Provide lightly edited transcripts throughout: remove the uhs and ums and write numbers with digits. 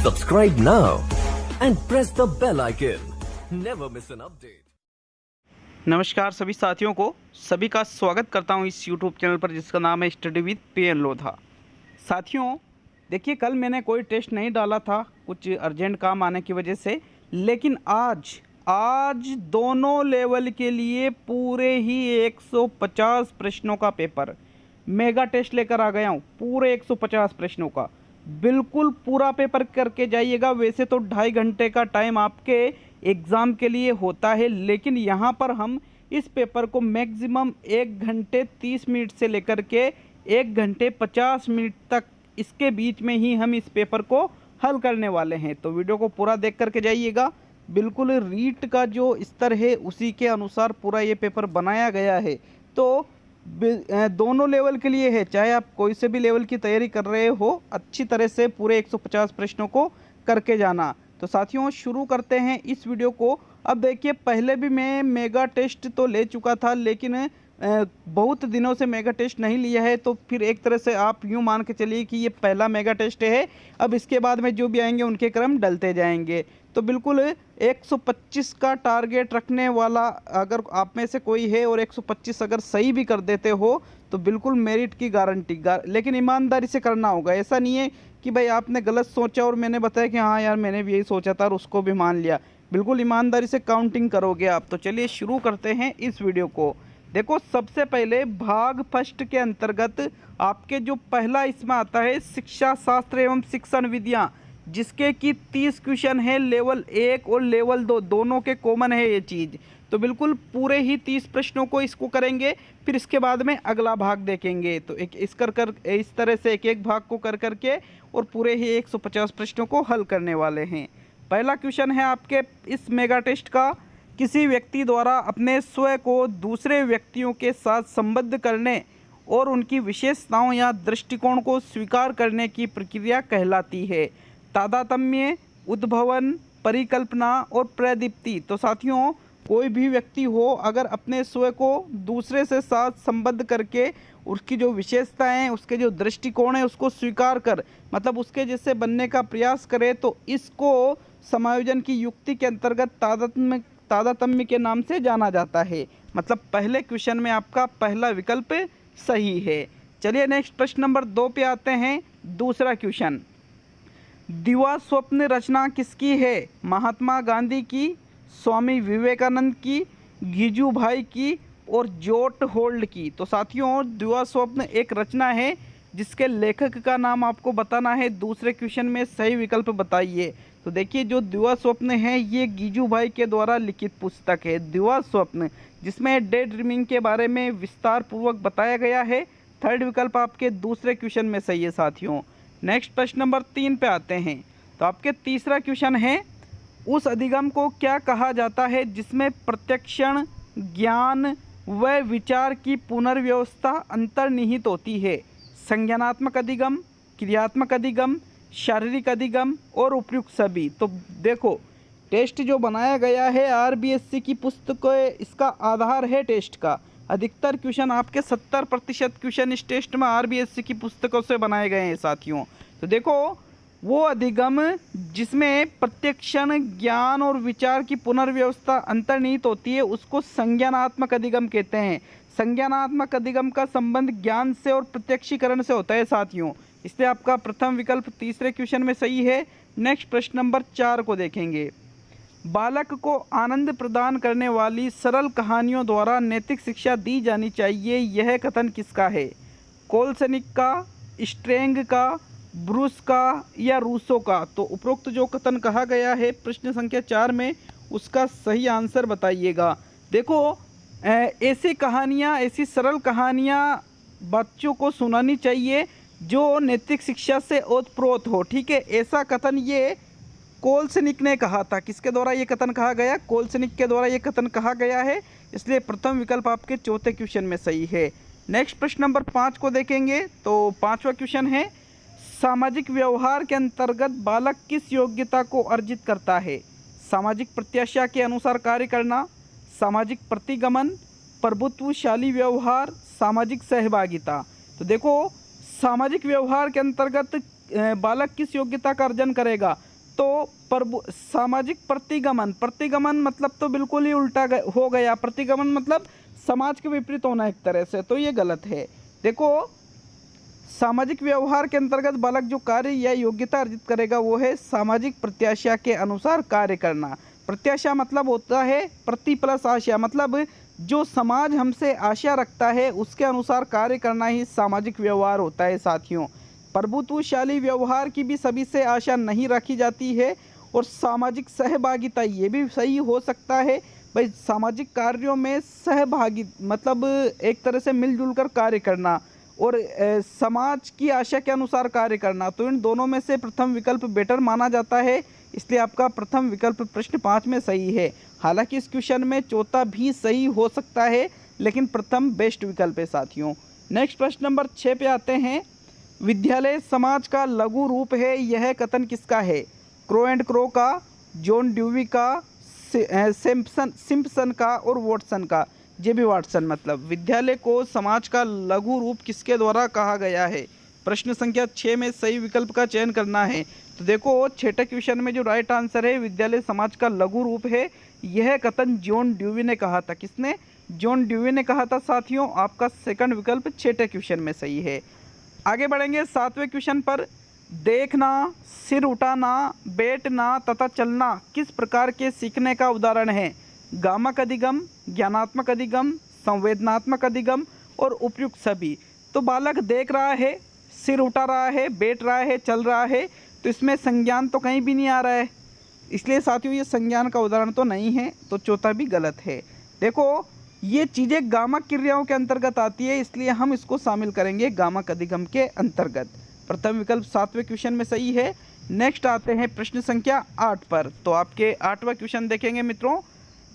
Subscribe now and press the bell icon. Never miss an update. नमस्कार सभी साथियों को, सभी का स्वागत करता हूं इस YouTube चैनल पर जिसका नाम है स्टडी विद पीएन लोधा। साथियों देखिए, कल मैंने कोई टेस्ट नहीं डाला था कुछ अर्जेंट काम आने की वजह से, लेकिन आज दोनों लेवल के लिए पूरे ही 150 प्रश्नों का पेपर मेगा टेस्ट लेकर आ गया हूं। पूरे 150 प्रश्नों का बिल्कुल पूरा पेपर करके जाइएगा। वैसे तो 2.5 घंटे का टाइम आपके एग्ज़ाम के लिए होता है, लेकिन यहाँ पर हम इस पेपर को मैक्सिमम 1 घंटे 30 मिनट से लेकर के 1 घंटे 50 मिनट तक, इसके बीच में ही हम इस पेपर को हल करने वाले हैं। तो वीडियो को पूरा देख करके जाइएगा। बिल्कुल रीट का जो स्तर है उसी के अनुसार पूरा ये पेपर बनाया गया है। तो दोनों लेवल के लिए है, चाहे आप कोई से भी लेवल की तैयारी कर रहे हो, अच्छी तरह से पूरे 150 प्रश्नों को करके जाना। तो साथियों शुरू करते हैं इस वीडियो को। अब देखिए, पहले भी मैं मेगा टेस्ट तो ले चुका था, लेकिन बहुत दिनों से मेगा टेस्ट नहीं लिया है, तो फिर एक तरह से आप यूँ मान के चलिए कि ये पहला मेगा टेस्ट है। अब इसके बाद में जो भी आएंगे उनके क्रम डलते जाएंगे। तो बिल्कुल 125 का टारगेट रखने वाला अगर आप में से कोई है और 125 अगर सही भी कर देते हो तो बिल्कुल मेरिट की गारंटी। लेकिन ईमानदारी से करना होगा। ऐसा नहीं है कि भाई आपने गलत सोचा और मैंने बताया कि हाँ यार मैंने भी यही सोचा था और उसको भी मान लिया। बिल्कुल ईमानदारी से काउंटिंग करोगे आप। तो चलिए शुरू करते हैं इस वीडियो को। देखो, सबसे पहले भाग फर्स्ट के अंतर्गत आपके जो पहला इसमें आता है शिक्षा शास्त्र एवं शिक्षण विधियाँ, जिसके कि 30 क्वेश्चन है। लेवल 1 और लेवल 2 दोनों के कॉमन है ये चीज़। तो बिल्कुल पूरे ही 30 प्रश्नों को इसको करेंगे, फिर इसके बाद में अगला भाग देखेंगे। तो इस तरह से एक भाग को कर करके और पूरे ही 150 प्रश्नों को हल करने वाले हैं। पहला क्वेश्चन है आपके इस मेगा टेस्ट का, किसी व्यक्ति द्वारा अपने स्वयं को दूसरे व्यक्तियों के साथ संबद्ध करने और उनकी विशेषताओं या दृष्टिकोण को स्वीकार करने की प्रक्रिया कहलाती है। तादात्म्य, उद्भवन, परिकल्पना और प्रदीप्ति। तो साथियों कोई भी व्यक्ति हो अगर अपने स्वयं को दूसरे से साथ संबद्ध करके उसकी जो विशेषताएं हैं, उसके जो दृष्टिकोण है उसको स्वीकार कर, मतलब उसके जैसे बनने का प्रयास करे, तो इसको समायोजन की युक्ति के अंतर्गत तादात्म्य के नाम से जाना जाता है। मतलब पहले क्वेश्चन में आपका पहला विकल्प सही है। चलिए नेक्स्ट प्रश्न नंबर 2 पे आते हैं। दूसरा क्वेश्चन, दिवा स्वप्न रचना किसकी है? महात्मा गांधी की, स्वामी विवेकानंद की, गिजुभाई की और जोट होल्ड की। तो साथियों दिवा स्वप्न एक रचना है जिसके लेखक का नाम आपको बताना है। दूसरे क्वेश्चन में सही विकल्प बताइए। तो देखिए, जो दिवा स्वप्न है ये गिजुभाई के द्वारा लिखित पुस्तक है दिवा स्वप्न, जिसमें डे ड्रीमिंग के बारे में विस्तार पूर्वक बताया गया है। थर्ड विकल्प आपके दूसरे क्वेश्चन में सही है साथियों। नेक्स्ट प्रश्न नंबर 3 पे आते हैं। तो आपके तीसरा क्वेश्चन है, उस अधिगम को क्या कहा जाता है जिसमें प्रत्यक्षण, ज्ञान व विचार की पुनर्व्यवस्था अंतर्निहित होती है? संज्ञानात्मक अधिगम, क्रियात्मक अधिगम, शारीरिक अधिगम और उपयुक्त सभी। तो देखो, टेस्ट जो बनाया गया है आरबीएससी की पुस्तक, इसका आधार है टेस्ट का। अधिकतर क्वेश्चन आपके 70% क्वेश्चन इस टेस्ट में आरबीएससी की पुस्तकों से बनाए गए हैं साथियों। तो देखो, वो अधिगम जिसमें प्रत्यक्षण, ज्ञान और विचार की पुनर्व्यवस्था अंतर्निहित होती है उसको संज्ञानात्मक अधिगम कहते हैं। संज्ञानात्मक अधिगम का संबंध ज्ञान से और प्रत्यक्षीकरण से होता है साथियों। इसलिए आपका प्रथम विकल्प तीसरे क्वेश्चन में सही है। नेक्स्ट प्रश्न नंबर 4 को देखेंगे। बालक को आनंद प्रदान करने वाली सरल कहानियों द्वारा नैतिक शिक्षा दी जानी चाहिए, यह कथन किसका है? कोलसनिक का, स्ट्रेंग का, ब्रूस का या रूसो का? तो उपरोक्त जो कथन कहा गया है प्रश्न संख्या 4 में, उसका सही आंसर बताइएगा। देखो, ऐसी कहानियाँ, ऐसी सरल कहानियाँ बच्चों को सुनानी चाहिए जो नैतिक शिक्षा से ओतप्रोत हो। ठीक है, ऐसा कथन ये कोलसनिक ने कहा था। किसके द्वारा ये कथन कहा गया? कोलसनिक के द्वारा ये कथन कहा गया है। इसलिए प्रथम विकल्प आपके चौथे क्वेश्चन में सही है। नेक्स्ट प्रश्न नंबर 5 को देखेंगे। तो 5वां क्वेश्चन है, सामाजिक व्यवहार के अंतर्गत बालक किस योग्यता को अर्जित करता है? सामाजिक प्रत्याशा के अनुसार कार्य करना, सामाजिक प्रतिगमन, प्रभुत्वशाली व्यवहार, सामाजिक सहभागिता। तो देखो, सामाजिक व्यवहार के अंतर्गत बालक किस योग्यता का अर्जन करेगा? तो सामाजिक प्रतिगमन, प्रतिगमन मतलब तो बिल्कुल ही उल्टा हो गया। प्रतिगमन मतलब समाज के विपरीत होना एक तरह से, तो ये गलत है। देखो, सामाजिक व्यवहार के अंतर्गत बालक जो कार्य या योग्यता अर्जित करेगा वो है सामाजिक प्रत्याशा के अनुसार कार्य करना। प्रत्याशा मतलब होता है प्रति प्लस आशा, मतलब जो समाज हमसे आशा रखता है उसके अनुसार कार्य करना ही सामाजिक व्यवहार होता है साथियों। प्रभुत्वशाली व्यवहार की भी सभी से आशा नहीं रखी जाती है। और सामाजिक सहभागिता, ये भी सही हो सकता है भाई, सामाजिक कार्यों में सहभागी मतलब एक तरह से मिलजुल कर कार्य करना और समाज की आशा के अनुसार कार्य करना। तो इन दोनों में से प्रथम विकल्प बेटर माना जाता है, इसलिए आपका प्रथम विकल्प प्रश्न 5 में सही है। हालांकि इस क्वेश्चन में चौथा भी सही हो सकता है, लेकिन प्रथम बेस्ट विकल्प है साथियों। नेक्स्ट प्रश्न नंबर 6 पे आते हैं। विद्यालय समाज का लघु रूप है, यह कथन किसका है? क्रो एंड क्रो का, जॉन ड्यूवी का, सिम्पसन का और वॉटसन का। जेबी वाटसन। मतलब विद्यालय को समाज का लघु रूप किसके द्वारा कहा गया है? प्रश्न संख्या 6 में सही विकल्प का चयन करना है। तो देखो, छठे क्वेश्चन में जो राइट आंसर है विद्यालय समाज का लघु रूप है, यह कथन जॉन ड्यूवी ने कहा था। किसने? जॉन ड्यूवी ने कहा था साथियों। आपका सेकंड विकल्प छठे क्वेश्चन में सही है। आगे बढ़ेंगे 7वें क्वेश्चन पर। देखना, सिर उठाना, बैठना तथा चलना किस प्रकार के सीखने का उदाहरण है? गामक अधिगम, ज्ञानात्मक अधिगम, संवेदनात्मक अधिगम और उपयुक्त सभी। तो बालक देख रहा है, सिर उठा रहा है, बैठ रहा है, चल रहा है, तो इसमें संज्ञान तो कहीं भी नहीं आ रहा है, इसलिए साथियों ये संज्ञान का उदाहरण तो नहीं है, तो चौथा भी गलत है। देखो, ये चीज़ें गामक क्रियाओं के अंतर्गत आती है, इसलिए हम इसको शामिल करेंगे गामक अधिगम के अंतर्गत। प्रथम विकल्प 7वें क्वेश्चन में सही है। नेक्स्ट आते हैं प्रश्न संख्या 8 पर। तो आपके 8वां क्वेश्चन देखेंगे मित्रों।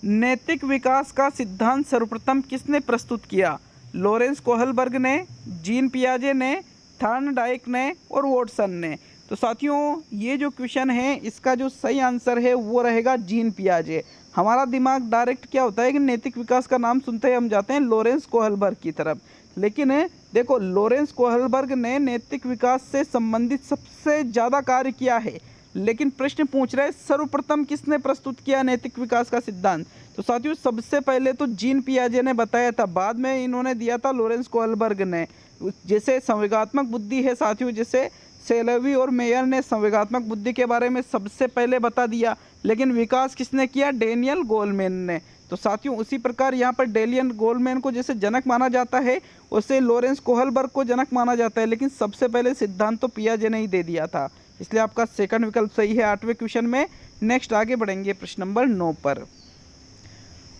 नैतिक विकास का सिद्धांत सर्वप्रथम किसने प्रस्तुत किया? लॉरेंस कोहलबर्ग ने, जीन पियाजे ने, थॉर्नडाइक ने और वॉटसन ने। तो साथियों ये जो क्वेश्चन है इसका जो सही आंसर है वो रहेगा जीन पियाजे। हमारा दिमाग डायरेक्ट क्या होता है कि नैतिक विकास का नाम सुनते ही हम जाते हैं लॉरेंस कोहलबर्ग की तरफ, लेकिन देखो लॉरेंस कोहलबर्ग ने नैतिक विकास से संबंधित सबसे ज़्यादा कार्य किया है, लेकिन प्रश्न पूछ रहे सर्वप्रथम किसने प्रस्तुत किया नैतिक विकास का सिद्धांत? तो साथियों सबसे पहले तो जीन पियाजे ने बताया था, बाद में इन्होंने दिया था लॉरेंस कोहलबर्ग ने। जैसे संवेगात्मक बुद्धि है साथियों, जैसे सेलेवी और मेयर ने संवेगात्मक बुद्धि के बारे में सबसे पहले बता दिया, लेकिन विकास किसने किया? डेनियल गोलमैन ने। तो साथियों उसी प्रकार यहाँ पर डेनियल गोलमैन को जैसे जनक माना जाता है, उससे लॉरेंस कोहलबर्ग को जनक माना जाता है, लेकिन सबसे पहले सिद्धांत तो पियाजे ने ही दे दिया था, इसलिए आपका सेकंड विकल्प सही है 8वें क्वेश्चन में। नेक्स्ट आगे बढ़ेंगे प्रश्न नंबर 9 पर।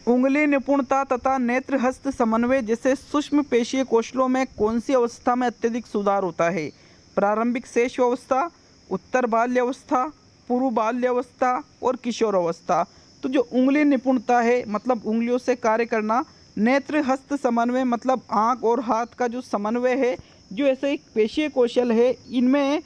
उंगली निपुणता तथा नेत्र हस्त समन्वय जैसे सूक्ष्म पेशीय कौशलों में कौन सी अवस्था में अत्यधिक सुधार होता है? प्रारंभिक शेष अवस्था, उत्तर बाल्यावस्था, पूर्व बाल्यावस्था और किशोर अवस्था। तो जो उंगली निपुणता है मतलब उंगलियों से कार्य करना, नेत्र हस्त समन्वय मतलब आँख और हाथ का जो समन्वय है, जो ऐसे एक पेशीय कौशल है, इनमें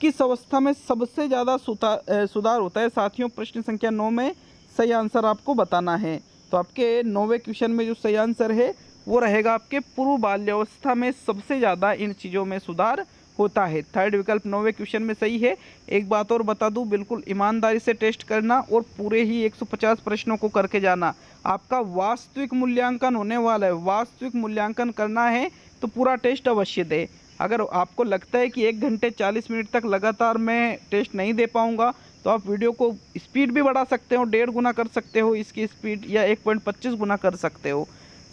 किस अवस्था में सबसे ज़्यादा सुधार होता है? साथियों प्रश्न संख्या 9 में सही आंसर आपको बताना है। तो आपके 9वें क्वेश्चन में जो सही आंसर है वो रहेगा आपके पूर्व बाल्यावस्था में सबसे ज़्यादा इन चीज़ों में सुधार होता है। थर्ड विकल्प 9वें क्वेश्चन में सही है। एक बात और बता दूं, बिल्कुल ईमानदारी से टेस्ट करना और पूरे ही 150 प्रश्नों को करके जाना। आपका वास्तविक मूल्यांकन होने वाला है, वास्तविक मूल्यांकन करना है तो पूरा टेस्ट अवश्य दे। अगर आपको लगता है कि 1 घंटे 40 मिनट तक लगातार मैं टेस्ट नहीं दे पाऊँगा, तो आप वीडियो को स्पीड भी बढ़ा सकते हो, 1.5 गुना कर सकते हो इसकी स्पीड, या 1.25 गुना कर सकते हो।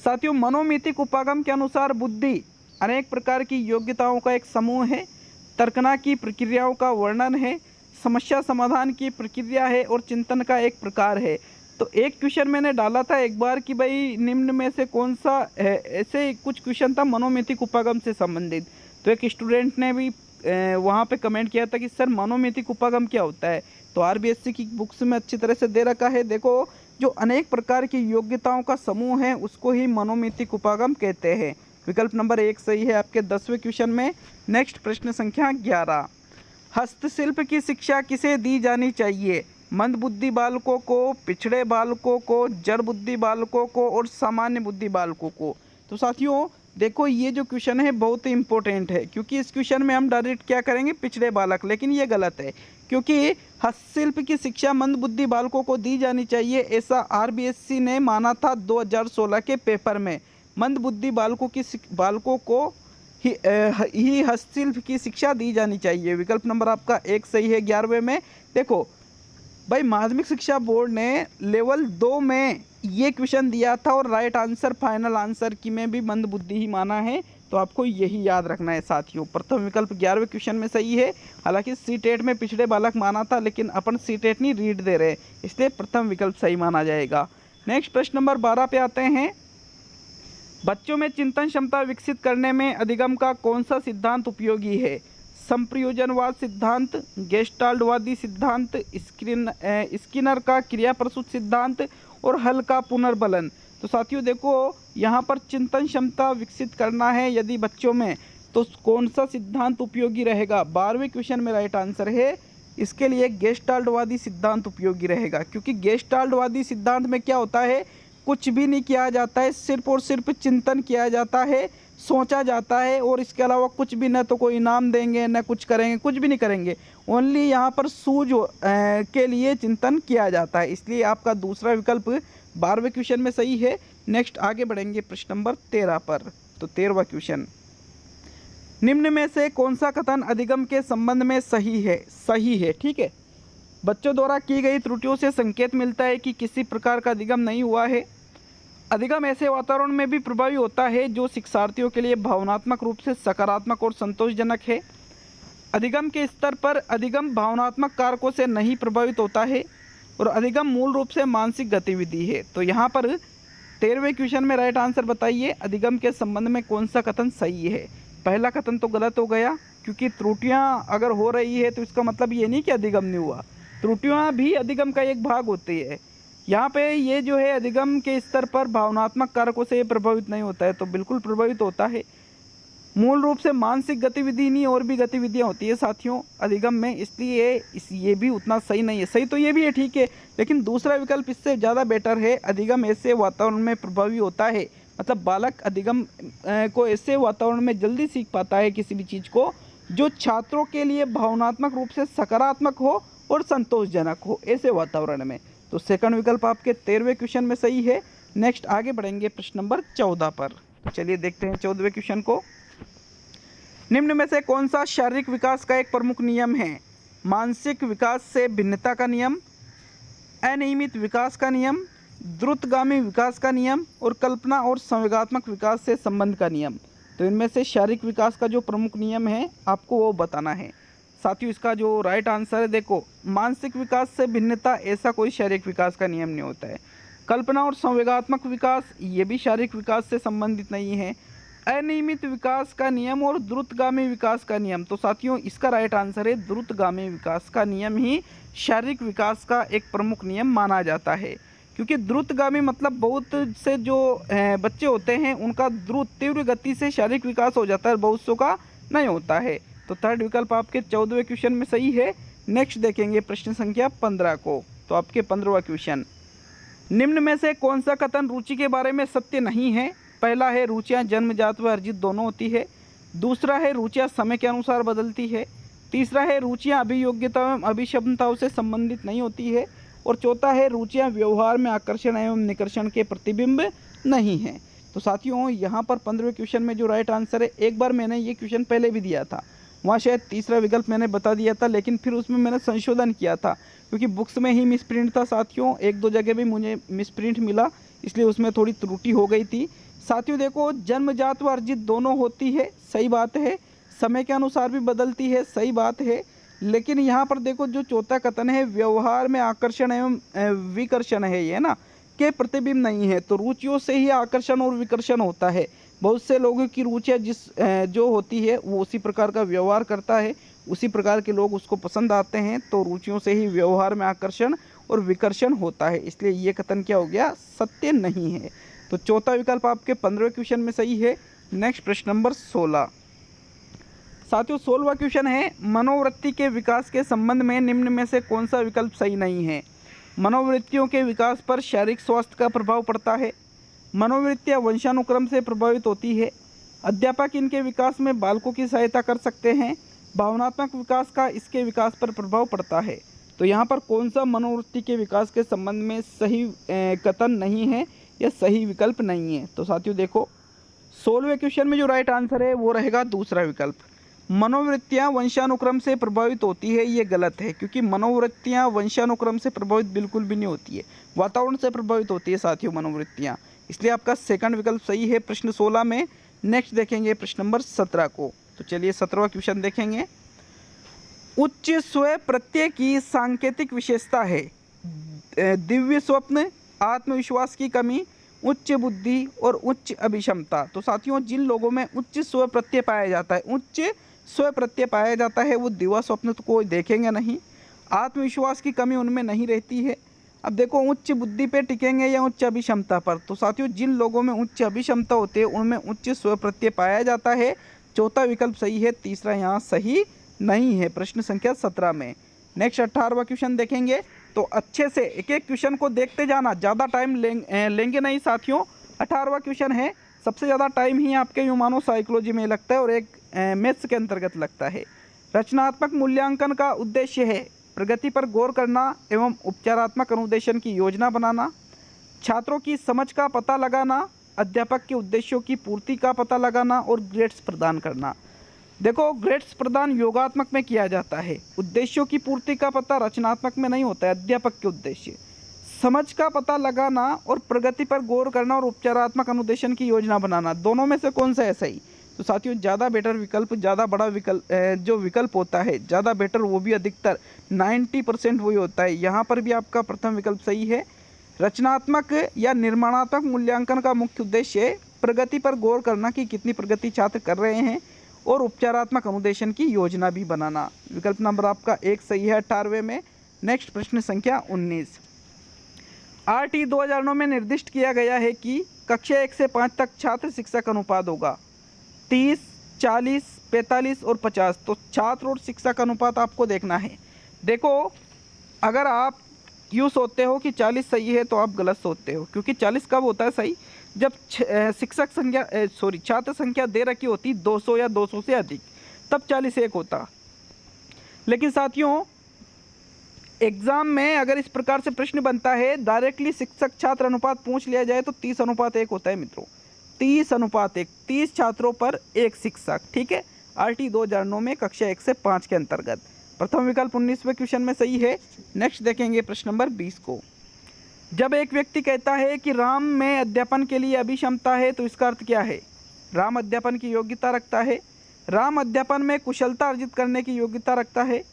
साथियों मनोमितिक उपागम के अनुसार बुद्धि अनेक प्रकार की योग्यताओं का एक समूह है, तर्कना की प्रक्रियाओं का वर्णन है, समस्या समाधान की प्रक्रिया है और चिंतन का एक प्रकार है। तो एक क्वेश्चन मैंने डाला था एक बार कि भाई निम्न में से कौन सा है, ऐसे कुछ क्वेश्चन था मनोमितिक उपागम से संबंधित। तो एक स्टूडेंट ने भी वहाँ पे कमेंट किया था कि सर मनोमितिक उपागम क्या होता है? तो आरबीएससी की बुक्स में अच्छी तरह से दे रखा है। देखो जो अनेक प्रकार की योग्यताओं का समूह है उसको ही मनोमितिक उपागम कहते हैं। विकल्प नंबर 1 सही है आपके 10वें क्वेश्चन में। नेक्स्ट प्रश्न संख्या 11। हस्तशिल्प की शिक्षा किसे दी जानी चाहिए? मंद बुद्धि बालकों को, पिछड़े बालकों को, जड़ बुद्धि बालकों को और सामान्य बुद्धि बालकों को। तो साथियों देखो ये जो क्वेश्चन है बहुत ही इंपॉर्टेंट है, क्योंकि इस क्वेश्चन में हम डायरेक्ट क्या करेंगे, पिछड़े बालक, लेकिन ये गलत है, क्योंकि हस्तशिल्प की शिक्षा मंदबुद्धि बालकों को दी जानी चाहिए, ऐसा आरबीएससी ने माना था 2016 के पेपर में। मंदबुद्धि बालकों को ही हस्तशिल्प की शिक्षा दी जानी चाहिए। विकल्प नंबर आपका 1 सही है 11वें में। देखो भाई, माध्यमिक शिक्षा बोर्ड ने लेवल 2 में ये क्वेश्चन दिया था और राइट आंसर फाइनल आंसर की में भी मंदबुद्धि ही माना है, तो आपको यही याद रखना है साथियों। प्रथम विकल्प 11वें क्वेश्चन में सही है। हालांकि सीटेट में पिछड़े बालक माना था, लेकिन अपन सीटेट नहीं रीड दे रहे, इसलिए प्रथम विकल्प सही माना जाएगा। नेक्स्ट प्रश्न नंबर 12 पे आते हैं। बच्चों में चिंतन क्षमता विकसित करने में अधिगम का कौन सा सिद्धांत उपयोगी है? संप्रयोजनवाद सिद्धांत, गेस्टाल्टवादी सिद्धांत, स्किनर का क्रिया प्रसूत सिद्धांत और हल का पुनर्बलन। तो साथियों देखो, यहाँ पर चिंतन क्षमता विकसित करना है यदि बच्चों में, तो कौन सा सिद्धांत उपयोगी रहेगा? 12वें क्वेश्चन में राइट आंसर है इसके लिए गेस्टाल्टवादी सिद्धांत उपयोगी रहेगा, क्योंकि गेस्टाल्टवादी सिद्धांत में क्या होता है, कुछ भी नहीं किया जाता है, सिर्फ और सिर्फ चिंतन किया जाता है, सोचा जाता है, और इसके अलावा कुछ भी, न तो कोई इनाम देंगे न कुछ करेंगे, कुछ भी नहीं करेंगे, ओनली यहाँ पर सूझ के लिए चिंतन किया जाता है। इसलिए आपका दूसरा विकल्प 12वें क्वेश्चन में सही है। नेक्स्ट आगे बढ़ेंगे प्रश्न नंबर 13 पर। तो 13वां क्वेश्चन, निम्न में से कौन सा कथन अधिगम के संबंध में सही है? सही है, ठीक है। बच्चों द्वारा की गई त्रुटियों से संकेत मिलता है कि किसी प्रकार का अधिगम नहीं हुआ है। अधिगम ऐसे वातावरण में भी प्रभावी होता है जो शिक्षार्थियों के लिए भावनात्मक रूप से सकारात्मक और संतोषजनक है। अधिगम के स्तर पर अधिगम भावनात्मक कारकों से नहीं प्रभावित होता है और अधिगम मूल रूप से मानसिक गतिविधि है। तो यहाँ पर 13वें क्वेश्चन में राइट आंसर बताइए, अधिगम के संबंध में कौन सा कथन सही है? पहला कथन तो गलत हो गया, क्योंकि त्रुटियाँ अगर हो रही है तो इसका मतलब ये नहीं कि अधिगम नहीं हुआ, त्रुटियाँ भी अधिगम का एक भाग होती है। यहाँ पे ये जो है अधिगम के स्तर पर भावनात्मक कारकों से प्रभावित नहीं होता है, तो बिल्कुल प्रभावित होता है। मूल रूप से मानसिक गतिविधि नहीं, और भी गतिविधियाँ होती है साथियों अधिगम में, इसलिए ये भी उतना सही नहीं है। सही तो ये भी है, ठीक है, लेकिन दूसरा विकल्प इससे ज़्यादा बेटर है। अधिगम ऐसे वातावरण में प्रभावी होता है, मतलब बालक अधिगम को ऐसे वातावरण में जल्दी सीख पाता है किसी भी चीज़ को जो छात्रों के लिए भावनात्मक रूप से सकारात्मक हो और संतोषजनक हो, ऐसे वातावरण में। तो सेकंड विकल्प आपके 13वें क्वेश्चन में सही है। नेक्स्ट आगे बढ़ेंगे प्रश्न नंबर 14 पर। चलिए देखते हैं 14वें क्वेश्चन को। निम्न में से कौन सा शारीरिक विकास का एक प्रमुख नियम है? मानसिक विकास से भिन्नता का नियम, अनियमित विकास का नियम, द्रुतगामी विकास का नियम और कल्पना और संवेगात्मक विकास से संबंध का नियम। तो इनमें से शारीरिक विकास का जो प्रमुख नियम है आपको वो बताना है साथियों। इसका जो राइट आंसर है, देखो मानसिक विकास से भिन्नता ऐसा कोई शारीरिक विकास का नियम नहीं होता है। कल्पना और संवेगात्मक विकास ये भी शारीरिक विकास से संबंधित नहीं है। अनियमित विकास का नियम और द्रुतगामी विकास का नियम, तो साथियों इसका राइट आंसर है द्रुतगामी विकास का नियम ही शारीरिक विकास का एक प्रमुख नियम माना जाता है। क्योंकि द्रुतगामी मतलब बहुत से जो बच्चे होते हैं उनका द्रुत तीव्र गति से शारीरिक विकास हो जाता है, बहुत सौ का नहीं होता है। तो थर्ड विकल्प आपके 14वें क्वेश्चन में सही है। नेक्स्ट देखेंगे प्रश्न संख्या 15 को। तो आपके 15वां क्वेश्चन, निम्न में से कौन सा कथन रुचि के बारे में सत्य नहीं है? पहला है रुचियाँ जन्मजात व अर्जित दोनों होती है। दूसरा है रुचियाँ समय के अनुसार बदलती है। तीसरा है रुचियाँ अभियोग्यता एवं अभिक्षमताओं से संबंधित नहीं होती है। और चौथा है रुचियाँ व्यवहार में आकर्षण एवं निकर्षण के प्रतिबिंब नहीं हैं। तो साथियों यहाँ पर 15वें क्वेश्चन में जो राइट आंसर है, एक बार मैंने ये क्वेश्चन पहले भी दिया था, वहाँ शायद तीसरा विकल्प मैंने बता दिया था, लेकिन फिर उसमें मैंने संशोधन किया था क्योंकि बुक्स में ही मिसप्रिंट था साथियों। एक दो जगह भी मुझे मिसप्रिंट मिला, इसलिए उसमें थोड़ी त्रुटि हो गई थी साथियों। देखो जन्मजात व अर्जित दोनों होती है, सही बात है। समय के अनुसार भी बदलती है, सही बात है। लेकिन यहाँ पर देखो जो चौथा कथन है व्यवहार में आकर्षण एवं विकर्षण है, ये ना के प्रतिबिंब नहीं है। तो रुचियों से ही आकर्षण और विकर्षण होता है। बहुत से लोगों की रुचियाँ जो होती है वो उसी प्रकार का व्यवहार करता है, उसी प्रकार के लोग उसको पसंद आते हैं। तो रुचियों से ही व्यवहार में आकर्षण और विकर्षण होता है, इसलिए ये कथन क्या हो गया, सत्य नहीं है। तो चौथा विकल्प आपके 15वें क्वेश्चन में सही है। नेक्स्ट प्रश्न नंबर 16 साथियों, 16वां क्वेश्चन है मनोवृत्ति के विकास के संबंध में निम्न में से कौन सा विकल्प सही नहीं है? मनोवृत्तियों के विकास पर शारीरिक स्वास्थ्य का प्रभाव पड़ता है। मनोवृत्तियाँ वंशानुक्रम से प्रभावित होती है। अध्यापक इनके विकास में बालकों की सहायता कर सकते हैं। भावनात्मक विकास का इसके विकास पर प्रभाव पड़ता है। तो यहाँ पर कौन सा मनोवृत्ति के विकास के संबंध में सही कथन नहीं है या सही विकल्प नहीं है। तो साथियों देखो 16वें क्वेश्चन में जो राइट आंसर है वो रहेगा दूसरा विकल्प। मनोवृत्तियाँ वंशानुक्रम से प्रभावित होती है, ये गलत है, क्योंकि मनोवृत्तियाँ वंशानुक्रम से प्रभावित बिल्कुल भी नहीं होती है, वातावरण से प्रभावित होती है साथियों मनोवृत्तियाँ। इसलिए आपका सेकंड विकल्प सही है प्रश्न 16 में। नेक्स्ट देखेंगे प्रश्न नंबर 17 को। तो चलिए 17वां क्वेश्चन देखेंगे। उच्च स्व प्रत्यय की सांकेतिक विशेषता है दिव्य स्वप्न, आत्मविश्वास की कमी, उच्च बुद्धि और उच्च अभिक्षमता। तो साथियों जिन लोगों में उच्च स्व प्रत्यय पाया जाता है, उच्च स्व प्रत्यय पाया जाता है, वो दिव्य स्वप्न तो कोई देखेंगे नहीं, आत्मविश्वास की कमी उनमें नहीं रहती है। अब देखो उच्च बुद्धि पे टिकेंगे या उच्च अभिक्षमता पर। तो साथियों जिन लोगों में उच्च अभिक्षमता होती है उनमें उच्च स्व प्रत्यय पाया जाता है। चौथा विकल्प सही है, तीसरा यहाँ सही नहीं है प्रश्न संख्या 17 में। नेक्स्ट 18वां क्वेश्चन देखेंगे। तो अच्छे से एक एक क्वेश्चन को देखते जाना, ज़्यादा टाइम लेंगे नहीं साथियों। 18वां क्वेश्चन है, सबसे ज़्यादा टाइम ही आपके ह्यूमनो साइकोलॉजी में लगता है और एक मैथ्स के अंतर्गत लगता है। रचनात्मक मूल्यांकन का उद्देश्य है प्रगति पर गौर करना एवं उपचारात्मक अनुदेशन की योजना बनाना, छात्रों की समझ का पता लगाना, अध्यापक के उद्देश्यों की पूर्ति का पता लगाना और ग्रेड्स प्रदान करना। देखो ग्रेड्स प्रदान योगात्मक में किया जाता है, उद्देश्यों की पूर्ति का पता रचनात्मक में नहीं होता है, अध्यापक के उद्देश्य। समझ का पता लगाना और प्रगति पर गौर करना और उपचारात्मक अनुदेशन की योजना बनाना, दोनों में से कौन सा है सही। तो साथियों ज़्यादा बेटर विकल्प, ज़्यादा बड़ा विकल्प जो विकल्प होता है ज़्यादा बेटर, वो भी अधिकतर 90% वही होता है। यहाँ पर भी आपका प्रथम विकल्प सही है। रचनात्मक या निर्माणात्मक मूल्यांकन का मुख्य उद्देश्य है प्रगति पर गौर करना कि कितनी प्रगति छात्र कर रहे हैं और उपचारात्मक अनुदेशन की योजना भी बनाना। विकल्प नंबर आपका 1 सही है 18वें में। नेक्स्ट प्रश्न संख्या 19। RT 2009 में निर्दिष्ट किया गया है कि कक्षा 1 से 5 तक छात्र शिक्षक अनुपात होगा 30, 40, 45 और 50। तो छात्र और शिक्षक अनुपात आपको देखना है। देखो अगर आप यूँ सोचते हो कि 40 सही है तो आप गलत सोचते हो, क्योंकि 40 कब होता है सही, जब शिक्षक संख्या छात्र संख्या दे रखी होती 200 या 200 से अधिक, तब 40 एक होता। लेकिन साथियों एग्ज़ाम में अगर इस प्रकार से प्रश्न बनता है, डायरेक्टली शिक्षक छात्र अनुपात पूछ लिया जाए तो 30:1 होता है मित्रों, 30:1, 30 छात्रों पर एक शिक्षक। ठीक है, RT 2009 में कक्षा 1 से 5 के अंतर्गत। प्रथम विकल्प 19वें क्वेश्चन में सही है। नेक्स्ट देखेंगे प्रश्न नंबर 20 को। जब एक व्यक्ति कहता है कि राम में अध्यापन के लिए अभिक्षमता है, तो इसका अर्थ क्या है। राम अध्यापन की योग्यता रखता है, राम अध्यापन में कुशलता अर्जित करने की योग्यता रखता है,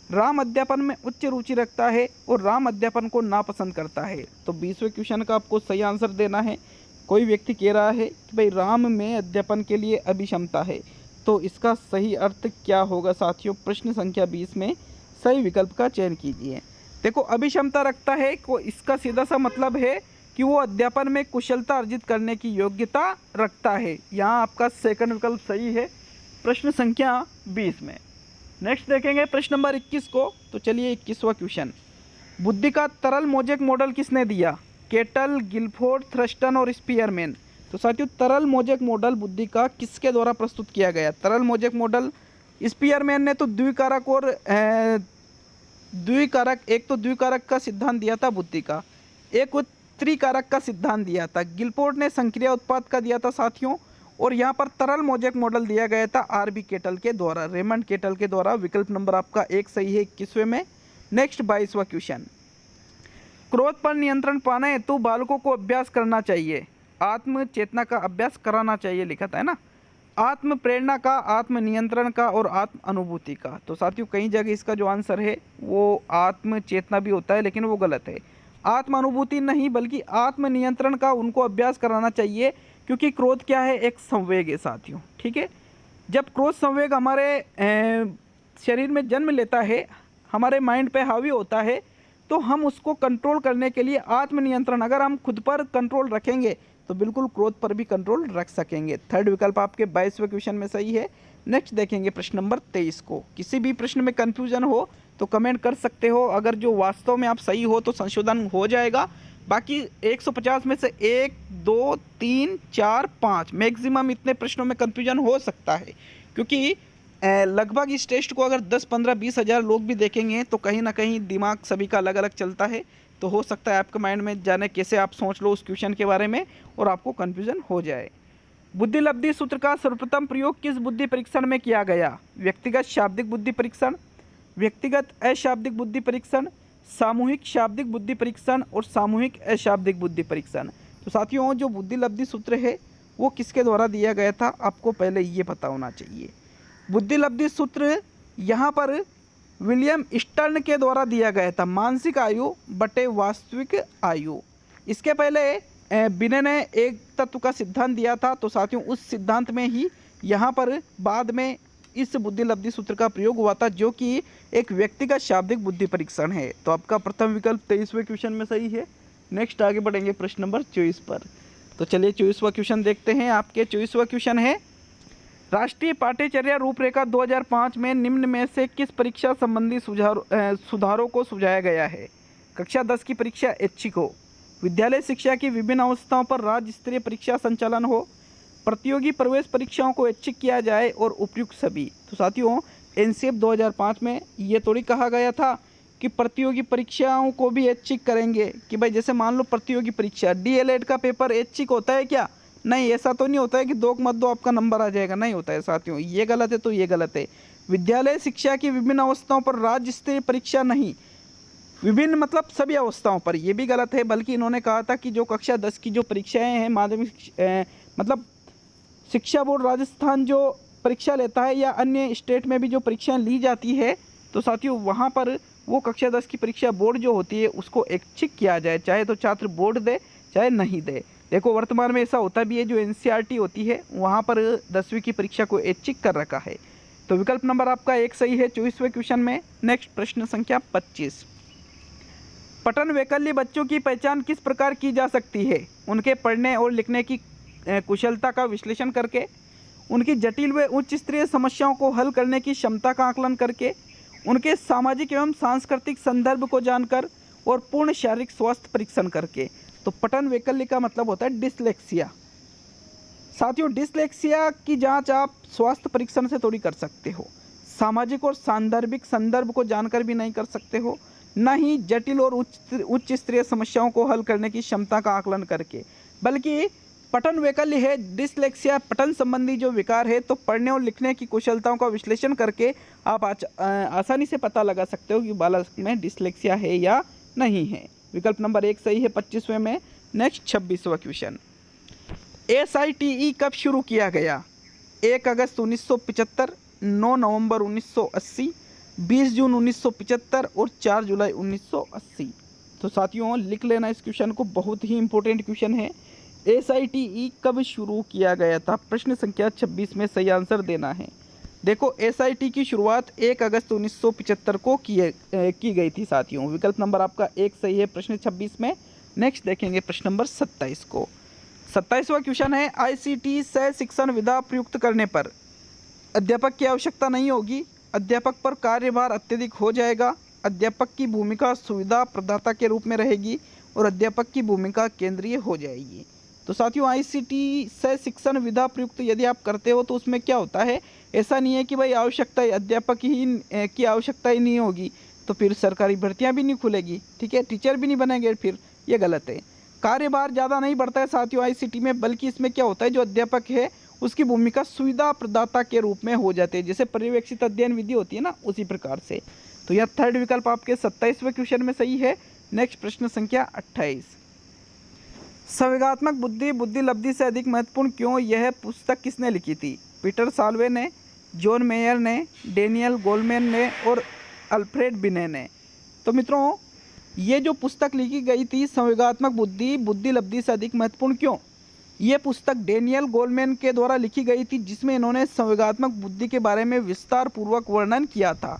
राम अध्यापन में उच्च रुचि रखता है और राम अध्यापन को नापसंद करता है। तो 20वें क्वेश्चन का आपको सही आंसर देना है। कोई व्यक्ति कह रहा है कि भाई राम में अध्यापन के लिए अभिक्षमता है, तो इसका सही अर्थ क्या होगा साथियों। प्रश्न संख्या 20 में सही विकल्प का चयन कीजिए। देखो अभिक्षमता रखता है को इसका सीधा सा मतलब है कि वो अध्यापन में कुशलता अर्जित करने की योग्यता रखता है। यहाँ आपका सेकंड विकल्प सही है प्रश्न संख्या 20 में। नेक्स्ट देखेंगे प्रश्न नंबर 21 को। तो चलिए 21वां क्वेश्चन। बुद्धि का तरल मोजेक मॉडल किसने दिया। केटल, गिलफोर्ड, थ्रस्टन और स्पीयरमैन। तो साथियों तरल मोजेक मॉडल बुद्धि का किसके द्वारा प्रस्तुत किया गया। तरल मोजेक मॉडल स्पीयरमैन ने तो द्विकारक और एक तो द्विकारक का सिद्धांत दिया था बुद्धि का, एक त्रिकारक का सिद्धांत दिया था। गिलफोर्ड ने संक्रिया उत्पाद का दिया था साथियों, और यहाँ पर तरल मोजेक मॉडल दिया गया था RB केटल के द्वारा, रेमंड केटल के द्वारा। विकल्प नंबर आपका 1 सही है 21वें में। नेक्स्ट 22वां क्वेश्चन। क्रोध पर नियंत्रण पाने हेतु बालकों को अभ्यास करना चाहिए, आत्म चेतना का अभ्यास कराना चाहिए लिखा था, है ना। आत्म प्रेरणा का, आत्म नियंत्रण का और आत्म अनुभूति का। तो साथियों कई जगह इसका जो आंसर है वो आत्म चेतना भी होता है, लेकिन वो गलत है। आत्म अनुभूति नहीं बल्कि आत्म नियंत्रण का उनको अभ्यास कराना चाहिए, क्योंकि क्रोध क्या है, एक संवेग है साथियों। ठीक है, जब क्रोध संवेग हमारे शरीर में जन्म लेता है, हमारे माइंड पे हावी होता है, तो हम उसको कंट्रोल करने के लिए आत्म नियंत्रण, अगर हम खुद पर कंट्रोल रखेंगे तो बिल्कुल क्रोध पर भी कंट्रोल रख सकेंगे। थर्ड विकल्प आपके 22वें क्वेश्चन में सही है। नेक्स्ट देखेंगे प्रश्न नंबर 23 को। किसी भी प्रश्न में कन्फ्यूजन हो तो कमेंट कर सकते हो, अगर जो वास्तव में आप सही हो तो संशोधन हो जाएगा, बाकी 150 में से 1, 2, 3, 4, 5 मैक्सिमम इतने प्रश्नों में कन्फ्यूजन हो सकता है, क्योंकि लगभग इस टेस्ट को अगर 10, 15, 20 हज़ार लोग भी देखेंगे तो कहीं ना कहीं दिमाग सभी का अलग अलग चलता है। तो हो सकता है आपके माइंड में जाने कैसे आप सोच लो उस क्वेश्चन के बारे में और आपको कन्फ्यूजन हो जाए। बुद्धि लब्धि सूत्र का सर्वप्रथम प्रयोग किस बुद्धि परीक्षण में किया गया? व्यक्तिगत शाब्दिक बुद्धि परीक्षण, व्यक्तिगत अशाब्दिक बुद्धि परीक्षण, सामूहिक शाब्दिक बुद्धि परीक्षण और सामूहिक अशाब्दिक बुद्धि परीक्षण। तो साथियों, जो बुद्धि लब्धि सूत्र है वो किसके द्वारा दिया गया था, आपको पहले ये पता होना चाहिए। बुद्धि लब्धि सूत्र यहाँ पर विलियम स्टर्न के द्वारा दिया गया था, मानसिक आयु बटे वास्तविक आयु। इसके पहले बिने ने एक तत्व का सिद्धांत दिया था। तो साथियों, उस सिद्धांत में ही यहाँ पर बाद में इस बुद्धि लब्धि सूत्र का प्रयोग हुआ था, जो कि एक व्यक्तिगत शाब्दिक बुद्धि परीक्षण है। तो आपका प्रथम विकल्प 23वें क्वेश्चन में सही है। नेक्स्ट आगे बढ़ेंगे प्रश्न नंबर 24 पर। तो चलिए 24वां क्वेश्चन देखते हैं। आपके 24वां क्वेश्चन है, राष्ट्रीय पाठ्यचर्या रूपरेखा 2005 में निम्न में से किस परीक्षा संबंधी सुधारों को सुझाया गया है? कक्षा 10 की परीक्षा ऐच्छिक हो, विद्यालय शिक्षा की विभिन्न अवस्थाओं पर राज्य स्तरीय परीक्षा संचालन हो, प्रतियोगी प्रवेश परीक्षाओं को ऐच्छिक किया जाए और उपयुक्त सभी। तो साथियों, एनसीएफ 2005 में ये थोड़ी कहा गया था कि प्रतियोगी परीक्षाओं को भी ऐच्छिक करेंगे, कि भाई जैसे मान लो प्रतियोगी परीक्षा डीएलएड का पेपर ऐच्छिक होता है क्या? नहीं, ऐसा तो नहीं होता है कि 2 मत दो आपका नंबर आ जाएगा, नहीं होता है साथियों, ये गलत है। तो ये गलत है। विद्यालय शिक्षा की विभिन्न अवस्थाओं पर राज्य स्तरीय परीक्षा नहीं, विभिन्न मतलब सभी अवस्थाओं पर, ये भी गलत है। बल्कि इन्होंने कहा था कि जो कक्षा 10 की जो परीक्षाएं हैं, माध्यमिक मतलब शिक्षा बोर्ड राजस्थान जो परीक्षा लेता है या अन्य स्टेट में भी जो परीक्षाएं ली जाती है, तो साथियों वहाँ पर वो कक्षा 10 की परीक्षा बोर्ड जो होती है उसको ऐच्छिक किया जाए, चाहे तो छात्र बोर्ड दे चाहे नहीं दे। देखो वर्तमान में ऐसा होता भी है, जो एनसीईआरटी होती है वहाँ पर 10वीं की परीक्षा को ऐच्छिक कर रखा है। तो विकल्प नंबर आपका 1 सही है 24वें क्वेश्चन में। नेक्स्ट प्रश्न संख्या 25, पठन वैकल्य बच्चों की पहचान किस प्रकार की जा सकती है? उनके पढ़ने और लिखने की कुशलता का विश्लेषण करके, उनकी जटिल व उच्च स्तरीय समस्याओं को हल करने की क्षमता का आकलन करके, उनके सामाजिक एवं सांस्कृतिक संदर्भ को जानकर और पूर्ण शारीरिक स्वास्थ्य परीक्षण करके। तो पठन वैकल्य का मतलब होता है डिसलेक्सिया। साथियों, डिसलेक्सिया की जांच आप स्वास्थ्य परीक्षण से थोड़ी कर सकते हो, सामाजिक और सांदर्भिक संदर्भ को जानकर भी नहीं कर सकते हो, न ही जटिल और उच्च स्तरीय समस्याओं को हल करने की क्षमता का आकलन करके। बल्कि पठन वैकल्य है डिसलेक्सिया, पठन संबंधी जो विकार है, तो पढ़ने और लिखने की कुशलताओं का विश्लेषण करके आप आसानी से पता लगा सकते हो कि बालक में डिसलेक्सिया है या नहीं है। विकल्प नंबर 1 सही है 25वें में। नेक्स्ट 26वां क्वेश्चन, SITE कब शुरू किया गया? 1 अगस्त 1975, 9 नवंबर 1980, 20 जून 1975 और 4 जुलाई 1980। तो साथियों लिख लेना इस क्वेश्चन को, बहुत ही इंपॉर्टेंट क्वेश्चन है। SITE कब शुरू किया गया था? प्रश्न संख्या 26 में सही आंसर देना है। देखो SIT की शुरुआत 1 अगस्त 1975 को की गई थी साथियों। विकल्प नंबर आपका 1 सही है प्रश्न 26 में। नेक्स्ट देखेंगे प्रश्न नंबर 27 को। 27वां क्वेश्चन है, ICT सह शिक्षण विधा प्रयुक्त करने पर अध्यापक की आवश्यकता नहीं होगी, अध्यापक पर कार्यभार अत्यधिक हो जाएगा, अध्यापक की भूमिका सुविधा प्रदाता के रूप में रहेगी और अध्यापक की भूमिका केंद्रीय हो जाएगी। तो साथियों ICT सह शिक्षण विधा प्रयुक्त यदि आप करते हो तो उसमें क्या होता है, ऐसा नहीं है कि भाई आवश्यकता अध्यापक ही की आवश्यकता ही नहीं होगी तो फिर सरकारी भर्तियां भी नहीं खुलेगी, ठीक है, टीचर भी नहीं बनेंगे, फिर ये गलत है। कार्यभार ज़्यादा नहीं बढ़ता है साथियों ICT में, बल्कि इसमें क्या होता है, जो अध्यापक है उसकी भूमिका सुविधा प्रदाता के रूप में हो जाती है, जैसे पर्यवेक्षित अध्ययन विधि होती है ना, उसी प्रकार से। तो यह थर्ड विकल्प आपके 27वें क्वेश्चन में सही है। नेक्स्ट प्रश्न संख्या 28, संवेगात्मक बुद्धि बुद्धि लब्धि से अधिक महत्वपूर्ण क्यों, यह पुस्तक किसने लिखी थी? पीटर साल्वे ने, जॉन मेयर ने, डेनियल गोलमैन ने और अल्फ्रेड बिने ने। तो मित्रों ये जो पुस्तक लिखी गई थी संवेगात्मक बुद्धि बुद्धि लब्धि से अधिक महत्वपूर्ण क्यों, ये पुस्तक डेनियल गोलमैन के द्वारा लिखी गई थी, जिसमें इन्होंने संवेगात्मक बुद्धि के बारे में विस्तार पूर्वक वर्णन किया था।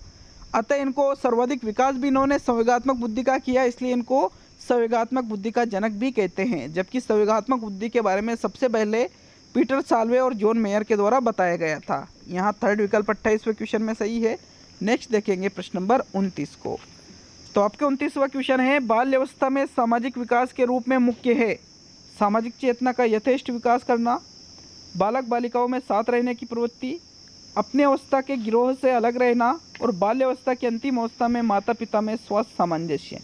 अतः इनको सर्वाधिक विकास भी इन्होंने संवेगात्मक बुद्धि का किया, इसलिए इनको संवेगात्मक बुद्धि का जनक भी कहते हैं। जबकि संवेगात्मक बुद्धि के बारे में सबसे पहले पीटर साल्वे और जॉन मेयर के द्वारा बताया गया था। यहाँ थर्ड विकल्प 28वें क्वेश्चन में सही है। नेक्स्ट देखेंगे प्रश्न नंबर 29 को। तो आपके 29वां क्वेश्चन है, बाल्यावस्था में सामाजिक विकास के रूप में मुख्य है सामाजिक चेतना का यथेष्ट विकास करना, बालक बालिकाओं में साथ रहने की प्रवृत्ति, अपनी अवस्था के गिरोह से अलग रहना और बाल्यावस्था की अंतिम अवस्था में माता पिता में स्वास्थ्य सामंजस्य।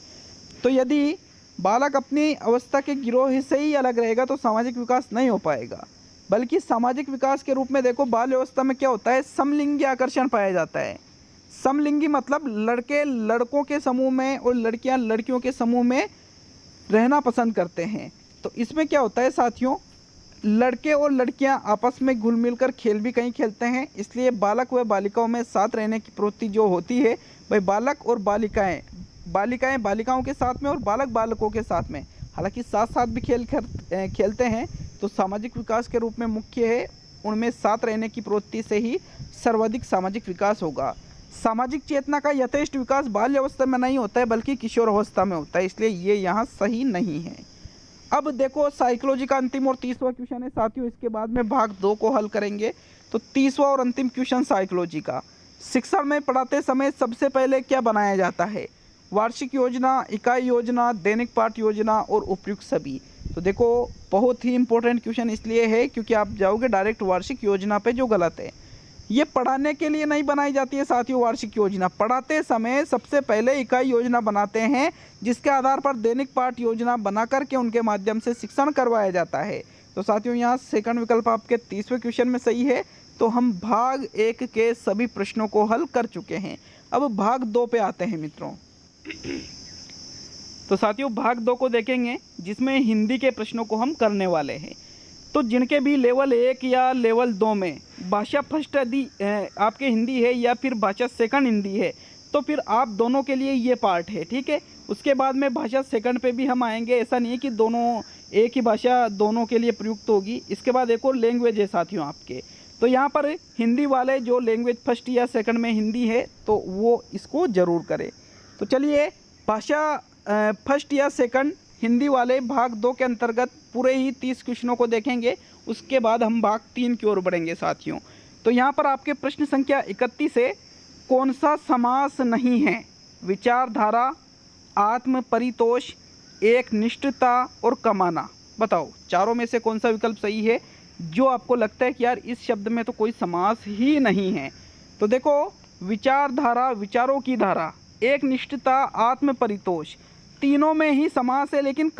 तो यदि बालक अपनी अवस्था के गिरोह से ही अलग रहेगा तो सामाजिक विकास नहीं हो पाएगा, बल्कि सामाजिक विकास के रूप में देखो बाल्य अवस्था में क्या होता है, समलिंगी आकर्षण पाया जाता है। समलिंगी मतलब लड़के लड़कों के समूह में और लड़कियां लड़कियों के समूह में रहना पसंद करते हैं। तो इसमें क्या होता है साथियों, लड़के और लड़कियां आपस में घुल मिल कर खेल भी कहीं खेलते हैं, इसलिए बालक व बालिकाओं में साथ रहने की प्रवृत्ति जो होती है भाई, बालक और बालिकाएं बालिकाओं के साथ में और बालक बालकों के साथ में, हालांकि साथ साथ भी खेलते हैं, तो सामाजिक विकास के रूप में मुख्य है, उनमें साथ रहने की प्रवृत्ति से ही सर्वाधिक सामाजिक विकास होगा। सामाजिक चेतना का यथेष्ट विकास बाल्य अवस्था में नहीं होता है बल्कि किशोर अवस्था में होता है, इसलिए ये यहाँ सही नहीं है। अब देखो साइकोलॉजी का अंतिम और 30वां क्वेश्चन है साथियों, इसके बाद में भाग 2 को हल करेंगे। तो 30वां और अंतिम क्वेश्चन साइकोलॉजी का, शिक्षण में पढ़ाते समय सबसे पहले क्या बनाया जाता है, वार्षिक योजना, इकाई योजना, दैनिक पाठ योजना और उपयुक्त सभी। तो देखो बहुत ही इंपॉर्टेंट क्वेश्चन इसलिए है क्योंकि आप जाओगे डायरेक्ट वार्षिक योजना पे, जो गलत है। ये पढ़ाने के लिए नहीं बनाई जाती है साथियों वार्षिक योजना, पढ़ाते समय सबसे पहले इकाई योजना बनाते हैं, जिसके आधार पर दैनिक पाठ योजना बना करके उनके माध्यम से शिक्षण करवाया जाता है। तो साथियों यहाँ सेकंड विकल्प आपके 30वें क्वेश्चन में सही है। तो हम भाग 1 के सभी प्रश्नों को हल कर चुके हैं। अब भाग 2 पे आते हैं मित्रों। तो साथियों भाग 2 को देखेंगे, जिसमें हिंदी के प्रश्नों को हम करने वाले हैं। तो जिनके भी लेवल 1 या लेवल 2 में भाषा फर्स्ट यदि आपके हिंदी है या फिर भाषा सेकंड हिंदी है, तो फिर आप दोनों के लिए ये पार्ट है, ठीक है। उसके बाद में भाषा सेकंड पे भी हम आएंगे, ऐसा नहीं है कि दोनों एक ही भाषा दोनों के लिए प्रयुक्त होगी। इसके बाद एक और लैंग्वेज है साथियों आपके, तो यहाँ पर हिंदी वाले जो लैंग्वेज फर्स्ट या सेकंड में हिंदी है तो वो इसको ज़रूर करें। तो चलिए भाषा फर्स्ट या सेकंड हिंदी वाले भाग 2 के अंतर्गत पूरे ही 30 क्वेश्चनों को देखेंगे, उसके बाद हम भाग 3 की ओर बढ़ेंगे साथियों। तो यहाँ पर आपके प्रश्न संख्या 31 है, कौन सा समास नहीं है, विचारधारा, आत्म परितोष, एक निष्ठता और कमाना। बताओ चारों में से कौन सा विकल्प सही है, जो आपको लगता है कि यार इस शब्द में तो कोई समास ही नहीं है। तो देखो विचारधारा, विचारों की धारा, एक निष्ठता, आत्म परितोष, तीनों में ही समास है, लेकिन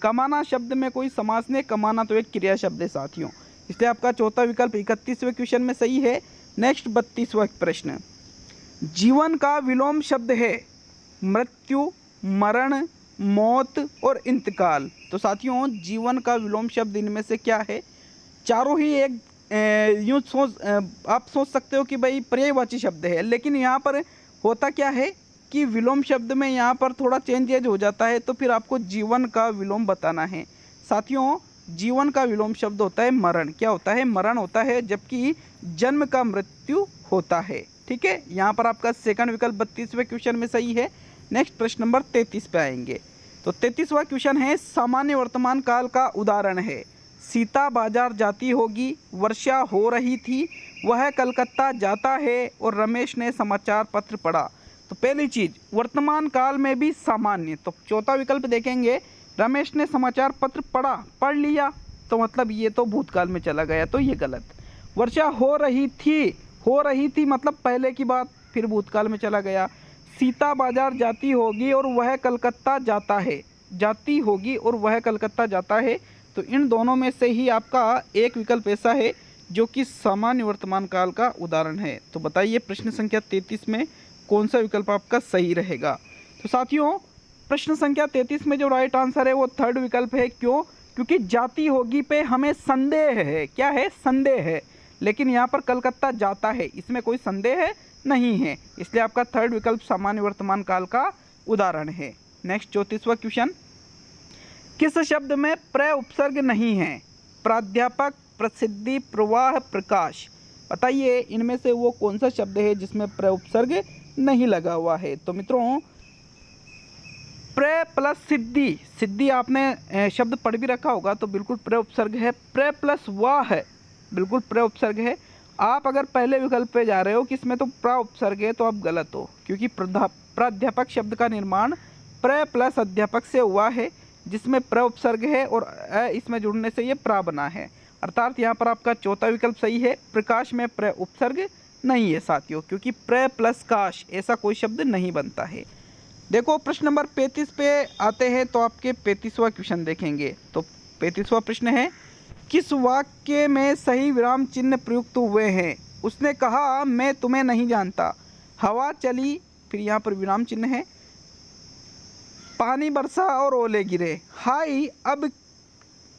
कमाना शब्द में कोई समास नहीं, कमाना तो एक क्रिया शब्द है साथियों, इसलिए आपका चौथा विकल्प 31वें क्वेश्चन में सही है। नेक्स्ट 32वां प्रश्न, जीवन का विलोम शब्द है मृत्यु, मरण, मौत और इंतकाल। तो साथियों जीवन का विलोम शब्द इनमें से क्या है, चारों ही एक आप सोच सकते हो कि भाई पर्यायवाची शब्द है, लेकिन यहाँ पर होता क्या है कि विलोम शब्द में यहाँ पर थोड़ा चेंजेज हो जाता है, तो फिर आपको जीवन का विलोम बताना है साथियों। जीवन का विलोम शब्द होता है मरण। क्या होता है, मरण होता है, जबकि जन्म का मृत्यु होता है, ठीक है। यहाँ पर आपका सेकंड विकल्प 32वें क्वेश्चन में सही है। नेक्स्ट प्रश्न नंबर 33 पे आएंगे। तो 33वां क्वेश्चन है, सामान्य वर्तमान काल का उदाहरण है, सीता बाजार जाती होगी, वर्षा हो रही थी, वह कलकत्ता जाता है और रमेश ने समाचार पत्र पढ़ा। तो पहली चीज वर्तमान काल में भी सामान्य, तो चौथा विकल्प देखेंगे, रमेश ने समाचार पत्र पढ़ लिया, तो मतलब ये तो भूतकाल में चला गया, तो ये गलत। वर्षा हो रही थी मतलब पहले की बात, फिर भूतकाल में चला गया। सीता बाजार जाती होगी और वह कलकत्ता जाता है, तो इन दोनों में से ही आपका एक विकल्प ऐसा है जो कि सामान्य वर्तमान काल का उदाहरण है। तो बताइए प्रश्न संख्या 33 में कौन सा विकल्प आपका सही रहेगा। तो साथियों प्रश्न संख्या 33 में जो राइट आंसर है वो थर्ड विकल्प है। क्यों, क्योंकि जाती होगी पे हमें संदेह है, क्या है, संदेह है, लेकिन यहाँ पर कलकत्ता जाता है, इसमें कोई संदेह नहीं है, इसलिए आपका थर्ड विकल्प सामान्य वर्तमान काल का उदाहरण है। नेक्स्ट 34वां क्वेश्चन, किस शब्द में प्र उपसर्ग नहीं है, प्राध्यापक, प्रसिद्धि, प्रवाह, प्रकाश। बताइए इनमें से वो कौन सा शब्द है जिसमें प्र उपसर्ग नहीं लगा हुआ है। तो मित्रों प्र प्लस सिद्धि आपने शब्द पढ़ भी रखा होगा, तो बिल्कुल प्र उपसर्ग है। प्र प्लस वाह है, बिल्कुल प्र उपसर्ग है। आप अगर पहले विकल्प पे जा रहे हो कि इसमें तो प्र उपसर्ग है, तो आप गलत हो, क्योंकि प्राध्यापक शब्द का निर्माण प्र प्लस अध्यापक से हुआ है, जिसमें प्र उपसर्ग है और अ इसमें जुड़ने से ये प्रा बना है। अर्थात यहाँ पर आपका चौथा विकल्प सही है। प्रकाश में प्र उपसर्ग नहीं है साथियों, क्योंकि प्र प्लस काश ऐसा कोई शब्द नहीं बनता है। देखो प्रश्न नंबर 35 पे आते हैं, तो आपके 35वां क्वेश्चन देखेंगे। तो 35वां प्रश्न है, किस वाक्य में सही विराम चिन्ह प्रयुक्त हुए हैं? उसने कहा मैं तुम्हें नहीं जानता, हवा चली, फिर यहाँ पर विराम चिन्ह है, पानी बरसा और ओले गिरे, हाय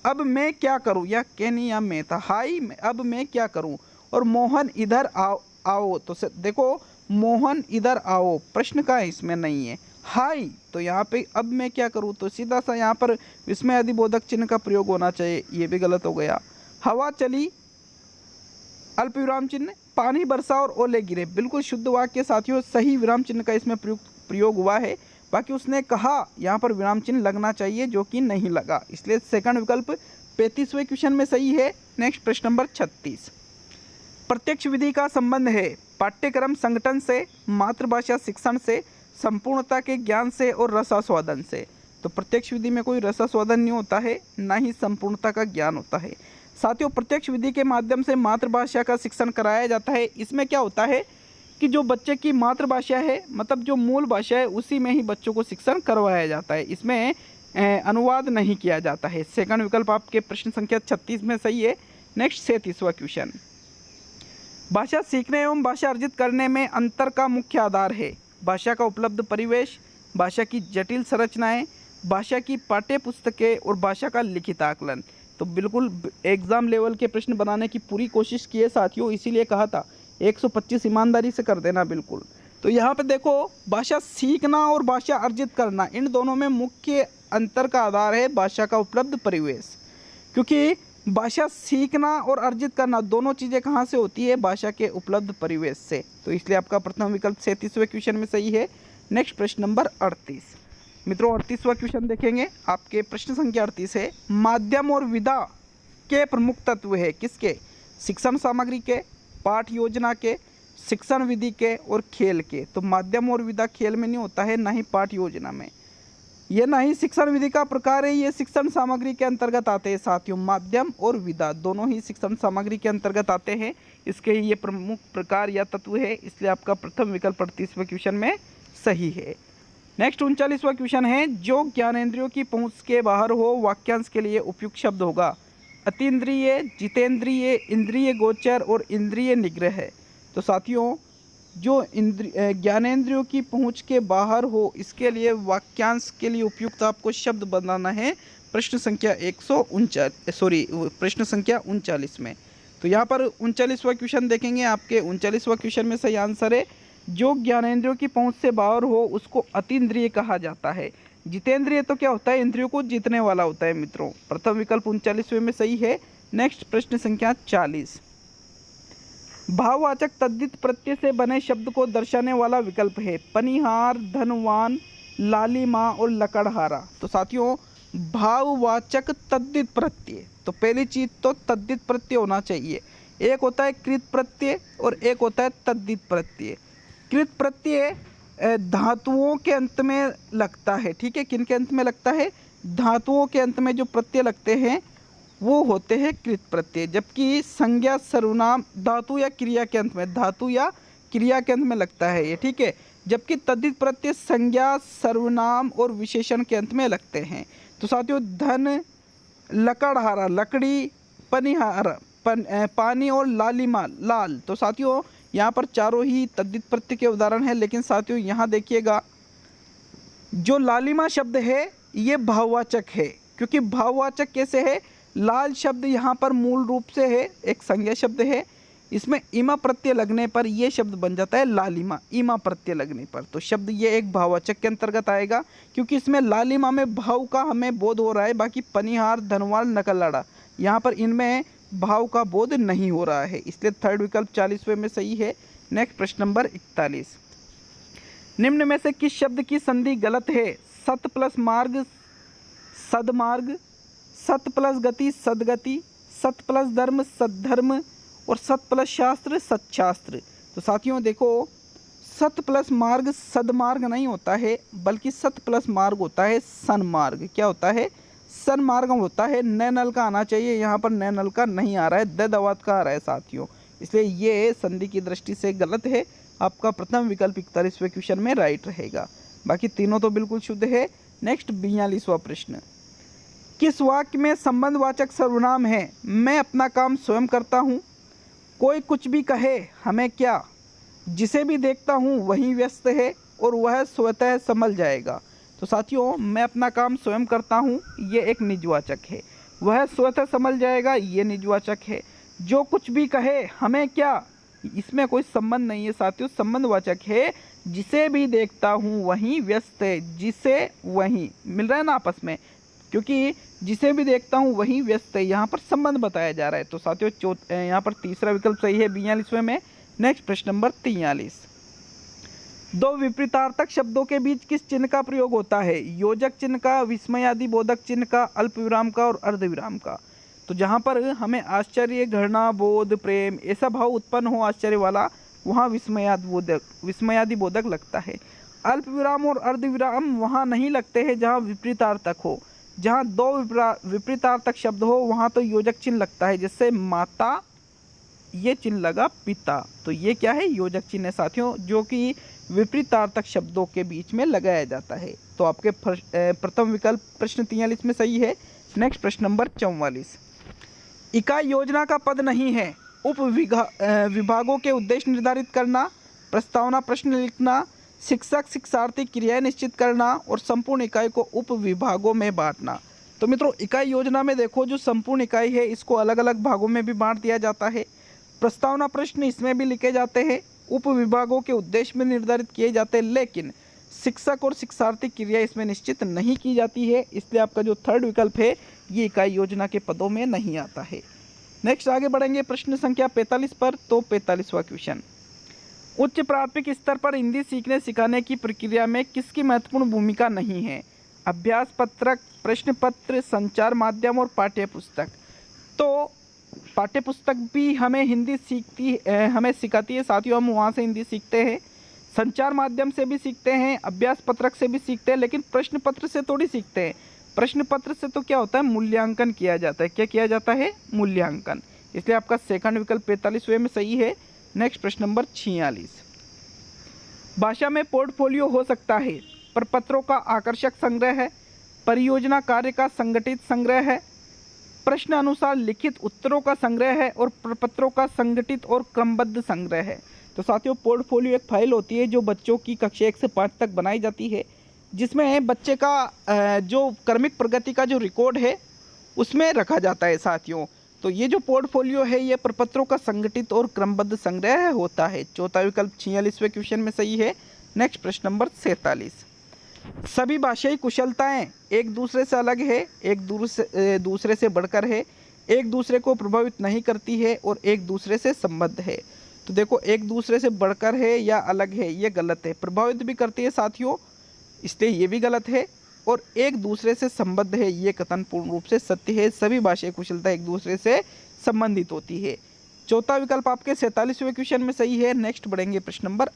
अब मैं क्या करूँ, या कहनी या मैं था, हाय अब मैं क्या करूँ, और मोहन इधर आओ। तो देखो मोहन इधर आओ प्रश्न का इसमें नहीं है, हाय तो यहाँ पे अब मैं क्या करूँ, तो सीधा सा यहाँ पर विस्मय अधिबोधक चिन्ह का प्रयोग होना चाहिए, ये भी गलत हो गया। हवा चली अल्प विराम चिन्ह, पानी बरसा और ओले गिरे, बिल्कुल शुद्ध वाक्य साथियों, सही विराम चिन्ह का इसमें प्रयोग हुआ है। बाकी उसने कहा यहाँ पर विराम चिन्ह लगना चाहिए, जो कि नहीं लगा, इसलिए सेकंड विकल्प 35वें क्वेश्चन में सही है। नेक्स्ट प्रश्न नंबर 36, प्रत्यक्ष विधि का संबंध है पाठ्यक्रम संगठन से, मातृभाषा शिक्षण से, संपूर्णता के ज्ञान से और रसास्वादन से। तो प्रत्यक्ष विधि में कोई रसास्वादन नहीं होता है, ना ही संपूर्णता का ज्ञान होता है। साथियों प्रत्यक्ष विधि के माध्यम से मातृभाषा का शिक्षण कराया जाता है। इसमें क्या होता है कि जो बच्चे की मातृभाषा है, मतलब जो मूल भाषा है, उसी में ही बच्चों को शिक्षण करवाया जाता है, इसमें अनुवाद नहीं किया जाता है। सेकंड विकल्प आपके प्रश्न संख्या 36 में सही है। नेक्स्ट 37वां क्वेश्चन, भाषा सीखने एवं भाषा अर्जित करने में अंतर का मुख्य आधार है भाषा का उपलब्ध परिवेश, भाषा की जटिल संरचनाएं, भाषा की पाठ्य पुस्तकें और भाषा का लिखित आकलन। तो बिल्कुल एग्जाम लेवल के प्रश्न बनाने की पूरी कोशिश की है साथियों, इसीलिए कहा था 125 ईमानदारी से कर देना बिल्कुल। तो यहाँ पे देखो भाषा सीखना और भाषा अर्जित करना, इन दोनों में मुख्य अंतर का आधार है भाषा का उपलब्ध परिवेश, क्योंकि भाषा सीखना और अर्जित करना दोनों चीज़ें कहाँ से होती है, भाषा के उपलब्ध परिवेश से। तो इसलिए आपका प्रथम विकल्प 37वें क्वेश्चन में सही है। नेक्स्ट प्रश्न नंबर 38 मित्रों, 38वां क्वेश्चन देखेंगे। आपके प्रश्न संख्या 38 है, माध्यम और विधा के प्रमुख तत्व है किसके? शिक्षण सामग्री के, पाठ योजना के, शिक्षण विधि के और खेल के। तो माध्यम और विधा खेल में नहीं होता है, ना ही पाठ योजना में, ये ना ही शिक्षण विधि का प्रकार है, ये शिक्षण सामग्री के अंतर्गत आते हैं साथियों। माध्यम और विधा दोनों ही शिक्षण सामग्री के अंतर्गत आते हैं, इसके ये प्रमुख प्रकार या तत्व है, इसलिए आपका प्रथम विकल्प 38वें क्वेश्चन में सही है। नेक्स्ट 39वां क्वेश्चन है, जो ज्ञानेंद्रियों की पहुंच के बाहर हो वाक्यांश के लिए उपयुक्त शब्द होगा? अतीन्द्रिय, जितेंद्रिय, इंद्रिय गोचर और इंद्रिय निग्रह है। तो साथियों जो ज्ञानेंद्रियों की पहुंच के बाहर हो, इसके लिए वाक्यांश के लिए उपयुक्त आपको शब्द बनाना है प्रश्न संख्या 39 में। तो यहाँ पर 39वां क्वेश्चन देखेंगे। आपके 39वां क्वेश्चन में सही आंसर है, जो ज्ञानेंद्रियों की पहुंच से बाहर हो उसको अतीन्द्रिय कहा जाता है। जितेंद्रिय तो क्या होता है, इंद्रियों को जीतने वाला होता है मित्रों। प्रथम विकल्प 39वें में सही है। नेक्स्ट प्रश्न संख्या 40, भाववाचक तद्धित प्रत्यय से बने शब्द को दर्शाने वाला विकल्प है पनिहार, धनवान, लालिमा और लकड़हारा। तो साथियों भाववाचक तद्धित प्रत्यय, तो पहली चीज तो तद्धित प्रत्यय होना चाहिए। एक होता है कृत प्रत्यय और एक होता है तद्धित प्रत्यय। कृत प्रत्यय धातुओं के अंत में लगता है, ठीक है। किन के अंत में लगता है? धातुओं के अंत में जो प्रत्यय लगते हैं वो होते हैं कृत प्रत्यय, जबकि संज्ञा सर्वनाम धातु या क्रिया के अंत में, धातु या क्रिया के अंत में लगता है ये, ठीक है। जबकि तद्धित प्रत्यय संज्ञा सर्वनाम और विशेषण के अंत में लगते हैं। तो साथियों धन, लकड़हारा लकड़ी, पनिहार पानी और लालिमा लाल। तो साथियों यहाँ पर चारों ही तद्धित प्रत्यय के उदाहरण हैं, लेकिन साथियों यहाँ देखिएगा जो लालिमा शब्द है ये भाववाचक है, क्योंकि भाववाचक कैसे है? लाल शब्द यहाँ पर मूल रूप से है एक संज्ञा शब्द है, इसमें इमा प्रत्यय लगने पर यह शब्द बन जाता है लालिमा, इमा प्रत्यय लगने पर। तो शब्द ये एक भाववाचक के अंतर्गत आएगा, क्योंकि इसमें लालिमा में भाव का हमें बोध हो रहा है, बाकी पनिहार, धनवाल, नकलड़ा यहाँ पर इनमें भाव का बोध नहीं हो रहा है, इसलिए थर्ड विकल्प 40वें में सही है। नेक्स्ट प्रश्न नंबर 41, निम्न में से किस शब्द की संधि गलत है? सत प्लस मार्ग सदमार्ग, सत प्लस गति सदगति, सत प्लस धर्म सद्धर्म और सत प्लस शास्त्र सत्शास्त्र। तो साथियों देखो, सत प्लस मार्ग सदमार्ग नहीं होता है, बल्कि सत प्लस मार्ग होता है सन्मार्ग। क्या होता है? सन्मार्ग होता है। न नल का आना चाहिए, यहाँ पर न नल का नहीं आ रहा है, द दवात का आ रहा है साथियों, इसलिए ये संधि की दृष्टि से गलत है। आपका प्रथम विकल्प 41वें क्वेश्चन में राइट रहेगा, बाकी तीनों तो बिल्कुल शुद्ध है। नेक्स्ट 42वां प्रश्न, किस वाक्य में संबंधवाचक सर्वनाम है? मैं अपना काम स्वयं करता हूँ, कोई कुछ भी कहे हमें क्या, जिसे भी देखता हूँ वही व्यस्त है और वह स्वतः संभल जाएगा। तो साथियों, मैं अपना काम स्वयं करता हूँ ये एक निजवाचक है, वह स्वतः संभल जाएगा ये निजवाचक है। जो कुछ भी कहे हमें क्या, इसमें कोई संबंध नहीं है साथियों, संबंधवाचक है। जिसे भी देखता हूँ वही व्यस्त है, जिसे वही मिल रहा है ना आपस में, क्योंकि जिसे भी देखता हूँ वही व्यस्त है, यहाँ पर संबंध बताया जा रहा है। तो साथियों यहाँ पर तीसरा विकल्प सही है 42वें में। नेक्स्ट प्रश्न नंबर 43, दो विपरीतार्थक शब्दों के बीच किस चिन्ह का प्रयोग होता है? योजक चिन्ह का, विस्मयादि बोधक चिन्ह का, अल्प विराम का और अर्धविराम का। तो जहाँ पर हमें आश्चर्य, घृणा, बोध, प्रेम ऐसा भाव उत्पन्न हो आश्चर्य वाला, वहाँ विस्मयादि बोधक लगता है। अल्प विराम और अर्धविराम वहाँ नहीं लगते हैं जहाँ विपरीतार्थक हो। जहाँ दो विपरीतार्थक शब्द हो वहाँ तो योजक चिन्ह लगता है, जैसे माता, ये चिन्ह लगा पिता, तो ये क्या है? योजक चिन्ह है साथियों, जो कि विपरीतार्थक शब्दों के बीच में लगाया जाता है। तो आपके प्रथम विकल्प प्रश्न 43 में सही है। नेक्स्ट प्रश्न नंबर 44, इकाई योजना का पद नहीं है, उप विभागों के उद्देश्य निर्धारित करना, प्रस्तावना प्रश्न लिखना, शिक्षक शिक्षार्थी क्रियाएं निश्चित करना और संपूर्ण इकाई को उप विभागों में बांटना। तो मित्रों, इकाई योजना में देखो, जो संपूर्ण इकाई है इसको अलग अलग भागों में भी बांट दिया जाता है, प्रस्तावना प्रश्न इसमें भी लिखे जाते हैं, उप विभागों के उद्देश्य में निर्धारित किए जाते हैं, लेकिन शिक्षक और शिक्षार्थी क्रिया इसमें निश्चित नहीं की जाती है, इसलिए आपका जो थर्ड विकल्प है ये इकाई योजना के पदों में नहीं आता है। नेक्स्ट आगे बढ़ेंगे प्रश्न संख्या 45 पर। तो 45वां क्वेश्चन, उच्च प्राथमिक स्तर पर हिंदी सीखने सिखाने की प्रक्रिया में किसकी महत्वपूर्ण भूमिका नहीं है? अभ्यास पत्रक, प्रश्न पत्र, संचार माध्यम और पाठ्य पुस्तक। तो पाठ्य पुस्तक भी हमें हिंदी हमें सिखाती है साथियों, हम वहाँ से हिंदी सीखते हैं, संचार माध्यम से भी सीखते हैं, अभ्यास पत्रक से भी सीखते हैं, लेकिन प्रश्न पत्र से थोड़ी सीखते हैं। प्रश्न पत्र से तो क्या होता है? मूल्यांकन किया जाता है। क्या किया जाता है? मूल्यांकन। इसलिए आपका सेकंड विकल्प 45वें में सही है। नेक्स्ट प्रश्न नंबर 46, भाषा में पोर्टफोलियो हो सकता है, प्रपत्रों का आकर्षक संग्रह है, परियोजना कार्य का संगठित संग्रह है, प्रश्न अनुसार लिखित उत्तरों का संग्रह है और प्रपत्रों का संगठित और क्रमबद्ध संग्रह है। तो साथियों, पोर्टफोलियो एक फाइल होती है जो बच्चों की कक्षा 1 से 5 तक बनाई जाती है, जिसमें बच्चे का जो क्रमिक प्रगति का जो रिकॉर्ड है उसमें रखा जाता है साथियों। तो ये जो पोर्टफोलियो है ये प्रपत्रों का संगठित और क्रमबद्ध संग्रह होता है। चौथा विकल्प 46वें क्वेश्चन में सही है। नेक्स्ट प्रश्न नंबर 47, सभी भाषाई कुशलताएं एक दूसरे से अलग है, एक दूसरे से बढ़कर है, एक दूसरे को प्रभावित नहीं करती है और एक दूसरे से संबद्ध है। तो देखो, एक दूसरे से बढ़कर है या अलग है ये गलत है, प्रभावित भी करती है साथियों, इसलिए ये भी गलत है, और एक दूसरे से संबद्ध है ये कथन पूर्ण रूप से सत्य है। सभी भाषाई कुशलता एक दूसरे से संबंधित होती है। चौथा विकल्प आपके 47वें क्वेश्चन में सही है। नेक्स्ट बढ़ेंगे प्रश्न नंबर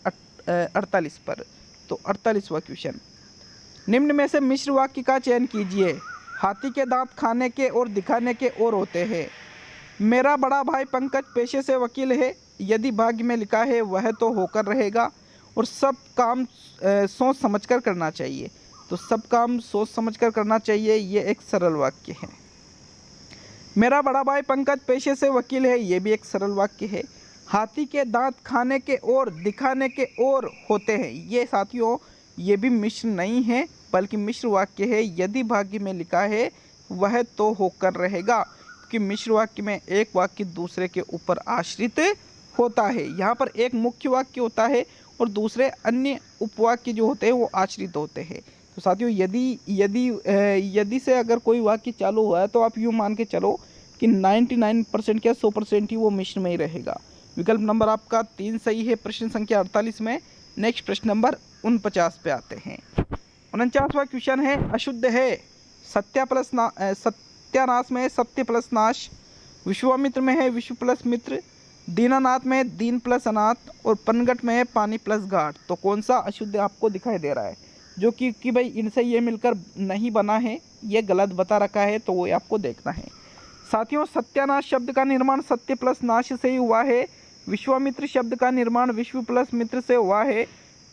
48 पर। तो 48वां क्वेश्चन, निम्न में से मिश्र वाक्य का चयन कीजिए। हाथी के दांत खाने के और दिखाने के और होते हैं। मेरा बड़ा भाई पंकज पेशे से वकील है, यदि भाग्य में लिखा है वह तो होकर रहेगा, और सब काम सोच समझकर करना चाहिए। तो सब काम सोच समझकर करना चाहिए, ये एक सरल वाक्य है। मेरा बड़ा भाई पंकज पेशे से वकील है, ये भी एक सरल वाक्य है। हाथी के दांत खाने के और दिखाने के और होते हैं, ये साथियों ये भी मिश्र नहीं है बल्कि मिश्र वाक्य है। यदि भाग्य में लिखा है वह तो होकर रहेगा, क्योंकि मिश्र वाक्य में एक वाक्य दूसरे के ऊपर आश्रित होता है। यहाँ पर एक मुख्य वाक्य होता है और दूसरे अन्य उपवाक्य जो होते हैं वो आश्रित होते हैं। तो साथियों, यदि से अगर कोई वाक्य चालू हुआ है तो आप यूँ मान के चलो कि 99% क्या 100% ही वो मिश्र में ही रहेगा। विकल्प नंबर आपका 3 सही है प्रश्न संख्या 48 में। नेक्स्ट प्रश्न नंबर 49 पे आते हैं। 49वां क्वेश्चन है, अशुद्ध है, सत्यानाश में है सत्य प्लस नाश, विश्वामित्र में है विश्व प्लस मित्र, दीनानाथ में दीन प्लस अनाथ और पनघट में है पानी प्लस घाट। तो कौन सा अशुद्ध आपको दिखाई दे रहा है जो कि भाई इनसे ये मिलकर नहीं बना है, ये गलत बता रखा है, तो वो आपको देखना है। साथियों, सत्यानाश शब्द का निर्माण सत्य प्लस नाश से ही हुआ है। विश्वामित्र शब्द का निर्माण विश्व प्लस मित्र से हुआ है।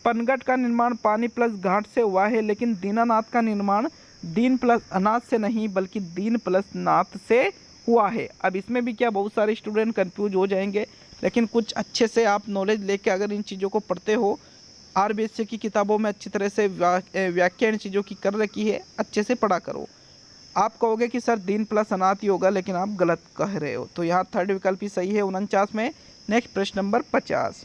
पनघट का निर्माण पानी प्लस घाट से हुआ है। लेकिन दीनानाथ का निर्माण दीन प्लस अनाथ से नहीं बल्कि दीन प्लस नाथ से हुआ है। अब इसमें भी क्या बहुत सारे स्टूडेंट कंफ्यूज हो जाएंगे, लेकिन कुछ अच्छे से आप नॉलेज लेके अगर इन चीज़ों को पढ़ते हो, आरबीएससी की किताबों में अच्छी तरह से व्याख्या इन चीज़ों की कर रखी है, अच्छे से पढ़ा करो। आप कहोगे कि सर दीन प्लस अनाथ ही होगा, लेकिन आप गलत कह रहे हो। तो यहाँ थर्ड विकल्प ही सही है 49 में। नेक्स्ट प्रश्न नंबर 50।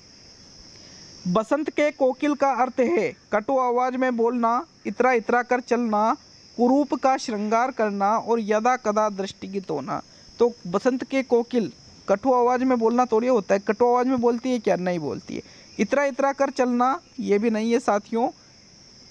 बसंत के कोकिल का अर्थ है कटु आवाज में बोलना, इतरा इतरा कर चलना, कुरूप का श्रृंगार करना और यदा कदा दृष्टिगत होना। तो बसंत के कोकिल कटु आवाज में बोलना थोड़ी होता है, कटु आवाज में बोलती है क्या? नहीं बोलती है। इतरा इतरा कर चलना ये भी नहीं है साथियों।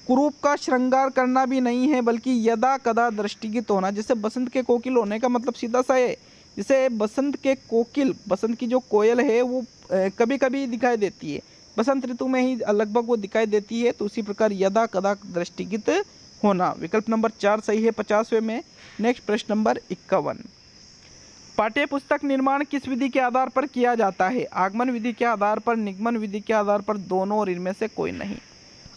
कुरूप का श्रृंगार करना भी नहीं है, बल्कि यदा कदा दृष्टिगत होना। जैसे बसंत के कोकिल होने का मतलब सीधा सा है, जैसे बसंत के कोकिल, बसंत की जो कोयल है वो कभी कभी दिखाई देती है, बसंत ऋतु में ही लगभग वो दिखाई देती है। तो उसी प्रकार यदा कदा दृष्टिगत होना। विकल्प नंबर 4 सही है 50वें में। नेक्स्ट प्रश्न नंबर 51। पाठ्य पुस्तक निर्माण किस विधि के आधार पर किया जाता है? आगमन विधि के आधार पर, निगमन विधि के आधार पर, दोनों और इनमें से कोई नहीं।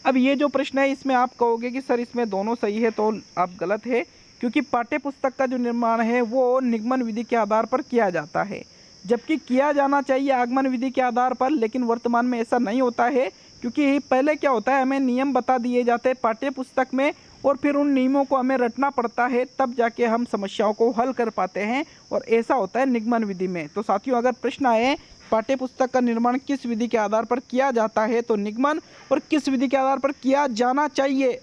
अब ये जो प्रश्न है इसमें आप कहोगे कि सर इसमें दोनों सही है, तो आप गलत है, क्योंकि पाठ्य पुस्तक का जो निर्माण है वो निगमन विधि के आधार पर किया जाता है, जबकि किया जाना चाहिए आगमन विधि के आधार पर। लेकिन वर्तमान में ऐसा नहीं होता है, क्योंकि पहले क्या होता है, हमें नियम बता दिए जाते हैं पाठ्य पुस्तक में और फिर उन नियमों को हमें रटना पड़ता है, तब जाके हम समस्याओं को हल कर पाते हैं, और ऐसा होता है निगमन विधि में। तो साथियों, अगर प्रश्न आए पाठ्य पुस्तक का निर्माण किस विधि के आधार पर किया जाता है, तो निगमन, और किस विधि के आधार पर किया जाना चाहिए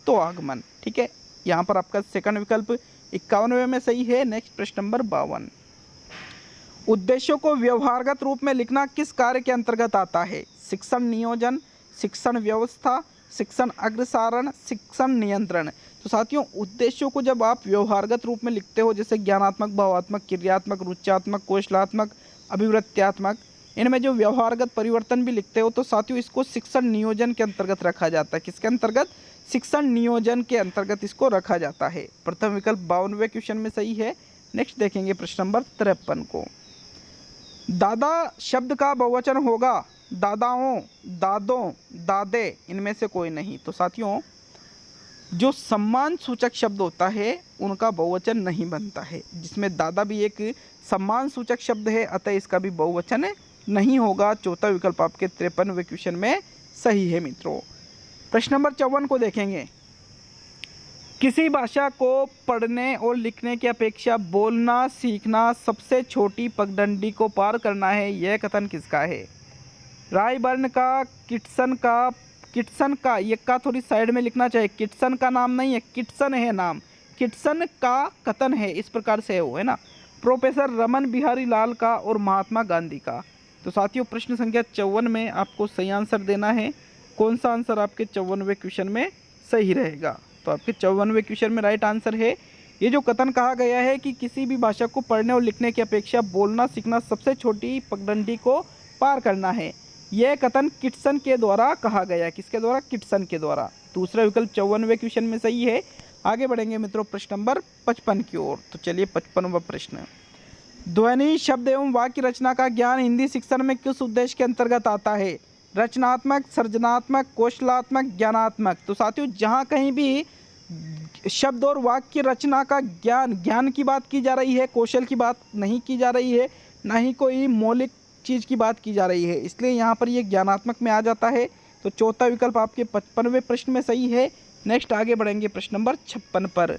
तो आगमन। ठीक है, यहाँ पर आपका सेकंड विकल्प 51वें में सही है। नेक्स्ट प्रश्न नंबर 52। उद्देश्यों को व्यवहारगत रूप में लिखना किस कार्य के अंतर्गत आता है? शिक्षण नियोजन, शिक्षण व्यवस्था, शिक्षण अग्रसारण, शिक्षण नियंत्रण। तो साथियों, उद्देश्यों को जब आप व्यवहारगत रूप में लिखते हो, जैसे ज्ञानात्मक, भावात्मक, क्रियात्मक, रुचात्मक, कौशलात्मक, अभिवृत्त्यात्मक, इनमें जो व्यवहारगत परिवर्तन भी लिखते हो, तो साथियों इसको शिक्षण नियोजन के अंतर्गत रखा जाता है। किसके अंतर्गत? शिक्षण नियोजन के अंतर्गत इसको रखा जाता है। प्रथम विकल्प 52वें क्वेश्चन में सही है। नेक्स्ट देखेंगे प्रश्न नंबर 53 को। दादा शब्द का बहुवचन होगा दादाओं, दादों, दादे, इनमें से कोई नहीं। तो साथियों, जो सम्मान सूचक शब्द होता है उनका बहुवचन नहीं बनता है, जिसमें दादा भी एक सम्मान सूचक शब्द है, अतः इसका भी बहुवचन नहीं होगा। चौथा विकल्प आपके 53वें क्वेश्चन में सही है मित्रों। प्रश्न नंबर 54 को देखेंगे। किसी भाषा को पढ़ने और लिखने की अपेक्षा बोलना सीखना सबसे छोटी पगडंडी को पार करना है, यह कथन किसका है? रायबर्न का, किटसन का, ये का थोड़ी साइड में लिखना चाहिए, किटसन का नाम नहीं है, किटसन है नाम, किटसन का कथन है, इस प्रकार से वो है ना। प्रोफेसर रमन बिहारी लाल का और महात्मा गांधी का। तो साथियों, प्रश्न संख्या 54 में आपको सही आंसर देना है। कौन सा आंसर आपके 54वें क्वेश्चन में सही रहेगा? तो आपके 54वें क्वेश्चन में राइट आंसर है, ये जो कथन कहा गया है कि किसी भी भाषा को पढ़ने और लिखने की अपेक्षा बोलना सीखना सबसे छोटी पगडंडी को पार करना है, यह कथन किटसन के द्वारा कहा गया। किसके द्वारा? किटसन के द्वारा। दूसरा विकल्प 54वें क्वेश्चन में सही है। आगे बढ़ेंगे मित्रों प्रश्न नंबर 55 की ओर। तो चलिए 55वां प्रश्न। ध्वनि, शब्द एवं वाक्य रचना का ज्ञान हिंदी शिक्षण में किस उद्देश्य के अंतर्गत आता है? रचनात्मक, सृजनात्मक, कौशलात्मक, ज्ञानात्मक। तो साथियों, जहाँ कहीं भी शब्द और वाक्य रचना का ज्ञान की बात की जा रही है, कौशल की बात नहीं की जा रही है, ना ही कोई मौलिक चीज़ की बात की जा रही है, इसलिए यहाँ पर ये ज्ञानात्मक में आ जाता है। तो चौथा विकल्प आपके 55वें प्रश्न में सही है। नेक्स्ट आगे बढ़ेंगे प्रश्न नंबर 56 पर।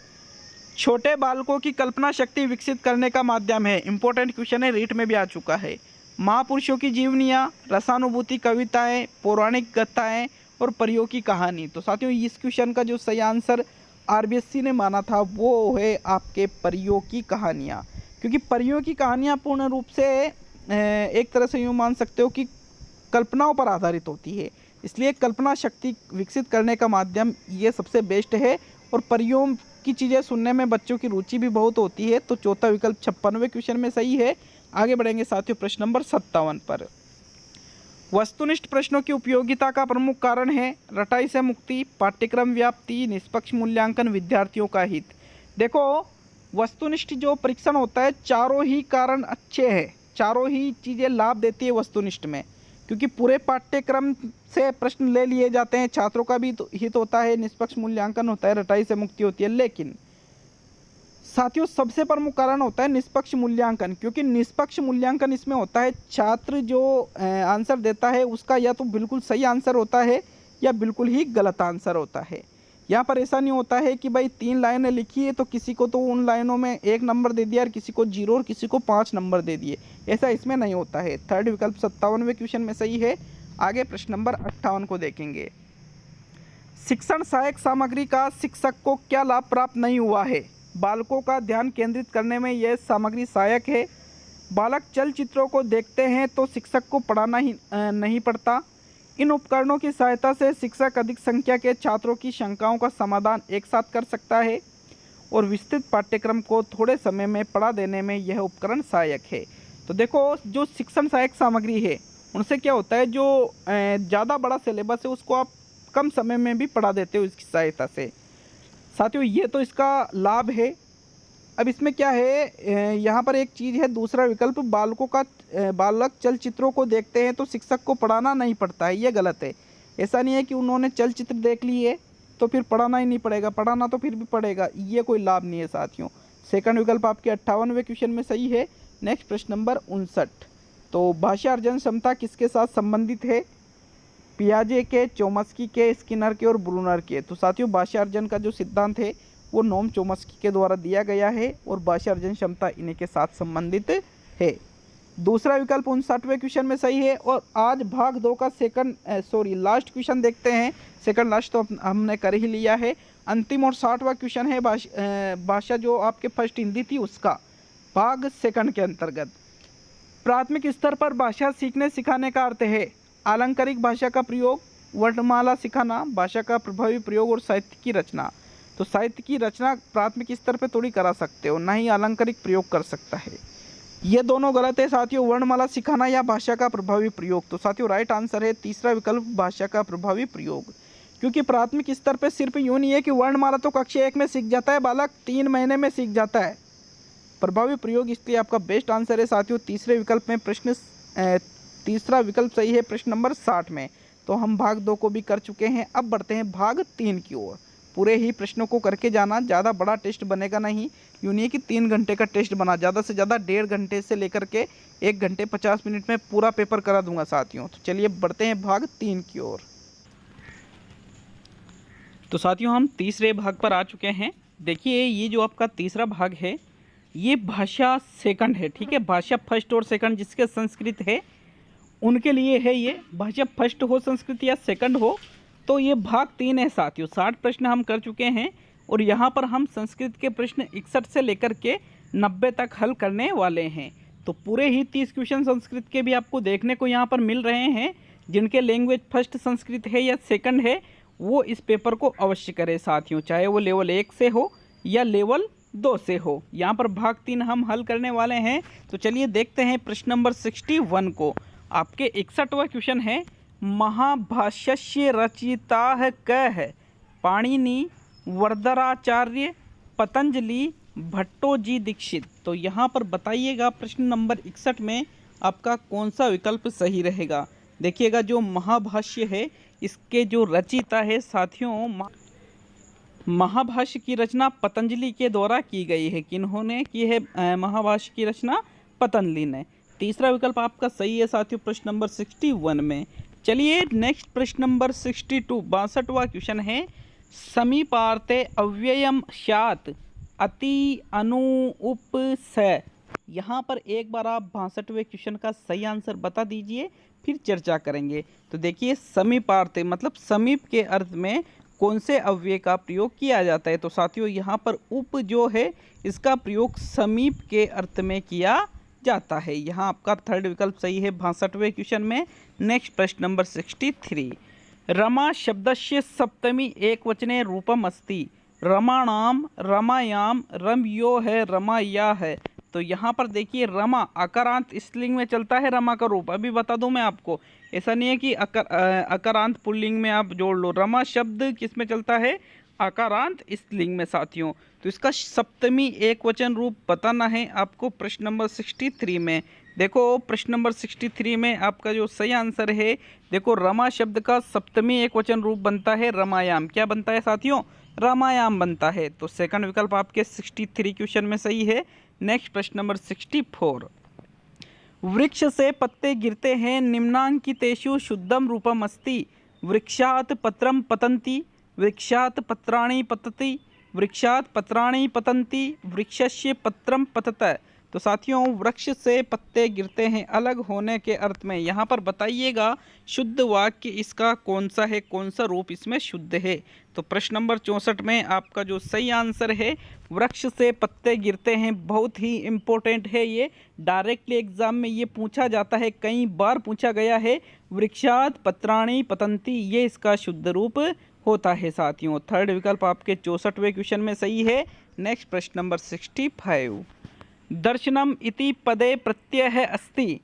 छोटे बालकों की कल्पना शक्ति विकसित करने का माध्यम है, इंपॉर्टेंट क्वेश्चन है, रीट में भी आ चुका है। महापुरुषों की जीवनियाँ, रसानुभूति कविताएं, पौराणिक कथाएं और परियों की कहानी। तो साथियों, इस क्वेश्चन का जो सही आंसर आरबीएससी ने माना था वो है आपके परियों की कहानियाँ, क्योंकि परियों की कहानियाँ पूर्ण रूप से एक तरह से यूँ मान सकते हो कि कल्पनाओं पर आधारित होती है, इसलिए कल्पना शक्ति विकसित करने का माध्यम ये सबसे बेस्ट है। और परियों की चीज़ें सुनने में बच्चों की रुचि भी बहुत होती है। तो चौथा विकल्प 56वें क्वेश्चन में सही है। आगे बढ़ेंगे साथियों प्रश्न नंबर 57 पर। वस्तुनिष्ठ प्रश्नों की उपयोगिता का प्रमुख कारण है रटाई से मुक्ति, पाठ्यक्रम व्याप्ति, निष्पक्ष मूल्यांकन, विद्यार्थियों का हित। देखो वस्तुनिष्ठ जो परीक्षण होता है चारों ही कारण अच्छे हैं, चारों ही चीज़ें लाभ देती है वस्तुनिष्ठ में, क्योंकि पूरे पाठ्यक्रम से प्रश्न ले लिए जाते हैं, छात्रों का भी हित होता है, निष्पक्ष मूल्यांकन होता है, रटाई से मुक्ति होती है। लेकिन साथियों सबसे प्रमुख कारण होता है निष्पक्ष मूल्यांकन, क्योंकि निष्पक्ष मूल्यांकन इसमें होता है छात्र जो आंसर देता है उसका या तो बिल्कुल सही आंसर होता है या बिल्कुल ही गलत आंसर होता है। यहाँ पर ऐसा नहीं होता है कि भाई 3 लाइनें लिखी है तो किसी को तो उन लाइनों में 1 नंबर दे दिया और किसी को 0 और किसी को 5 नंबर दे दिए, ऐसा इसमें नहीं होता है। थर्ड विकल्प 57वें क्वेश्चन में सही है। आगे प्रश्न नंबर 58 को देखेंगे। शिक्षण सहायक सामग्री का शिक्षक को क्या लाभ प्राप्त नहीं हुआ है? बालकों का ध्यान केंद्रित करने में यह सामग्री सहायक है। बालक चलचित्रों को देखते हैं तो शिक्षक को पढ़ाना ही नहीं पड़ता। इन उपकरणों की सहायता से शिक्षक अधिक संख्या के छात्रों की शंकाओं का समाधान एक साथ कर सकता है और विस्तृत पाठ्यक्रम को थोड़े समय में पढ़ा देने में यह उपकरण सहायक है। तो देखो जो शिक्षण सहायक सामग्री है उनसे क्या होता है, जो ज़्यादा बड़ा सिलेबस है उसको आप कम समय में भी पढ़ा देते हो इसकी सहायता से। साथियों ये तो इसका लाभ है। अब इसमें क्या है, यहाँ पर एक चीज़ है, दूसरा विकल्प बालक चलचित्रों को देखते हैं तो शिक्षक को पढ़ाना नहीं पड़ता है, ये गलत है। ऐसा नहीं है कि उन्होंने चलचित्र देख लिए तो फिर पढ़ाना ही नहीं पड़ेगा, पढ़ाना तो फिर भी पड़ेगा, ये कोई लाभ नहीं है साथियों। सेकंड विकल्प आपके 58वें क्वेश्चन में सही है। नेक्स्ट प्रश्न नंबर 59। तो भाषा अर्जन क्षमता किसके साथ संबंधित है? पियाजे के, चोम्स्की के, स्किनर के और ब्रूनर के। तो साथियों भाषा अर्जन का जो सिद्धांत है वो नोम चोम्स्की के द्वारा दिया गया है और भाषा अर्जन क्षमता इन्हीं के साथ संबंधित है। दूसरा विकल्प 59वें क्वेश्चन में सही है। और आज भाग 2 का लास्ट क्वेश्चन देखते हैं। सेकंड लास्ट तो हमने कर ही लिया है। अंतिम और 60वां क्वेश्चन है भाषा जो आपके फर्स्ट हिंदी थी उसका, भाग सेकंड के अंतर्गत। प्राथमिक स्तर पर भाषा सीखने सिखाने का अर्थ है आलंकारिक भाषा का प्रयोग, वर्णमाला सिखाना, भाषा का प्रभावी प्रयोग और साहित्य की रचना। तो साहित्य की रचना प्राथमिक स्तर पे थोड़ी करा सकते हो, ना ही आलंकारिक प्रयोग कर सकता है। ये दोनों गलत है साथियों, वर्णमाला सिखाना या भाषा का प्रभावी प्रयोग। तो साथियों राइट आंसर है तीसरा विकल्प, भाषा का प्रभावी प्रयोग। क्योंकि प्राथमिक स्तर पे सिर्फ यूँ नहीं है कि वर्णमाला तो कक्षा 1 में सीख जाता है बालक, 3 महीने में सीख जाता है। प्रभावी प्रयोग इसलिए आपका बेस्ट आंसर है साथियों तीसरे विकल्प में। तीसरा विकल्प सही है प्रश्न नंबर 60 में। तो हम भाग 2 को भी कर चुके हैं। अब बढ़ते हैं भाग 3 की ओर। पूरे ही प्रश्नों को करके जाना, ज़्यादा बड़ा टेस्ट बनेगा नहीं, यूँ नहीं कि 3 घंटे का टेस्ट बना, ज़्यादा से ज़्यादा 1.5 घंटे से लेकर के 1 घंटे 50 मिनट में पूरा पेपर करा दूंगा साथियों। तो चलिए बढ़ते हैं भाग 3 की ओर। तो साथियों हम तीसरे भाग पर आ चुके हैं। देखिए ये जो आपका तीसरा भाग है ये भाषा सेकंड है, ठीक है। भाषा फर्स्ट और सेकंड जिसके संस्कृत है उनके लिए है ये। भाषा फर्स्ट हो संस्कृत या सेकंड हो तो ये भाग 3 है साथियों। 60 प्रश्न हम कर चुके हैं और यहाँ पर हम संस्कृत के प्रश्न 61 से लेकर के 90 तक हल करने वाले हैं। तो पूरे ही 30 क्वेश्चन संस्कृत के भी आपको देखने को यहाँ पर मिल रहे हैं। जिनके लैंग्वेज फर्स्ट संस्कृत है या सेकंड है वो इस पेपर को अवश्य करें साथियों, चाहे वो लेवल 1 से हो या लेवल 2 से हो। यहाँ पर भाग 3 हम हल करने वाले हैं। तो चलिए देखते हैं प्रश्न नंबर 61 को। आपके 61वां क्वेश्चन है, महाभाष्यस्य रचिता क है? पाणिनि, वरदराचार्य, पतंजलि, भट्टोजी दीक्षित। तो यहाँ पर बताइएगा प्रश्न नंबर 61 में आपका कौन सा विकल्प सही रहेगा। देखिएगा जो महाभाष्य है इसके जो रचिता है साथियों, महाभाष्य की रचना पतंजलि के द्वारा की गई है। किन्होंने की है महाभाष्य की रचना? पतंजलि ने। तीसरा विकल्प आपका सही है साथियों प्रश्न नंबर 61 में। चलिए नेक्स्ट प्रश्न नंबर 62 62वां क्वेश्चन है, समीपार्थे अव्ययम स्यात् अति अनु उप स। यहाँ पर एक बार आप 62वें क्वेश्चन का सही आंसर बता दीजिए फिर चर्चा करेंगे। तो देखिए समीपार्थे मतलब समीप के अर्थ में कौन से अव्यय का प्रयोग किया जाता है। तो साथियों यहाँ पर उप जो है इसका प्रयोग समीप के अर्थ में किया जाता है। यहाँ आपका थर्ड विकल्प सही है 62वें क्वेश्चन में। नेक्स्ट प्रश्न नंबर 63, रमा शब्दस्य सप्तमी एकवचने रूपम अस्ति, रमाणाम, रमायाम, रमयो है, रमाया है, तो यहाँ पर देखिए रमा अकारांत स्त्रीलिंग में चलता है रमा का रूप। अभी बता दूं मैं आपको, ऐसा नहीं है कि अकारांत पुल्लिंग में आप जोड़ लो। रमा शब्द किस में चलता है? आकारांत स्त्रीलिंग में साथियों। तो इसका सप्तमी एक वचन रूप बताना है आपको प्रश्न नंबर 63 में। देखो प्रश्न नंबर 63 में आपका जो सही आंसर है, देखो रमा शब्द का सप्तमी एक वचन रूप बनता है रमायाम। क्या बनता है साथियों? रामायाम बनता है। तो सेकंड विकल्प आपके 63 क्वेश्चन में सही है। नेक्स्ट प्रश्न नंबर 64, वृक्ष से पत्ते गिरते हैं निम्नांकितेषु शुद्धम रूपम अस्ति। वृक्षात् पत्रम पतन्ति, वृक्षात् पत्राणि पतति, वृक्षात् पत्राणि पतन्ति, वृक्षस्य पत्रम पतत। तो साथियों वृक्ष से पत्ते गिरते हैं अलग होने के अर्थ में यहाँ पर बताइएगा शुद्ध वाक्य इसका कौन सा है, कौन सा रूप इसमें शुद्ध है। तो प्रश्न नंबर 64 में आपका जो सही आंसर है वृक्ष से पत्ते गिरते हैं, बहुत ही इम्पोर्टेंट है ये। डायरेक्टली एग्जाम में ये पूछा जाता है, कई बार पूछा गया है। वृक्षात् पत्राणि पतन्ति ये इसका शुद्ध रूप होता है साथियों। थर्ड विकल्प आपके 64वें क्वेश्चन में सही है। नेक्स्ट प्रश्न नंबर 65, दर्शनम इति पदे प्रत्यय अस्ति।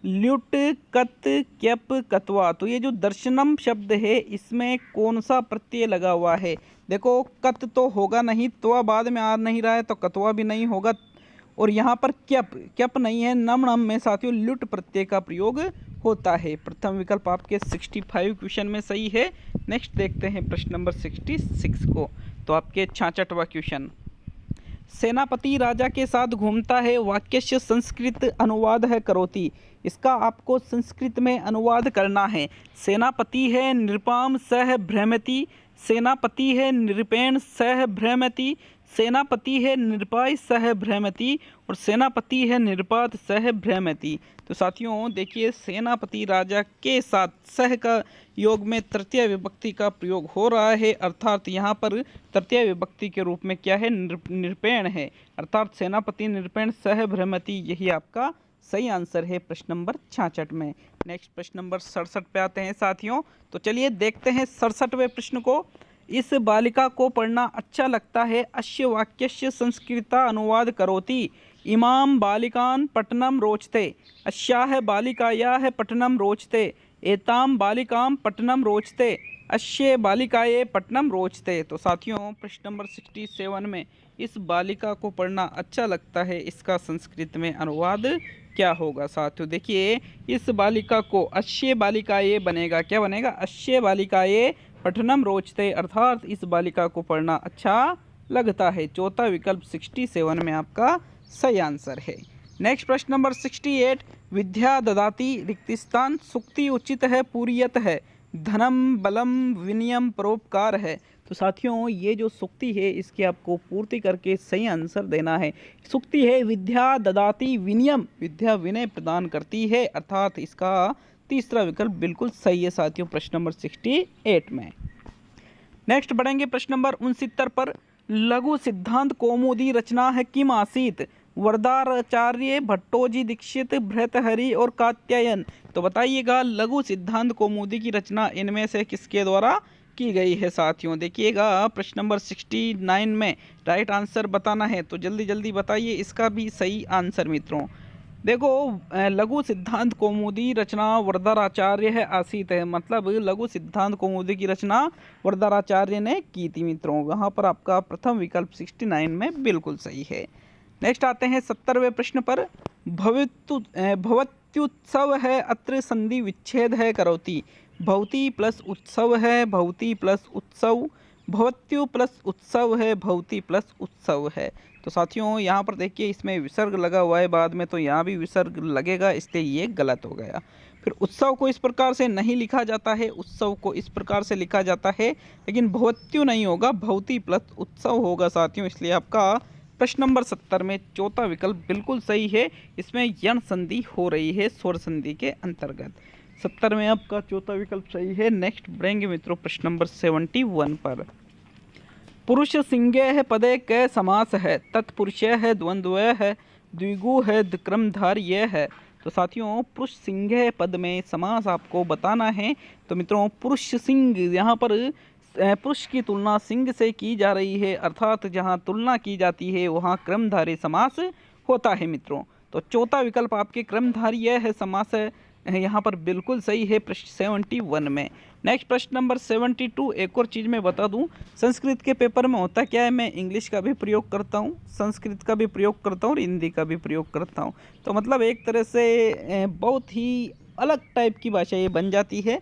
ल्युट कत क्यप कत्वा। तो ये जो दर्शनम शब्द है इसमें कौन सा प्रत्यय लगा हुआ है? देखो कत तो होगा नहीं, त्वा बाद में आ नहीं रहा है तो कत्वा भी नहीं होगा, और यहाँ पर क्यप नहीं है। नम नम में साथियों ल्युट प्रत्यय का प्रयोग होता है। प्रथम विकल्प आपके 65 क्वेश्चन में सही है। नेक्स्ट देखते हैं प्रश्न नंबर 66 को। तो आपके 66वां क्वेश्चन, सेनापति राजा के साथ घूमता है, वाक्यस्य संस्कृत अनुवाद है करोति। इसका आपको संस्कृत में अनुवाद करना है। सेनापति है नृपाम सह भ्रमति, सेनापति है नृपेण सह भ्रमति, सेनापति है नृपाय सह भ्रमति, और सेनापति है नृपात सह भ्रमति। तो साथियों देखिए सेनापति राजा के साथ सह का योग में तृतीय विभक्ति का प्रयोग हो रहा है, अर्थात यहाँ पर तृतीय विभक्ति के रूप में क्या है? नृपेण है, अर्थात सेनापति नृपेण सह भ्रमति। यही आपका सही आंसर है प्रश्न नंबर 66 में। नेक्स्ट प्रश्न नंबर 67 पे आते हैं साथियों। तो चलिए देखते हैं 67वें प्रश्न को। इस बालिका को पढ़ना अच्छा लगता है, अस्य वाक्यस्य संस्कृता अनुवाद करोति। इमाम बालिकान पठनम रोचते, अस्याः बालिकायाः पठनम रोचते, एताम बालिकाम पठनम रोचते, अश्ये बालिकाये पठनम रोचते। तो साथियों प्रश्न नंबर 67 में इस बालिका को पढ़ना अच्छा लगता है, इसका संस्कृत में अनुवाद क्या होगा साथियों? देखिए इस बालिका को अश्ये बालिकाये बनेगा। क्या बनेगा? अश्ये बालिकाये पठनम रोचते, अर्थात इस बालिका को पढ़ना अच्छा लगता है। चौथा विकल्प 67 में आपका सही आंसर है। नेक्स्ट प्रश्न नंबर 68, विद्या ददाति रिक्तिस्थान सुक्ति उचित है पूरियत है, धनम बलम विनियम परोपकार है। तो साथियों ये जो सुक्ति है इसकी आपको पूर्ति करके सही आंसर देना है। सुक्ति है विद्या ददाति विनियम, विद्या विनय प्रदान करती है, अर्थात इसका तीसरा विकल्प बिल्कुल सही है साथियों प्रश्न नंबर 68 में। नेक्स्ट बढ़ेंगे प्रश्न नंबर 69 पर। लघु सिद्धांत कौमुदी रचना है किम आसीत? वरदाचार्य, भट्टोजी दीक्षित, भर्तृहरि और कात्यायन। तो बताइएगा लघु सिद्धांत कौमुदी की रचना इनमें से किसके द्वारा की गई है साथियों? देखिएगा प्रश्न नंबर 69 में राइट आंसर बताना है, तो जल्दी जल्दी बताइए इसका भी सही आंसर मित्रों। देखो लघु सिद्धांत कौमुदी रचना वरदाचार्य है आसीत है, मतलब लघु सिद्धांत कौमुदी की रचना वरदाचार्य ने की थी मित्रों। वहाँ पर आपका प्रथम विकल्प 69 में बिल्कुल सही है। नेक्स्ट आते हैं 70वें प्रश्न पर। भवत्युत्सव है अत्र संधि विच्छेद है करोति। भवती प्लस उत्सव है, भवती प्लस उत्सव, भवत्यु प्लस उत्सव है, भवती प्लस उत्सव है। तो साथियों यहाँ पर देखिए इसमें विसर्ग लगा हुआ है बाद में, तो यहाँ भी विसर्ग लगेगा, इसलिए ये गलत हो गया। फिर उत्सव को इस प्रकार से नहीं लिखा जाता है, उत्सव को इस प्रकार से लिखा जाता है, लेकिन भवत्यु नहीं होगा, भवती प्लस उत्सव होगा साथियों। इसलिए आपका प्रश्न नंबर 70 में चौथा विकल्प बिल्कुल सही है। इसमें यण संधि हो रही है स्वर संधि के अंतर्गत। 70 में आपका चौथा विकल्प सही है। नेक्स्ट बढ़ेंगे मित्रों प्रश्न नंबर 71 पर। पुरुष सिंगे है पदे क समास है, तत्पुरुष है द्वंद्व है, द्विगु है क्रमधार्य है। तो साथियों पुरुष सिंगे पद में समास आपको बताना है। तो मित्रों पुरुष सिंह, यहाँ पर पुरुष की तुलना सिंह से की जा रही है, अर्थात जहाँ तुलना की जाती है वहाँ क्रमधारय समास होता है मित्रों। तो चौथा विकल्प आपके क्रमधारी है समास है यहाँ पर बिल्कुल सही है प्रश्न 71 में। नेक्स्ट प्रश्न नंबर 72। एक और चीज़ मैं बता दूं, संस्कृत के पेपर में होता क्या है, मैं इंग्लिश का भी प्रयोग करता हूं, संस्कृत का भी प्रयोग करता हूं और हिंदी का भी प्रयोग करता हूं। तो मतलब एक तरह से बहुत ही अलग टाइप की भाषा ये बन जाती है।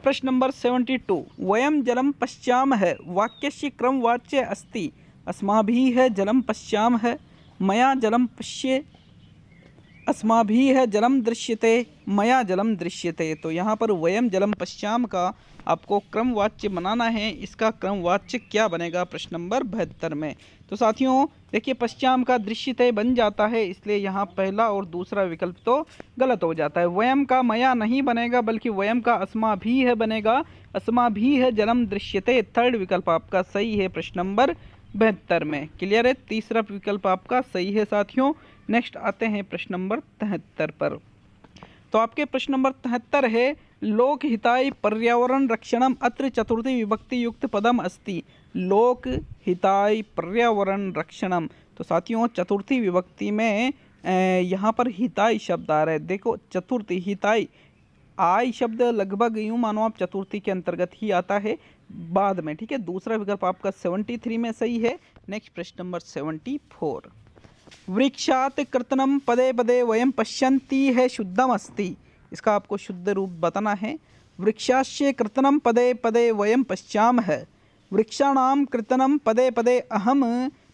प्रश्न नंबर 72। वयम जलम पश्याम है वाक्यस्य क्रमवाच्य अस्ति, अस्माभिः जलम पश्याम है, मया जलम पश्ये, अस्माभिः जलम दृश्यते, मया जलम दृश्यते। तो यहाँ पर वयम जलम पश्याम का आपको क्रमवाच्य बनाना है। इसका क्रमवाच्य क्या बनेगा प्रश्न नंबर 72 में। तो साथियों देखिए पश्चाम का दृश्यते बन जाता है, इसलिए यहाँ पहला और दूसरा विकल्प तो गलत हो जाता है। वयम का मया नहीं बनेगा बल्कि वयम का अस्माभिः बनेगा, अस्माभिः जलम दृश्यते। थर्ड विकल्प आपका सही है प्रश्न नंबर 72 में। क्लियर है, तीसरा विकल्प आपका सही है साथियों। नेक्स्ट आते हैं प्रश्न नंबर 73 पर। तो आपके प्रश्न नंबर 73 है लोक हिताय पर्यावरण रक्षणम अत्र चतुर्थी विभक्ति युक्त पदम अस्ति, लोक हिताय पर्यावरण रक्षणम। तो साथियों चतुर्थी विभक्ति में यहाँ पर हिताय शब्द आ रहा है। देखो चतुर्थी हिताय, आय शब्द लगभग यूँ मानो आप चतुर्थी के अंतर्गत ही आता है बाद में, ठीक है। दूसरा विकल्प आपका 73 में सही है। नेक्स्ट प्रश्न नंबर 74। वृक्षात कर्तनम पदे पदे वयम पश्यन्ति है शुद्धम अस्ति, इसका आपको शुद्ध रूप बताना है। वृक्षास्य कर्तनम पदे पदे वयम पश्याम है, वृक्षाणाम कर्तनम पदे पदे अहम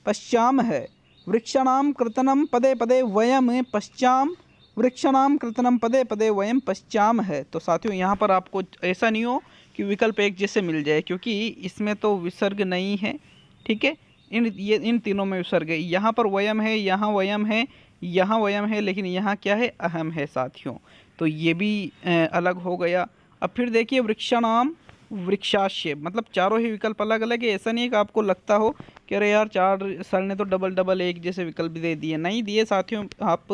पश्याम है, वृक्षाणाम कर्तनम पदे पदे वयम पश्चाम, वृक्षाणाम कर्तनम पदे पदे वयम पश्चाम है। तो साथियों यहाँ पर आपको ऐसा नहीं हो कि विकल्प एक जैसे मिल जाए, क्योंकि इसमें तो विसर्ग नहीं है, ठीक है। इन तीनों में विसर्ग है। यहाँ पर वयम है, यहाँ वयम है, यहाँ वयम है, लेकिन यहाँ क्या है, अहम है साथियों। तो ये भी अलग हो गया। अब फिर देखिए वृक्षाणाम वृक्षाश्य, मतलब चारों ही विकल्प अलग अलग है। ऐसा नहीं है कि आपको लगता हो कि अरे यार चार सर ने तो डबल डबल एक जैसे विकल्प दे दिए, नहीं दिए साथियों। आप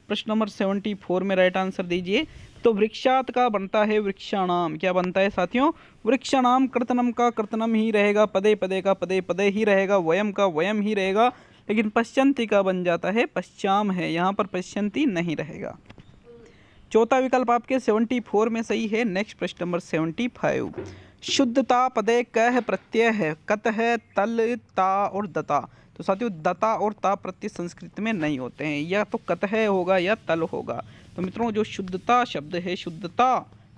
प्रश्न नंबर 74 में राइट आंसर दीजिए। तो वृक्षात का बनता है वृक्षाणाम, क्या बनता है साथियों, वृक्षाणाम। कर्तनम का कर्तनम ही रहेगा, पदे पदे का पदे पदे ही रहेगा, वयम का वयम ही रहेगा, लेकिन पश्यन्ति का बन जाता है पश्चाम है, यहाँ पर पश्यन्ति नहीं रहेगा। चौथा विकल्प आपके 74 में सही है। नेक्स्ट प्रश्न नंबर 75। शुद्धता पदे कह प्रत्यय है, कत है, तल, ता और दता। तो साथियों दता और ता प्रत्यय संस्कृत में नहीं होते हैं, या तो कत है होगा या तल होगा। तो मित्रों जो शुद्धता शब्द है, शुद्धता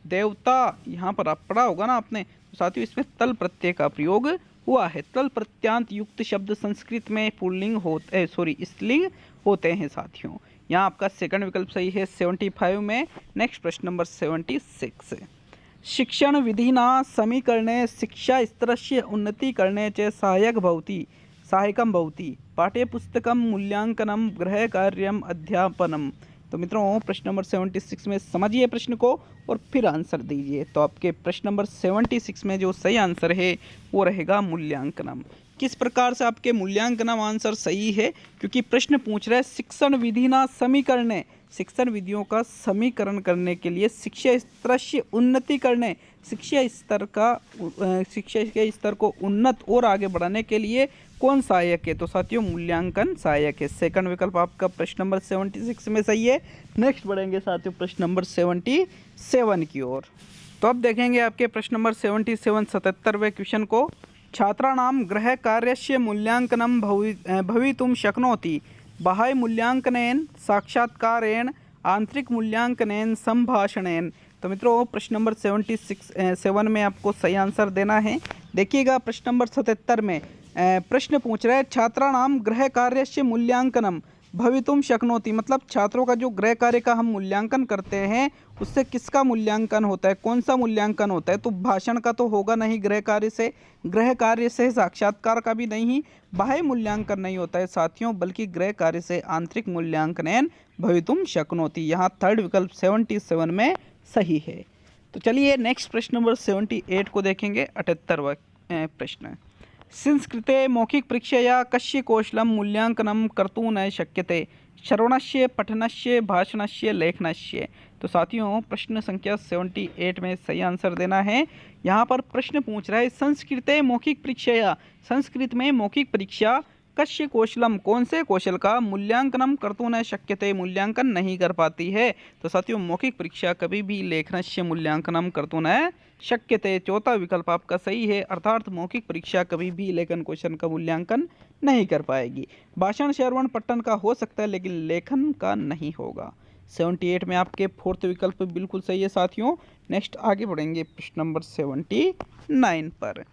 देवता, यहाँ पर आप पढ़ा होगा ना आपने, तो साथियों इसमें तल प्रत्यय का प्रयोग हुआ है। तल प्रत्यांत युक्त शब्द संस्कृत में पुल्लिंग होते, सॉरी स्त्रीलिंग होते हैं साथियों। यहाँ आपका सेकंड विकल्प सही है 75 में। नेक्स्ट प्रश्न नंबर 76। शिक्षण विधिना समीकरणे शिक्षा स्तरस्य उन्नति करणे च सहायकम भवति पाठ्यपुस्तकम मूल्यांकनम गृह कार्यम अध्यापनम। तो मित्रों प्रश्न नंबर 76 में समझिए प्रश्न को और फिर आंसर दीजिए। तो आपके प्रश्न नंबर 76 में जो सही आंसर है वो रहेगा मूल्यांकनम। किस प्रकार से आपके मूल्यांकनम आंसर सही है, क्योंकि प्रश्न पूछ रहा है शिक्षण विधि ना समीकरण, शिक्षण विधियों का समीकरण करने के लिए शिक्षा स्तर से उन्नति करने, शिक्षा के स्तर को उन्नत और आगे बढ़ाने के लिए कौन सहायक है। तो साथियों मूल्यांकन सहायक है। सेकंड विकल्प आपका प्रश्न नंबर 76 में सही है। नेक्स्ट बढ़ेंगे साथियों प्रश्न नंबर 77 की ओर। तो अब देखेंगे आपके प्रश्न नंबर 77 77वें क्वेश्चन को। छात्राणाम गृह कार्यस्य मूल्यांकनम भवितुं शक्नोति बाह्य मूल्यांकनेन, साक्षात्कारेण, आंतरिक मूल्यांकनेन, संभाषणेन। तो मित्रों प्रश्न नंबर 77 में आपको सही आंसर देना है। देखिएगा प्रश्न नंबर 77 में प्रश्न पूछ रहा है छात्राणाम गृह कार्यस्य मूल्यांकनम भवितुम शक्नोति, मतलब छात्रों का जो गृह कार्य का हम मूल्यांकन करते हैं उससे किसका मूल्यांकन होता है, कौन सा मूल्यांकन होता है। तो भाषण का तो होगा नहीं, गृह कार्य से साक्षात्कार का भी नहीं, बाह्य मूल्यांकन नहीं होता है साथियों, बल्कि गृह कार्य से आंतरिक मूल्यांकन भवितुम शक्नोति। यहाँ थर्ड विकल्प 77 में सही है। तो चलिए नेक्स्ट प्रश्न नंबर 78 को देखेंगे। 78वां प्रश्न। संस्कृते मौखिक परीक्षया कस्य कौशलं मूल्यांकनं कर्तुं न शक्यते, श्रवणस्य, पठनस्य, भाषणस्य, लेखनस्य। तो साथियों प्रश्न संख्या 78 में सही आंसर देना है। यहाँ पर प्रश्न पूछ रहा है संस्कृते मौखिक परीक्षया, संस्कृत में मौखिक परीक्षा कस्य कौशलम, कौन से कौशल का मूल्यांकनम कर्तुं न शक्यते, मूल्यांकन नहीं कर पाती है। तो साथियों मौखिक परीक्षा कभी भी लेखनस्य मूल्यांकनम कर्तुं न शक्यते, चौथा विकल्प आपका सही है, अर्थात मौखिक परीक्षा कभी भी लेखन कौशल का मूल्यांकन नहीं कर पाएगी। भाषण श्रवण पठन का हो सकता है लेकिन लेखन का नहीं होगा। 78 में आपके फोर्थ विकल्प बिल्कुल सही है साथियों। नेक्स्ट आगे बढ़ेंगे प्रश्न नंबर 79 पर।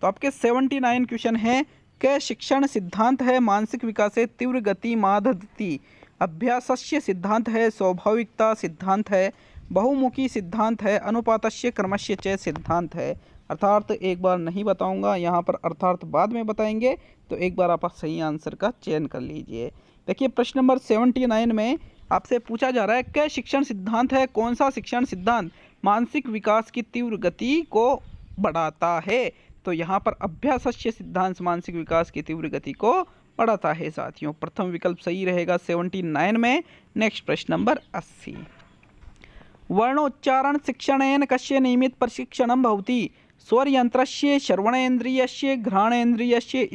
तो आपके 79 क्वेश्चन है कि शिक्षण सिद्धांत है मानसिक विकास है तीव्र गति माधति, अभ्यासस्य सिद्धांत है स्वाभाविकता सिद्धांत है, बहुमुखी सिद्धांत है, अनुपातस्य क्रमस्य च सिद्धांत है। अर्थात एक बार नहीं बताऊंगा यहाँ पर, अर्थात बाद में बताएंगे। तो एक बार आप सही आंसर का चयन कर लीजिए। देखिए प्रश्न नंबर 79 में आपसे पूछा जा रहा है कि शिक्षण सिद्धांत है कौन सा शिक्षण सिद्धांत मानसिक विकास की तीव्र गति को बढ़ाता है। तो यहाँ पर अभ्यासस्य सिद्धांत मानसिक विकास की तीव्र गति को बढ़ाता है साथियों। प्रथम विकल्प सही रहेगा 79 में। नेक्स्ट प्रश्न नंबर 80। वर्णोच्चारण शिक्षणेन कस्य नियमित प्रशिक्षणं भवति, स्वरयंत्रस्य श्रवणेन्द्रियस्य घ्राणेन्द्रियस्य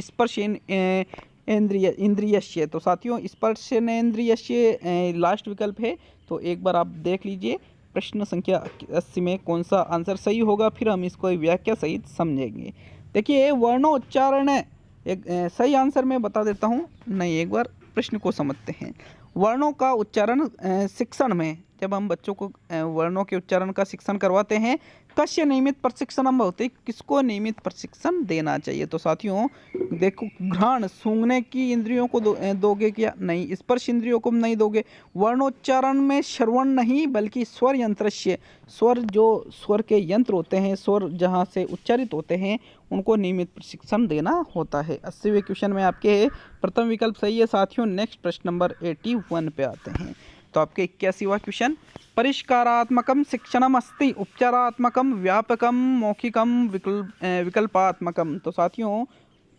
इंद्रियस्य। तो साथियों स्पर्शनेन्द्रियस्य लास्ट विकल्प है। तो एक बार आप देख लीजिए प्रश्न संख्या 80 में कौन सा आंसर सही होगा, फिर हम इसको व्याख्या सहित समझेंगे। देखिए वर्णोच्चारण एक सही आंसर मैं बता देता हूँ। नहीं, एक बार प्रश्न को समझते हैं। वर्णों का उच्चारण शिक्षण में जब हम बच्चों को वर्णों के उच्चारण का शिक्षण करवाते हैं, कस्य नियमित प्रशिक्षण भवति, किसको नियमित प्रशिक्षण देना चाहिए। तो साथियों देखो, घ्राण सूंघने की इंद्रियों को दोगे क्या, नहीं, स्पर्श इंद्रियों को नहीं दोगे। वर्णोच्चारण में श्रवण नहीं बल्कि स्वर यंत्र से, स्वर जो स्वर के यंत्र होते हैं, स्वर जहाँ से उच्चारित होते हैं उनको नियमित प्रशिक्षण देना होता है। 80वें क्वेश्चन में आपके प्रथम विकल्प सही है साथियों। नेक्स्ट प्रश्न नंबर 81 पे आते हैं। तो आपके 81वां क्वेश्चन, परिष्कारात्मकम शिक्षणम अस्ति उपचारात्मकम व्यापकम मौखिकम विकल्पात्मकम। तो साथियों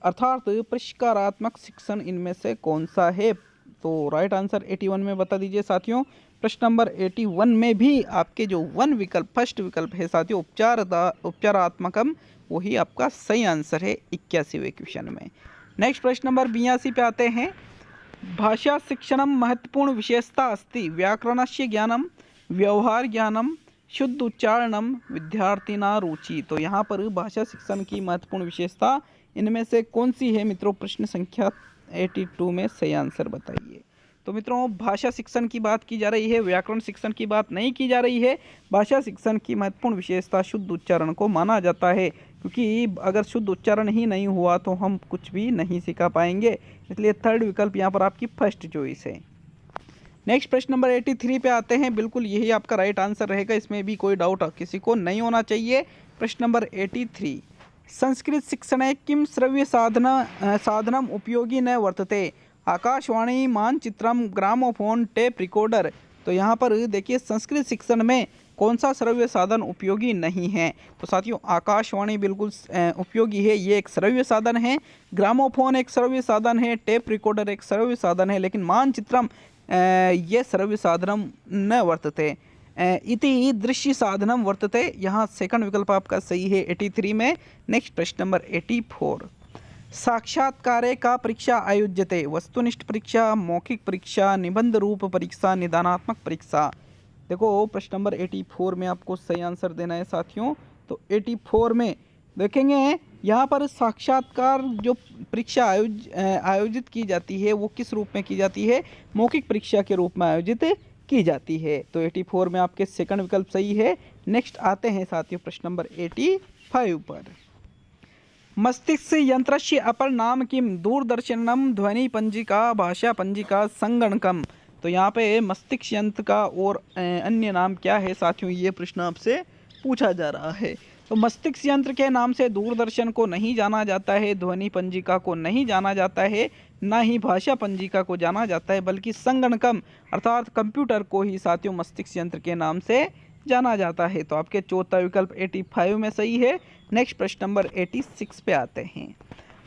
अर्थात परिष्कारात्मक शिक्षण इनमें से कौन सा है। तो राइट आंसर 81 में बता दीजिए साथियों। प्रश्न नंबर 81 में भी आपके जो फर्स्ट विकल्प है साथियों उपचारात्मकम, वही आपका सही आंसर है 81वें क्वेश्चन में। नेक्स्ट प्रश्न नंबर 82 पे आते हैं। भाषा शिक्षणम महत्वपूर्ण विशेषता अस्ति व्याकरणस्य ज्ञानम व्यवहार ज्ञानम शुद्ध उच्चारणम विद्यार्थिना रुचि। तो यहाँ पर भाषा शिक्षण की महत्वपूर्ण विशेषता इनमें से कौन सी है मित्रों, प्रश्न संख्या 82 में सही आंसर बताइए। तो मित्रों भाषा शिक्षण की बात की जा रही है, व्याकरण शिक्षण की बात नहीं की जा रही है। भाषा शिक्षण की महत्वपूर्ण विशेषता शुद्ध उच्चारण को माना जाता है, क्योंकि अगर शुद्ध उच्चारण ही नहीं हुआ तो हम कुछ भी नहीं सिखा पाएंगे। इसलिए थर्ड विकल्प यहाँ पर आपकी फर्स्ट चॉइस है। नेक्स्ट प्रश्न नंबर 83 पे आते हैं। बिल्कुल यही आपका राइट आंसर रहेगा, इसमें भी कोई डाउट किसी को नहीं होना चाहिए। प्रश्न नंबर 83, संस्कृत शिक्षणे किम श्रव्य साधनम उपयोगी न वर्तते, आकाशवाणी मानचित्रम ग्रामोफोन टेप रिकॉर्डर। तो यहाँ पर देखिए संस्कृत शिक्षण में कौन सा श्रव्य साधन उपयोगी नहीं है। तो साथियों आकाशवाणी बिल्कुल उपयोगी है, ये एक श्रव्य साधन है। ग्रामोफोन एक श्रव्य साधन है, टेप रिकॉर्डर एक श्रव्य साधन है, लेकिन मानचित्रम ये श्रव्य साधनम न वर्तते इति दृश्य साधनम वर्तते। यहाँ सेकंड विकल्प आपका सही है 83 में। नेक्स्ट प्रश्न नंबर 84, साक्षात्कारे का परीक्षा आयोज्यते वस्तुनिष्ठ परीक्षा मौखिक परीक्षा निबंध रूप परीक्षा निदानात्मक परीक्षा। देखो प्रश्न नंबर 84 में आपको सही आंसर देना है साथियों। तो 84 में देखेंगे यहाँ पर साक्षात्कार जो परीक्षा आयोजित की जाती है वो किस रूप में की जाती है, मौखिक परीक्षा के रूप में आयोजित की जाती है। तो 84 में आपके सेकंड विकल्प सही है। नेक्स्ट आते हैं साथियों प्रश्न नंबर 85 पर। मस्तिष्क यंत्रस्य अपर नाम किम, दूरदर्शनम ध्वनि पंजिका भाषा पंजिका संगणकम। तो यहाँ पे मस्तिष्क यंत्र का और अन्य नाम क्या है साथियों, ये प्रश्न आपसे पूछा जा रहा है। तो मस्तिष्क यंत्र के नाम से दूरदर्शन को नहीं जाना जाता है, ध्वनि पंजिका को नहीं जाना जाता है, ना ही भाषा पंजिका को जाना जाता है, बल्कि संगणकम अर्थात कंप्यूटर को ही साथियों मस्तिष्क यंत्र के नाम से जाना जाता है। तो आपके चौथा विकल्प 85 में सही है। नेक्स्ट प्रश्न नंबर 86 पे आते हैं।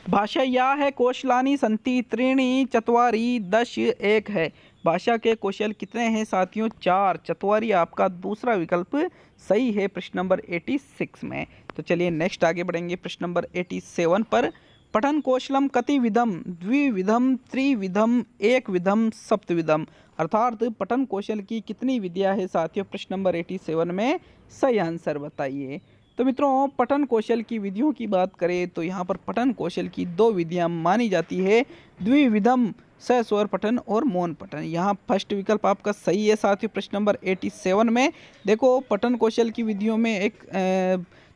भाषा या है कौशलानी संति त्रीणि चत्वारि दश एक है। भाषा के कौशल कितने हैं साथियों, 4। चत्वारि आपका दूसरा विकल्प सही है प्रश्न नंबर 86 में। तो चलिए नेक्स्ट आगे बढ़ेंगे प्रश्न नंबर 87 पर। पठन कौशलम कतिविधम, द्विविधम, त्रिविधम, एक विधम, सप्तविधम, अर्थात पठन कौशल की कितनी विधियां है साथियों, प्रश्न नंबर 87 में सही आंसर बताइए। तो मित्रों पठन कौशल की विधियों की बात करें तो यहाँ पर पठन कौशल की 2 विधियां मानी जाती है, द्विविधम सस्वर पठन और मौन पठन। यहाँ फर्स्ट विकल्प आपका सही है साथियों प्रश्न नंबर 87 में। देखो पठन कौशल की विधियों में एक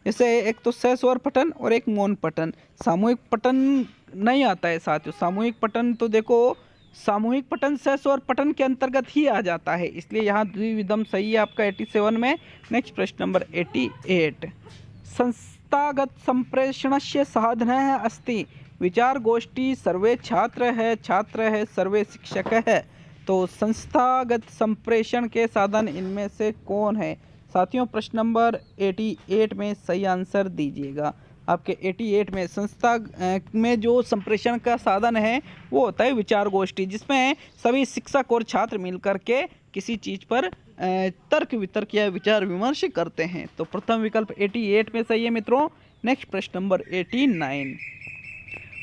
जैसे एक तो सस्वर पठन और एक मौन पठन। सामूहिक पठन नहीं आता है साथियों, सामूहिक पठन तो देखो सामूहिक पठन सस्वर पठन के अंतर्गत ही आ जाता है, इसलिए यहाँ द्विविधम सही है आपका 87 में। नेक्स्ट प्रश्न नंबर 88, संस्थागत संप्रेषणस्य साधनः अस्ति, विचार गोष्ठी, सर्वे छात्र है, सर्वे शिक्षक है। तो संस्थागत संप्रेषण के साधन इनमें से कौन है साथियों, प्रश्न नंबर 88 में सही आंसर दीजिएगा। आपके 88 में संस्था में जो संप्रेषण का साधन है वो होता है विचार गोष्ठी, जिसमें सभी शिक्षक और छात्र मिलकर के किसी चीज़ पर तर्क वितर्क या विचार विमर्श करते हैं। तो प्रथम विकल्प 88 में सही है मित्रों। नेक्स्ट प्रश्न नंबर 89,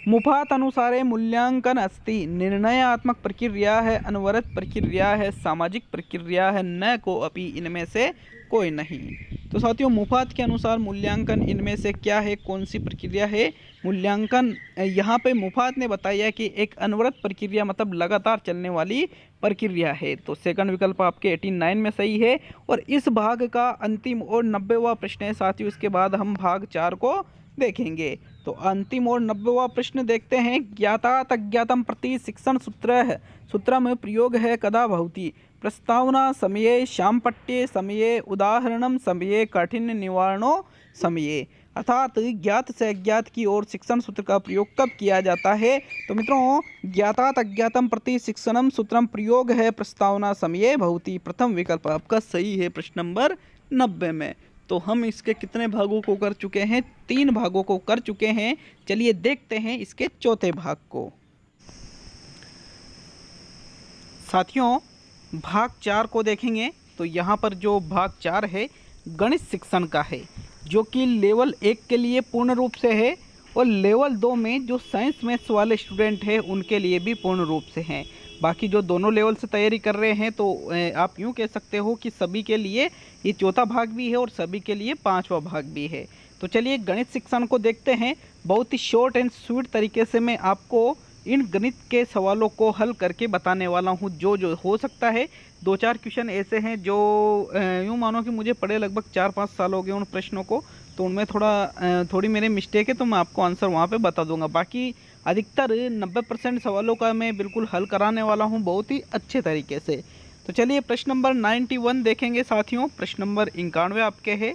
मुफात अनुसारे मूल्यांकन अस्ति, निर्णयात्मक प्रक्रिया है, अनवरत प्रक्रिया है, सामाजिक प्रक्रिया है, न को अपि इनमें से कोई नहीं। तो साथियों मुफात के अनुसार मूल्यांकन इनमें से क्या है, कौन सी प्रक्रिया है मूल्यांकन। यहाँ पे मुफात ने बताया कि एक अनवरत प्रक्रिया मतलब लगातार चलने वाली प्रक्रिया है। तो सेकंड विकल्प आपके 89 में सही है। और इस भाग का अंतिम और 90वां प्रश्न है साथियों, इसके बाद हम भाग 4 को देखेंगे। तो अंतिम और 90वां प्रश्न देखते हैं, ज्ञातात अज्ञातम प्रति शिक्षण सूत्रम प्रयोग है कदा भवति, प्रस्तावना समये, शामपट्टे समये, उदाहरणम समये, काठिन्य निवारणो समये। अर्थात ज्ञात से अज्ञात की ओर शिक्षण सूत्र का प्रयोग कब किया जाता है। तो मित्रों ज्ञातात अज्ञातम प्रति शिक्षणम सूत्रम प्रयोग है प्रस्तावना समये भवति, प्रथम विकल्प आपका सही है प्रश्न नंबर 90 में। तो हम इसके कितने भागों को कर चुके हैं, 3 भागों को कर चुके हैं। चलिए देखते हैं इसके चौथे भाग को। साथियों भाग 4 को देखेंगे तो यहाँ पर जो भाग 4 है गणित शिक्षण का है, जो कि लेवल 1 के लिए पूर्ण रूप से है और लेवल 2 में जो साइंस मैथ्स वाले स्टूडेंट हैं उनके लिए भी पूर्ण रूप से हैं। बाकी जो दोनों लेवल से तैयारी कर रहे हैं तो आप यूँ कह सकते हो कि सभी के लिए ये चौथा भाग भी है और सभी के लिए 5वां भाग भी है। तो चलिए गणित शिक्षण को देखते हैं। बहुत ही शॉर्ट एंड स्वीट तरीके से मैं आपको इन गणित के सवालों को हल करके बताने वाला हूँ। जो हो सकता है 2-4 क्वेश्चन ऐसे हैं जो यूँ मानो कि मुझे पढ़े लगभग 4-5 साल हो गए उन प्रश्नों को, तो उनमें थोड़ी मेरे मिस्टेक है, तो मैं आपको आंसर वहाँ पे बता दूंगा। बाकी अधिकतर 90% सवालों का मैं बिल्कुल हल कराने वाला हूँ बहुत ही अच्छे तरीके से। तो चलिए प्रश्न नंबर 91 देखेंगे साथियों। प्रश्न नंबर 91 आपके है,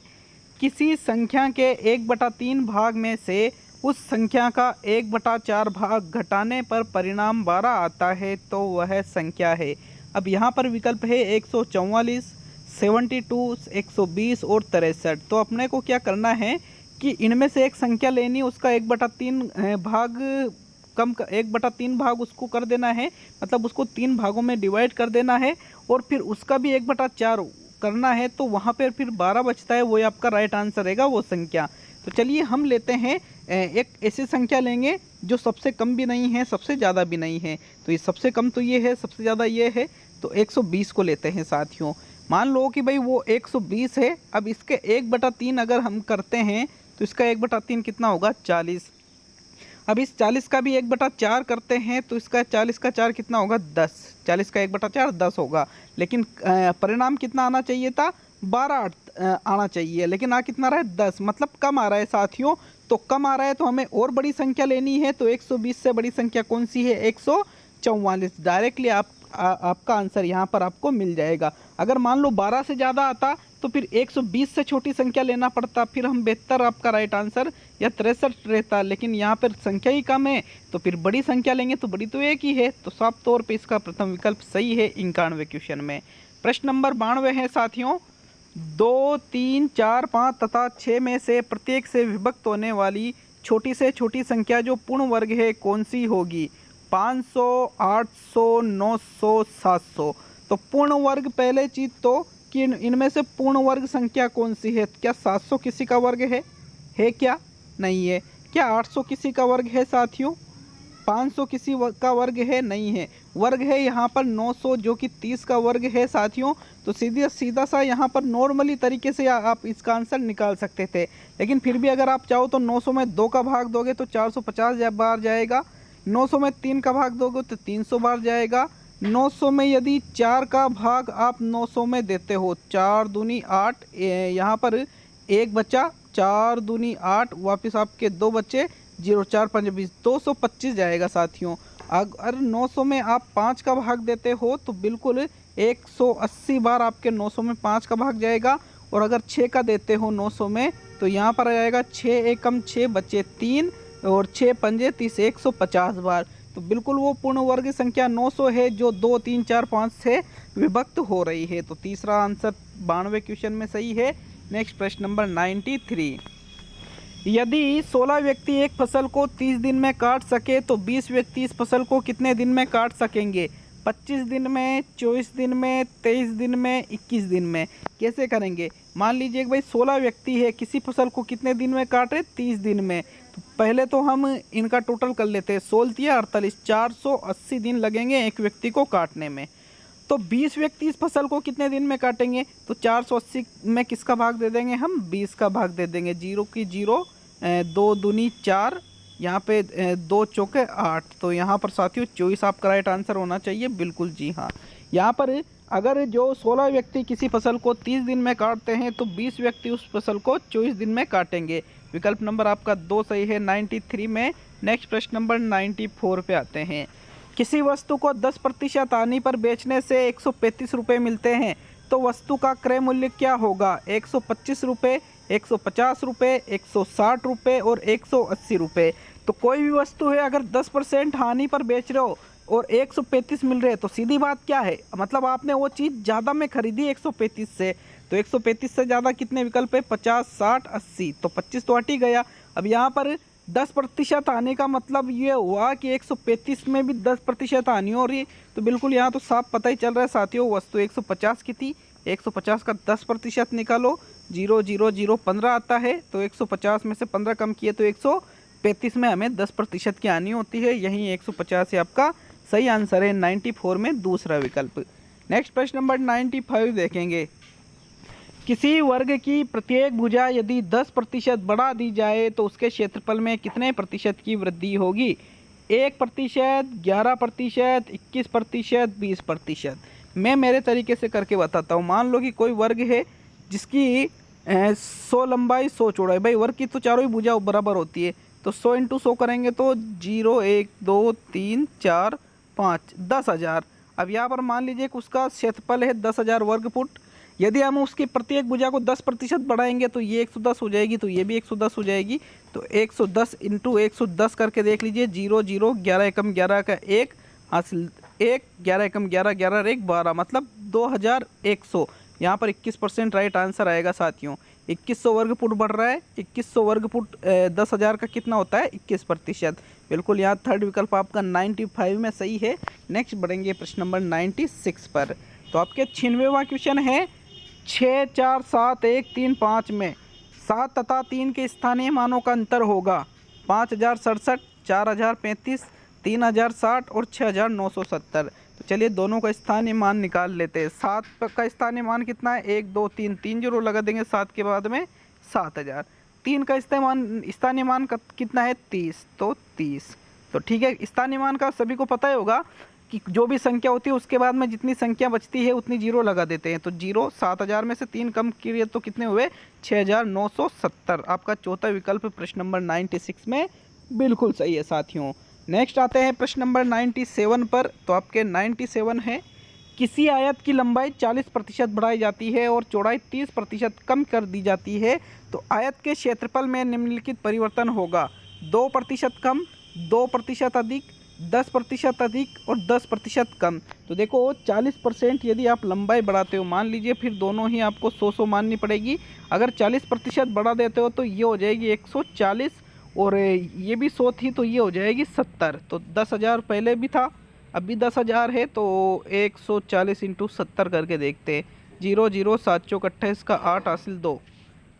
किसी संख्या के 1/3 भाग में से उस संख्या का 1/4 भाग घटाने पर परिणाम 12 आता है तो वह संख्या है। अब यहाँ पर विकल्प है 144, 72, 120 और 63। तो अपने को क्या करना है कि इनमें से एक संख्या लेनी, उसका 1/3 भाग 1/3 भाग उसको कर देना है, मतलब उसको 3 भागों में डिवाइड कर देना है और फिर उसका भी 1/4 करना है। तो वहाँ पर फिर 12 बचता है, वही आपका राइट आंसर रहेगा वो संख्या। तो चलिए हम लेते हैं एक ऐसी संख्या लेंगे जो सबसे कम भी नहीं है सबसे ज़्यादा भी नहीं है। तो ये सबसे कम तो ये है, सबसे ज़्यादा ये है, तो 120 को लेते हैं साथियों। मान लो कि भाई वो 120 है। अब इसके 1/3 अगर हम करते हैं तो इसका 1/3 कितना होगा, 40। अब इस 40 का भी 1/4 करते हैं तो इसका 40 का 4 कितना होगा, 10। 40 का 1/4 10 होगा। लेकिन परिणाम कितना आना चाहिए था, 12 आना चाहिए, लेकिन आ कितना रहा है, 10, मतलब कम आ रहा है साथियों। तो कम आ रहा है तो हमें और बड़ी संख्या लेनी है। तो 120 से बड़ी संख्या कौन सी है, 144। डायरेक्टली आपका आंसर यहाँ पर आपको मिल जाएगा। अगर मान लो 12 से ज़्यादा आता तो फिर 120 से छोटी संख्या लेना पड़ता, फिर हम 72 आपका राइट आंसर या 63 रहता। लेकिन यहाँ पर संख्या ही कम है तो फिर बड़ी संख्या लेंगे, तो बड़ी तो एक ही है। तो साफ तौर पे इसका प्रथम विकल्प सही है 91 क्वेश्चन में। प्रश्न नंबर 92 है साथियों, 2, 3, 4, 5 तथा 6 में से प्रत्येक से विभक्त होने वाली छोटी से छोटी संख्या जो पूर्ण वर्ग है कौन सी होगी, 500, 800, 900, 700। तो पूर्ण वर्ग पहले चीज तो कि इनमें से पूर्ण वर्ग संख्या कौन सी है। क्या 700 किसी का वर्ग है क्या, नहीं है। क्या 800 किसी का वर्ग है साथियों? 500 किसी का वर्ग है? नहीं है। वर्ग है यहाँ पर 900 जो कि 30 का वर्ग है साथियों। तो सीधा सा यहाँ पर नॉर्मली तरीके से आप इसका आंसर निकाल सकते थे, लेकिन फिर भी अगर आप चाहो तो 900 में 2 का भाग दोगे तो 450 बार जाएगा। 900 में 3 का भाग दोगे तो 300 बार जाएगा। 900 में यदि 4 का भाग आप 900 में देते हो, 4 दूनी 8, यहाँ पर 1 बचा, 4 दूनी 8, वापस आपके 2 बचे, 0 4 5 20, 225 जाएगा साथियों। अगर 900 में आप 5 का भाग देते हो तो बिल्कुल 180 बार आपके 900 में 5 का भाग जाएगा। और अगर 6 का देते हो 900 में तो यहाँ पर आ जाएगा 6 एकम 6 बचे 3 और 6 पंजे 30, 150 बार। तो बिल्कुल वो पूर्ण वर्ग संख्या 900 है जो 2 3 4 5 से विभक्त हो रही है। तो तीसरा आंसर 92 क्वेश्चन में सही है। नेक्स्ट प्रश्न नंबर 93। यदि 16 व्यक्ति एक फसल को 30 दिन में काट सके तो 20 व्यक्ति इस फसल को कितने दिन में काट सकेंगे? 25 दिन में, 24 दिन में, 23 दिन में, 21 दिन में। कैसे करेंगे? मान लीजिए कि भाई 16 व्यक्ति है, किसी फसल को कितने दिन में काट रहे? 30 दिन में। तो पहले तो हम इनका टोटल कर लेते हैं। 16 या 48, 480 दिन लगेंगे एक व्यक्ति को काटने में। तो 20 व्यक्ति इस फसल को कितने दिन में काटेंगे? तो 480 में किसका भाग दे देंगे हम? 20 का भाग दे देंगे। 0 की 0, 2 दूनी 4, यहाँ पे 2 चौके 8। तो यहाँ पर साथियों 24 आपका राइट आंसर होना चाहिए। बिल्कुल जी हाँ। यहाँ पर अगर जो 16 व्यक्ति किसी फसल को 30 दिन में काटते हैं तो 20 व्यक्ति उस फसल को 24 दिन में काटेंगे। विकल्प नंबर आपका 2 सही है 93 में। नेक्स्ट प्रश्न नंबर 94 पे आते हैं। किसी वस्तु को 10% हानि पर बेचने से 135 रुपये मिलते हैं तो वस्तु का क्रय मूल्य क्या होगा? 125 रुपये, 150 रुपये, 160 रुपये और 180 रुपये। तो कोई भी वस्तु है अगर 10% हानि पर बेच रहे हो और 135 मिल रहे हैं तो सीधी बात क्या है, मतलब आपने वो चीज़ ज़्यादा में खरीदी 135 से। तो 135 से ज़्यादा कितने विकल्प है? 50, 60, 80। तो 25 तो हट ही गया। अब यहाँ पर 10% आने का मतलब ये हुआ कि 135 में भी 10% हानि हो रही। तो बिल्कुल यहाँ तो साफ पता ही चल रहा है साथियों, वस्तु 150 की थी। 150 का 10% निकालो, 0 0 0 15 आता है। तो 150 में से 15 कम किए तो 135 में हमें 10% की हानि होती है। यही 150 है आपका सही आंसर है 94 में दूसरा विकल्प। नेक्स्ट प्रश्न नंबर 95 देखेंगे। किसी वर्ग की प्रत्येक भुजा यदि 10% बढ़ा दी जाए तो उसके क्षेत्रफल में कितने प्रतिशत की वृद्धि होगी? 1%, 11%, 21%, 20%। मैं मेरे तरीके से करके बताता हूँ। मान लो कि कोई वर्ग है जिसकी 100 लंबाई 100 चौड़ाई। भाई वर्ग की तो चारों ही भुजा बराबर होती है। तो 100 × 100 करेंगे तो 0 1 2 3 4 5, 10,000। अब यहाँ पर मान लीजिए कि उसका क्षेत्रफल है 10,000 वर्ग फुट। यदि हम उसकी प्रत्येक भुजा को 10% बढ़ाएंगे तो ये 110 हो जाएगी, तो ये भी 110 हो जाएगी। तो 110 × 110 करके देख लीजिए। 0 0, 11 एकम 11 का 1 हासिल 1, 11 एकम 11, 11 1 12, मतलब 2100। यहाँ पर 21% राइट आंसर आएगा साथियों। 2100 वर्ग फुट बढ़ रहा है। 2100 वर्ग फुट 10,000 का कितना होता है? 21%। बिल्कुल यहाँ थर्ड विकल्प आपका 95 में सही है। नेक्स्ट बढ़ेंगे प्रश्न नंबर 96 पर। तो आपके 96वां क्वेश्चन है 6 4 7 1 3 5 में 7 तथा 3 के स्थानीय मानों का अंतर होगा 5067, 4035, 3060 और 6970। तो चलिए दोनों का स्थानीय मान निकाल लेते हैं। 7 का स्थानीय मान कितना है? 1 2 3, 3 जीरो लगा देंगे 7 के बाद में 7000। 3 का स्थानीय मान कितना है? 30। तो 30। तो ठीक है, स्थानीय मान का सभी को पता ही होगा कि जो भी संख्या होती है उसके बाद में जितनी संख्या बचती है उतनी जीरो लगा देते हैं। तो जीरो 7000 में से 3 कम किए तो कितने हुए? 6970। आपका चौथा विकल्प प्रश्न नंबर 96 में बिल्कुल सही है साथियों। नेक्स्ट आते हैं प्रश्न नंबर 97 पर। तो आपके 97 है किसी आयत की लंबाई 40% बढ़ाई जाती है और चौड़ाई 30% कम कर दी जाती है तो आयत के क्षेत्रफल में निम्नलिखित परिवर्तन होगा। 2% कम, 2% अधिक, 10% अधिक और 10% कम। तो देखो 40% यदि आप लंबाई बढ़ाते हो, मान लीजिए फिर दोनों ही आपको 100 माननी पड़ेगी। अगर 40% बढ़ा देते हो तो ये हो जाएगी 140 और ये भी 100 थी तो ये हो जाएगी 70। तो 10,000 पहले भी था, अभी 10,000 है। तो 140 × 70 करके देखते हैं। 0 0 7 चौक 28 का 8 हासिल 2,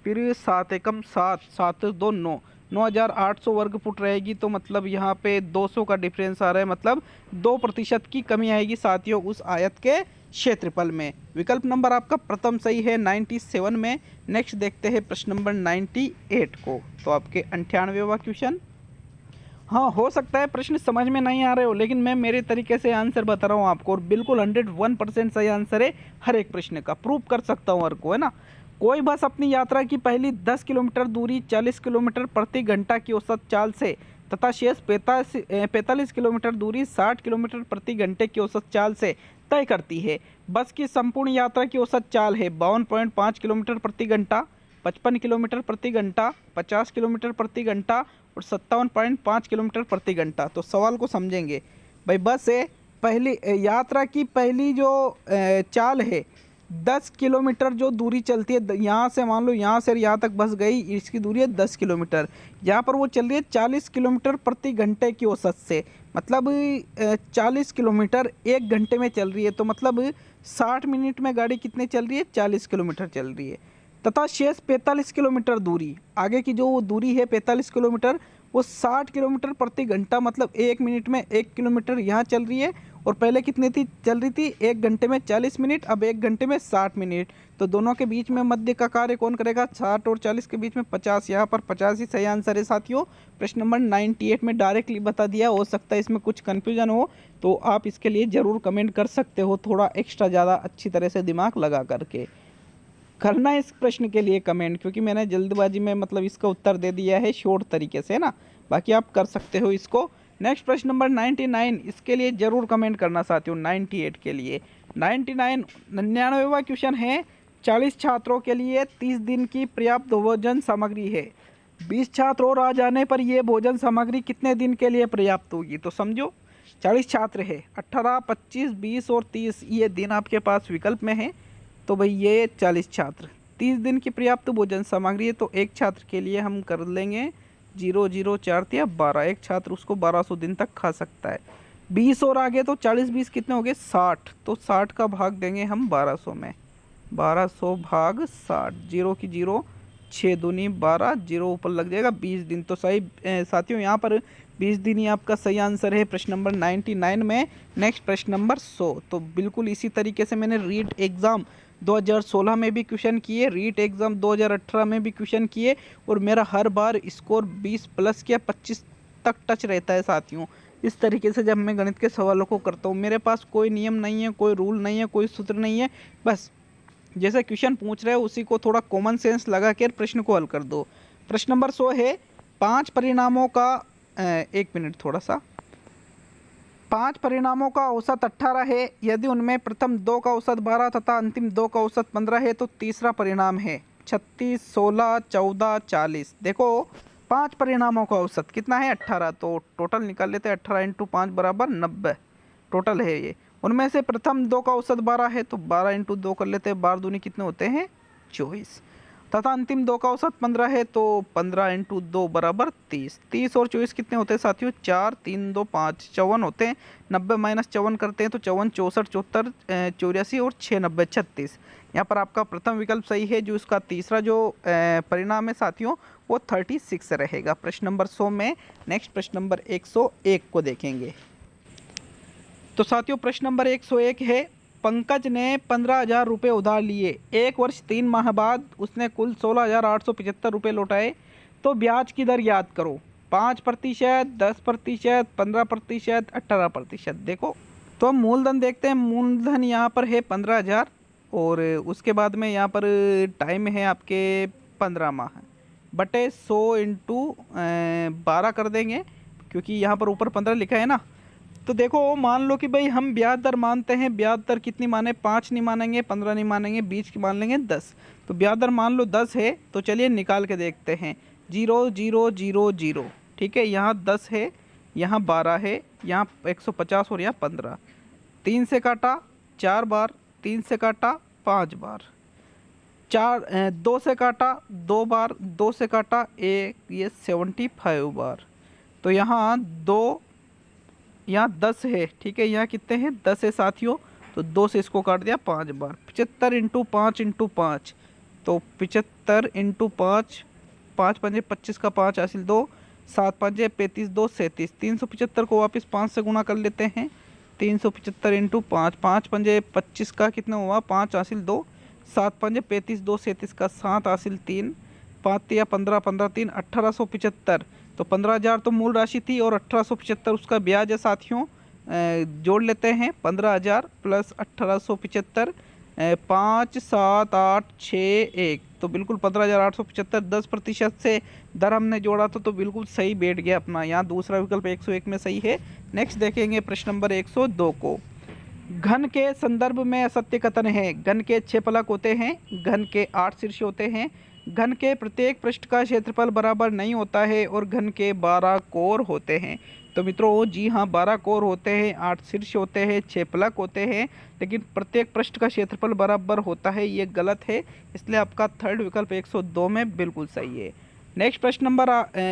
फिर 7 एकम 7, 7 2 9, 9800 वर्ग फुट रहेगी, तो मतलब यहाँ पे 200 का डिफरेंस आ रहा है, मतलब 2% की कमी आएगी साथियों उस आयत के क्षेत्रफल में। विकल्प नंबर आपका प्रथम सही है 97 में। नेक्स्ट देखते हैं प्रश्न नंबर 98 को। तो आपके 98वां क्वेश्चन। हाँ, हो सकता है प्रश्न समझ में नहीं आ रहे हो, लेकिन मैं मेरे तरीके से आंसर बता रहा हूँ आपको, और बिल्कुल 101% सही आंसर है हर एक प्रश्न का, प्रूव कर सकता हूँ हर को, है ना। कोई बस अपनी यात्रा की पहली 10 किलोमीटर दूरी 40 किलोमीटर प्रति घंटा की औसत चाल से तथा शेष 45 किलोमीटर दूरी 60 किलोमीटर प्रति घंटे की औसत चाल से तय करती है। बस की संपूर्ण यात्रा की औसत चाल है 52.5 किलोमीटर प्रति घंटा, 55 किलोमीटर प्रति घंटा, 50 किलोमीटर प्रति घंटा और 57.5 किलोमीटर प्रति घंटा। तो सवाल को समझेंगे भाई। बस है पहली यात्रा की पहली जो चाल है 10 किलोमीटर जो दूरी चलती है, यहाँ से मान लो यहाँ से यहाँ तक बस गई, इसकी दूरी है 10 किलोमीटर। यहाँ पर वो चल रही है 40 किलोमीटर प्रति घंटे की औसत से, मतलब 40 किलोमीटर 1 घंटे में चल रही है। तो मतलब 60 मिनट में गाड़ी कितने चल रही है, 40 किलोमीटर चल रही है। तथा शेष 45 किलोमीटर दूरी, आगे की जो दूरी है 45 किलोमीटर, वो 60 किलोमीटर प्रति घंटा, मतलब 1 मिनट में 1 किलोमीटर यहाँ चल रही है। और पहले कितनी थी चल रही थी, 1 घंटे में 40 मिनट, अब 1 घंटे में 60 मिनट। तो दोनों के बीच में मध्य का कार्य कौन करेगा, 60 और 40 के बीच में 50, यहाँ पर 50 ही सही आंसर है साथियों। प्रश्न नंबर 98 में डायरेक्टली बता दिया। हो सकता है इसमें कुछ कन्फ्यूजन हो, तो आप इसके लिए ज़रूर कमेंट कर सकते हो, थोड़ा एक्स्ट्रा ज़्यादा अच्छी तरह से दिमाग लगा करके करना इस प्रश्न के लिए कमेंट, क्योंकि मैंने जल्दबाजी में मतलब इसका उत्तर दे दिया है शॉर्ट तरीके से, ना। बाकी आप कर सकते हो इसको। नेक्स्ट प्रश्न नंबर 99, इसके लिए ज़रूर कमेंट करना साथियों। 98 के लिए 99वां क्वेश्चन है, 40 छात्रों के लिए 30 दिन की पर्याप्त भोजन सामग्री है। 20 छात्र और आ जाने पर यह भोजन सामग्री कितने दिन के लिए पर्याप्त होगी। तो समझो 40 छात्र है, 18, 25, 20 और 30 ये दिन आपके पास विकल्प में है। तो भाई ये 40 छात्र 30 दिन की पर्याप्त भोजन सामग्री है, तो एक छात्र के लिए हम कर लेंगे 0, 0, 4 या 12, एक छात्र उसको 1200 दिन तक खा सकता है। 20 और आगे तो 40, 20 कितने हो गए, 60। तो 60 का भाग देंगे हम 1200 में, 1200 भाग 60, 0 की 0, 6 दूनी 12, 0 ऊपर लग जाएगा 20 दिन। तो सही साथियों यहाँ पर 20 दिन ही आपका सही आंसर है प्रश्न नंबर 99 में। नेक्स्ट प्रश्न नंबर 100। तो बिल्कुल इसी तरीके से मैंने रीट एग्ज़ाम 2016 में भी क्वेश्चन किए, रीट एग्ज़ाम 2018 में भी क्वेश्चन किए, और मेरा हर बार स्कोर 20 प्लस या 25 तक टच रहता है साथियों। इस तरीके से जब मैं गणित के सवालों को करता हूँ, मेरे पास कोई नियम नहीं है, कोई रूल नहीं है, कोई सूत्र नहीं है, बस जैसे क्वेश्चन पूछ रहे हो उसी को थोड़ा कॉमन सेंस लगा कर प्रश्न को हल कर दो। प्रश्न नंबर 100 है, 5 परिणामों का 1 मिनट थोड़ा सा, 5 परिणामों का औसत 18 है। यदि उनमें प्रथम 2 का औसत 12 तथा अंतिम 2 का औसत 15 है, तो तीसरा परिणाम है 36, 16, 14, 40। देखो 5 परिणामों का औसत कितना है, 18। तो टोटल निकाल लेते हैं, 18 × 5 बराबर 90 टोटल है ये। उनमें से प्रथम 2 का औसत 12 है, तो 12 × 2 कर लेते हैं, 12 दूनी कितने होते हैं, 24। तथा अंतिम 2 का औसत 15 है, तो 15 × 2 बराबर 30। 30 और 24 कितने होते हैं साथियों, 4, 3, 2, 5, 54 होते हैं। 90 - 54 करते हैं तो 54, 64, 74, 84 और 6, 90, 36। यहाँ पर आपका प्रथम विकल्प सही है। जो इसका तीसरा जो परिणाम है साथियों, वो 36 रहेगा प्रश्न नंबर 100 में। नेक्स्ट प्रश्न नंबर 101 को देखेंगे। तो साथियों प्रश्न नंबर 101 है, पंकज ने 15,000 रुपये उधार लिए। 1 वर्ष 3 माह बाद उसने कुल 16,875 रुपये लौटाए, तो ब्याज की दर याद करो। 5%, 10%, 15%, 18%। देखो तो हम मूलधन देखते हैं। मूलधन यहाँ पर है 15,000, और उसके बाद में यहाँ पर टाइम है आपके 15 माह, बटे 100 × 12 कर देंगे, क्योंकि यहाँ पर ऊपर 15 लिखा है ना। तो देखो मान लो कि भाई हम ब्याज दर मानते हैं, ब्याज दर कितनी माने, 5 नहीं मानेंगे, 15 नहीं मानेंगे, 20 की मान लेंगे 10। तो ब्याज दर मान लो 10 है, तो चलिए निकाल के देखते हैं। 0, 0, 0, 0, ठीक है। यहाँ 10 है, यहाँ 12 है, यहाँ 150 और यहाँ 15। 3 से काटा 4 बार, 3 से काटा 5 बार, 2 से काटा 2 बार, 2 से काटा 1, ये 75 बार। तो यहाँ 2, यहाँ 10 है, ठीक है। यहाँ कितने हैं, 10 है साथियों, तो 2 से इसको काट दिया 5 बार। 75 × 5 × 5, तो 75 × 5, 5 पंजे 25 का 5 हासिल 2, 7 पंजे 35 2 37। 375 को वापस 5 से गुणा कर लेते हैं। 375 इंटू 5, 5 पंजे 25 का कितना हुआ 5 हासिल 2, 7 पंजे 35 2 37 का 7 हासिल 3, 5 तिया 15 15 3 1875। तो 15,000 तो मूल राशि थी और 1875 उसका ब्याज है साथियों। जोड़ लेते हैं 15,000 प्लस 1875, 5 7 8 6 1, तो बिल्कुल 15,875। 10% से दर हमने जोड़ा तो बिल्कुल सही बैठ गया अपना। यहाँ दूसरा विकल्प 101 में सही है। नेक्स्ट देखेंगे प्रश्न नंबर 102 को। घन के संदर्भ में असत्य कथन है। घन के 6 फलक होते हैं, घन के 8 शीर्ष होते हैं, घन के प्रत्येक पृष्ठ का क्षेत्रफल बराबर नहीं होता है और घन के 12 कोर होते हैं। तो मित्रों जी हाँ, 12 कोर होते हैं, 8 शीर्ष होते हैं, 6 फलक होते हैं, लेकिन प्रत्येक पृष्ठ का क्षेत्रफल बराबर होता है, ये गलत है। इसलिए आपका थर्ड विकल्प 102 में बिल्कुल सही है। नेक्स्ट प्रश्न नंबर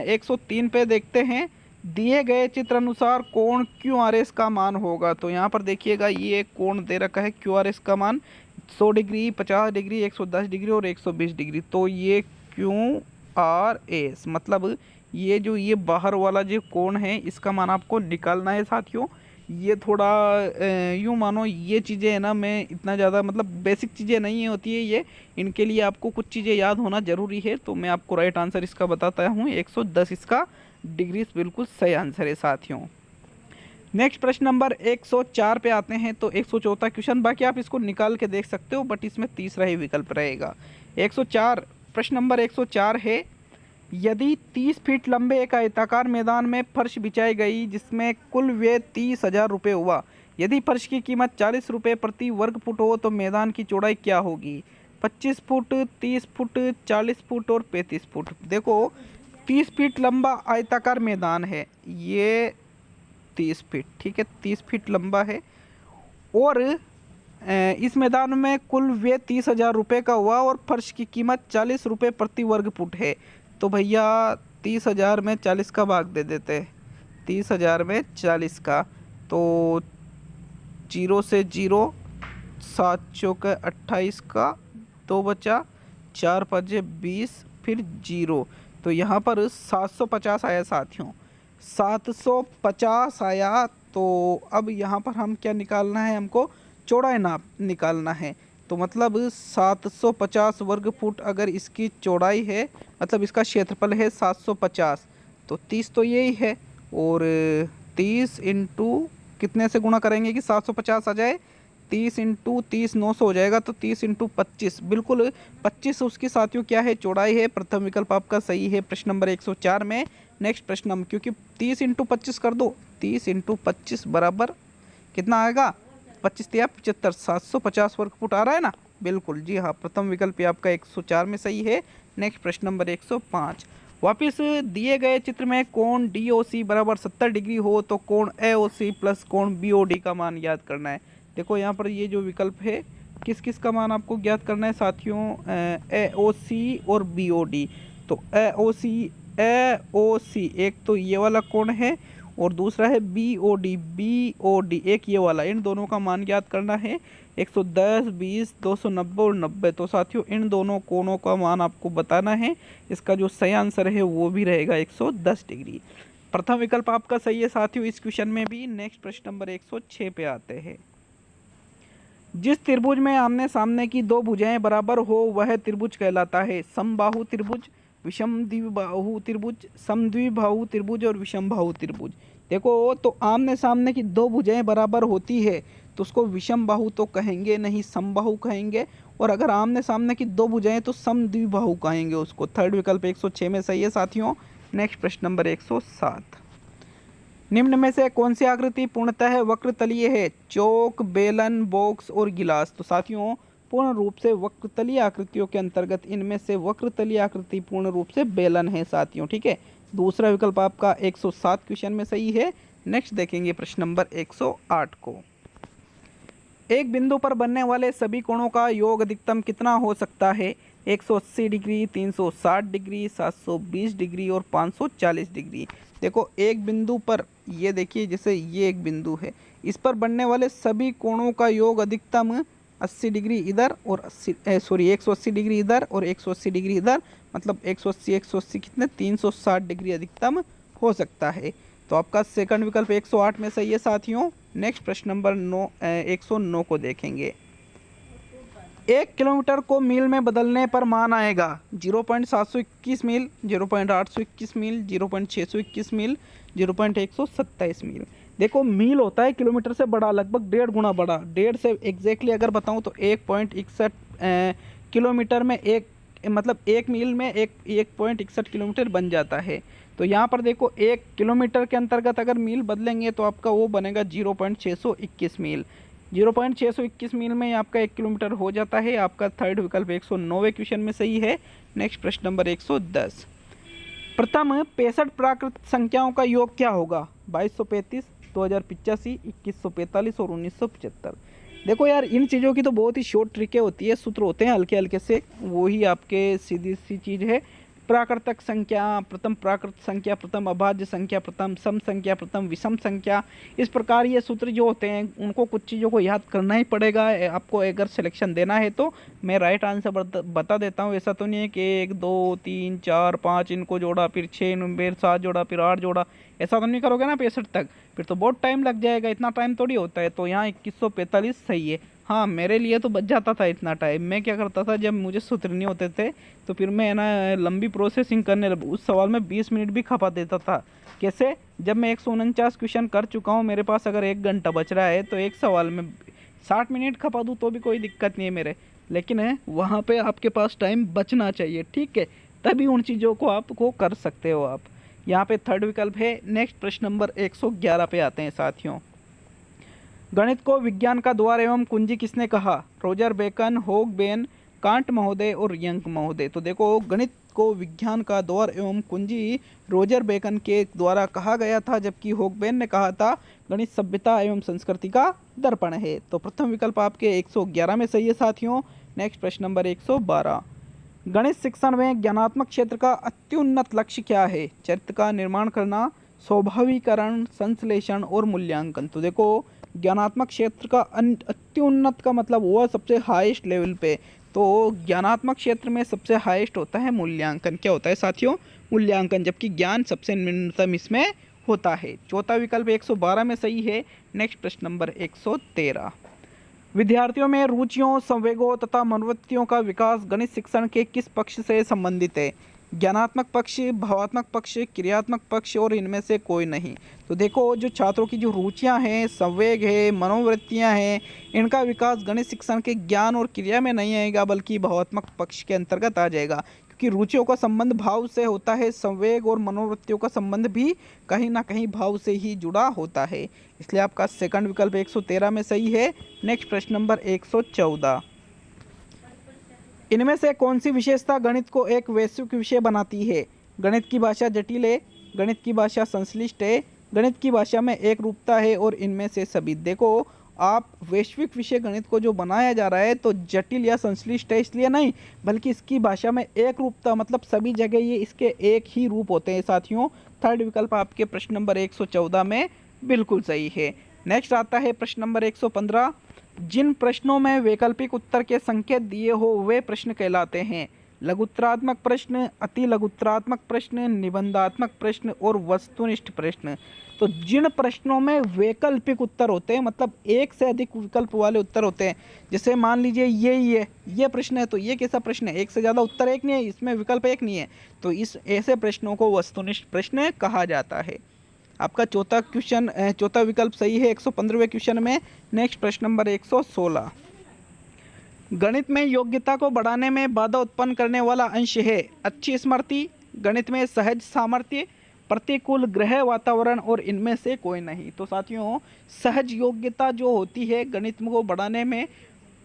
103 पे देखते हैं। दिए गए चित्र अनुसार कोण QRS का मान होगा। तो यहाँ पर देखिएगा, ये कोण दे रखा है QRS का मान 100 डिग्री, 50 डिग्री, 110 डिग्री और 120 डिग्री। तो ये QRS मतलब ये बाहर वाला जो कोण है इसका मान आपको निकालना है साथियों। ये थोड़ा यूँ मानो ये चीज़ें है ना, मैं इतना ज़्यादा मतलब बेसिक चीज़ें नहीं होती है ये, इनके लिए आपको कुछ चीज़ें याद होना ज़रूरी है। तो मैं आपको राइट आंसर इसका बताता हूँ, 110 इसका डिग्री बिल्कुल सही आंसर है साथियों। नेक्स्ट प्रश्न नंबर 104 पे आते हैं। तो 104 क्वेश्चन, बाकी आप इसको निकाल के देख सकते हो, बट इसमें तीसरा ही विकल्प रहेगा। 104 प्रश्न नंबर 104 है। यदि 30 फीट लंबे एक आयताकार मैदान में फर्श बिछाई गई जिसमें कुल व्यय 30,000 रुपये हुआ, यदि फर्श की कीमत 40 रुपये प्रति वर्ग फुट हो तो मैदान की चौड़ाई क्या होगी? 25 फुट, 30 फुट, 40 फुट और 35 फुट। देखो 30 फीट लंबा आयताकार मैदान है, ये 30 फीट, ठीक है, 30 फीट लंबा है और इस मैदान में कुल व्यय 30,000 रुपये का हुआ और फर्श की कीमत 40 रुपये प्रति वर्ग फुट है। तो भैया 30,000 में 40 का भाग दे देते हैं, 30,000 में 40 का, तो 0 से 0, 7 चौके 28 का 2 बचा, 4 पंजे 20, फिर 0। तो यहाँ पर 750 आया साथियों, 750 आया। तो अब यहाँ पर हम क्या निकालना है, हमको चौड़ाई नाप निकालना है। तो मतलब 750 वर्ग फुट अगर इसकी चौड़ाई है, मतलब इसका क्षेत्रफल है 750, तो 30 तो यही है और 30 इंटू कितने से गुणा करेंगे कि 750 आ जाए, 30 इंटू 30 900 हो जाएगा, तो 30 इंटू 25, बिल्कुल 25 उसकी साथियों क्या है, चौड़ाई है। प्रथम विकल्प आपका सही है प्रश्न नंबर 104 में। नेक्स्ट प्रश्न नंबर, क्योंकि 30 इंटू 25 कर दो, 30 इंटू 25 बराबर कितना आएगा, 25 तिया 75, 750 वर्ग फुट आ रहा है ना, बिल्कुल जी हाँ, प्रथम विकल्प आपका 104 में सही है। नेक्स्ट प्रश्न नंबर 105। वापिस दिए गए चित्र में कोण DOC बराबर 70 डिग्री हो तो कोण AOC प्लस कोण BOD का मान ज्ञात करना है। देखो यहाँ पर ये जो विकल्प है, किस किस का मान आपको ज्ञात करना है साथियों, AOC और BOD। तो AOC एक तो ये वाला कोण है और दूसरा है BOD एक ये वाला, इन दोनों का मान ज्ञात करना है। 110, 20, 290 और 90। तो साथियों इन दोनों कोणों का मान आपको बताना है। इसका जो सही आंसर है वो भी रहेगा 110 डिग्री। प्रथम विकल्प आपका सही है साथियों इस क्वेश्चन में भी। नेक्स्ट प्रश्न नंबर 106 पे आते हैं। जिस त्रिभुज में आमने सामने की दो भुजाएं बराबर हो वह त्रिभुज कहलाता है। समबाहु त्रिभुज, विषम द्विबाहु त्रिभुज, समद्विबाहु त्रिभुज और विषम बाहु त्रिभुज। देखो तो आमने सामने की दो भुजाएं बराबर होती है तो उसको विषम बाहु तो कहेंगे नहीं, समबाहु कहेंगे। और अगर आमने सामने की दो भुजाएं तो समद्विबाहु कहेंगे उसको। थर्ड विकल्प 106 में सही है साथियों। नेक्स्ट प्रश्न नंबर 107। निम्न में से कौन सी आकृति पूर्णतः वक्र तलीय है? चौक, बेलन, बॉक्स और गिलास। तो साथियों पूर्ण रूप से वक्र तलीय आकृतियों के अंतर्गत इनमें से वक्र तलीय आकृति पूर्ण रूप से बेलन है साथियों, ठीक है। दूसरा विकल्प आपका 107 क्वेश्चन में सही है। नेक्स्ट देखेंगे प्रश्न नंबर 108 को। एक बिंदु पर बनने वाले सभी कोणों का योग अधिकतम कितना हो सकता है? 180 डिग्री, 360 डिग्री, 720 डिग्री और 540 डिग्री। देखो एक बिंदु पर, ये देखिए जैसे ये एक बिंदु है, इस पर बनने वाले सभी कोणों का योग अधिकतम 80 डिग्री इधर और 180 डिग्री इधर और 180 डिग्री इधर, मतलब 180 कितने 360 डिग्री अधिकतम हो सकता है। तो आपका सेकंड विकल्प 108 में सही है साथियों। नेक्स्ट प्रश्न नंबर 109 को देखेंगे। 1 किलोमीटर को मील में बदलने पर मान आएगा 0.721 मील, 0.821 मील, 0.621 मील, 0.127 मील। देखो मील होता है किलोमीटर से बड़ा, लगभग 1.5 गुना बड़ा। 1.5 से एग्जैक्टली अगर बताऊं तो 1.61 किलोमीटर में एक, मतलब 1 मील में 1.61 किलोमीटर बन जाता है। तो यहाँ पर देखो 1 किलोमीटर के अंतर्गत अगर मील बदलेंगे तो आपका वो बनेगा 0.621 मील। 0.621 मील में आपका 1 किलोमीटर हो जाता है। आपका थर्ड विकल्प 109वें क्वेश्चन में सही है। नेक्स्ट प्रश्न नंबर 110। प्रथम 65 प्राकृत संख्याओं का योग क्या होगा? 2235, 2085, 2145 और 1975। देखो यार, इन चीज़ों की तो बहुत ही शॉर्ट ट्रिकें होती है, सूत्र होते हैं हल्के हल्के से, वही आपके सीधी सी चीज़ है। प्राकृतक संख्या, प्रथम प्राकृत संख्या, प्रथम अभाज्य संख्या, प्रथम सम संख्या, प्रथम विषम संख्या, इस प्रकार ये सूत्र जो होते हैं उनको कुछ चीज़ों को याद करना ही पड़ेगा आपको अगर सिलेक्शन देना है तो। मैं राइट आंसर बता देता हूँ। ऐसा तो नहीं है कि 1 2 3 4 5 इनको जोड़ा, फिर 6 फिर 7 जोड़ा, फिर 8 जोड़ा, ऐसा तो नहीं करोगे ना 65 तक, फिर तो बहुत टाइम लग जाएगा। इतना टाइम थोड़ी होता है। तो यहाँ 2145 सही है। हाँ, मेरे लिए तो बच जाता था इतना टाइम। मैं क्या करता था, जब मुझे सूत्र नहीं होते थे तो फिर मैं ना लंबी प्रोसेसिंग करने, उस सवाल में 20 मिनट भी खपा देता था। कैसे? जब मैं 149 क्वेश्चन कर चुका हूँ, मेरे पास अगर 1 घंटा बच रहा है तो एक सवाल में 60 मिनट खपा दूँ तो भी कोई दिक्कत नहीं है मेरे। लेकिन वहाँ पे आपके पास टाइम बचना चाहिए, ठीक है, तभी उन चीज़ों को आपको कर सकते हो आप। यहाँ पे थर्ड विकल्प है। नेक्स्ट प्रश्न नंबर 111 पे आते हैं साथियों। गणित को विज्ञान का द्वार एवं कुंजी किसने कहा? रोजर बेकन, होगबेन, कांट महोदय और यंग महोदय। तो देखो, गणित को विज्ञान का द्वार एवं कुंजी रोजर बेकन के द्वारा कहा गया था, जबकि होगबेन ने कहा था गणित सभ्यता एवं संस्कृति का दर्पण है। तो प्रथम विकल्प आपके 111 में सही है साथियों। नेक्स्ट प्रश्न नंबर 112। गणित शिक्षण में ज्ञानात्मक क्षेत्र का अत्युन्नत लक्ष्य क्या है? चरित्र का निर्माण करना, स्वाभाविकरण, संश्लेषण और मूल्यांकन। तो देखो, ज्ञानात्मक क्षेत्र का अत्युन्नत का मतलब हुआ सबसे हाईएस्ट लेवल पे। तो ज्ञानात्मक क्षेत्र में सबसे हाईएस्ट होता है मूल्यांकन। क्या होता है साथियों? मूल्यांकन, जबकि ज्ञान सबसे न्यूनतम इसमें होता है। चौथा विकल्प 112 में सही है। नेक्स्ट प्रश्न नंबर 113। विद्यार्थियों में रुचियों, संवेगों तथा मनोवृत्तियों का विकास गणित शिक्षण के किस पक्ष से संबंधित है? ज्ञानात्मक पक्ष, भावात्मक पक्ष, क्रियात्मक पक्ष और इनमें से कोई नहीं। तो देखो, जो छात्रों की जो रुचियां हैं, संवेग है, मनोवृत्तियां हैं, इनका विकास गणित शिक्षण के ज्ञान और क्रिया में नहीं आएगा, बल्कि भावात्मक पक्ष के अंतर्गत आ जाएगा। क्योंकि रुचियों का संबंध भाव से होता है, संवेग और मनोवृत्तियों का संबंध भी कहीं ना कहीं भाव से ही जुड़ा होता है। इसलिए आपका सेकंड विकल्प 113 में सही है। नेक्स्ट प्रश्न नंबर 114। इनमें से कौन सी विशेषता गणित को एक वैश्विक विषय बनाती है? गणित की भाषा जटिल है, गणित की भाषा संश्लिष्ट है, गणित की भाषा में एक रूपता है और इनमें से सभी। देखो, आप वैश्विक विषय गणित को जो बनाया जा रहा है तो जटिल या संश्लिष्ट है इसलिए नहीं, बल्कि इसकी भाषा में एक रूपता, मतलब सभी जगह ये इसके एक ही रूप होते हैं साथियों। थर्ड विकल्प आपके प्रश्न नंबर 114 में बिल्कुल सही है। नेक्स्ट आता है प्रश्न नंबर 115। जिन प्रश्नों में वैकल्पिक उत्तर के संकेत दिए हो वे प्रश्न कहलाते हैं? लघुत्तरात्मक प्रश्न, अति लघुत्तरात्मक प्रश्न, निबंधात्मक प्रश्न और वस्तुनिष्ठ प्रश्न। तो जिन प्रश्नों में वैकल्पिक उत्तर होते हैं, मतलब एक से अधिक विकल्प वाले उत्तर होते हैं, जैसे मान लीजिए ये प्रश्न है तो ये कैसा प्रश्न है? एक से ज़्यादा उत्तर एक नहीं है, इसमें विकल्प एक नहीं है, तो इस ऐसे प्रश्नों को वस्तुनिष्ठ प्रश्न कहा जाता है। आपका चौथा विकल्प सही है 115वें क्वेश्चन में। नेक्स्ट प्रश्न नंबर 116। गणित में योग्यता को बढ़ाने में बाधा उत्पन्न करने वाला अंश है अच्छी स्मृति, गणित में सहज सामर्थ्य, प्रतिकूल गृह वातावरण और इनमें से कोई नहीं। तो साथियों, सहज योग्यता जो होती है गणित को बढ़ाने में,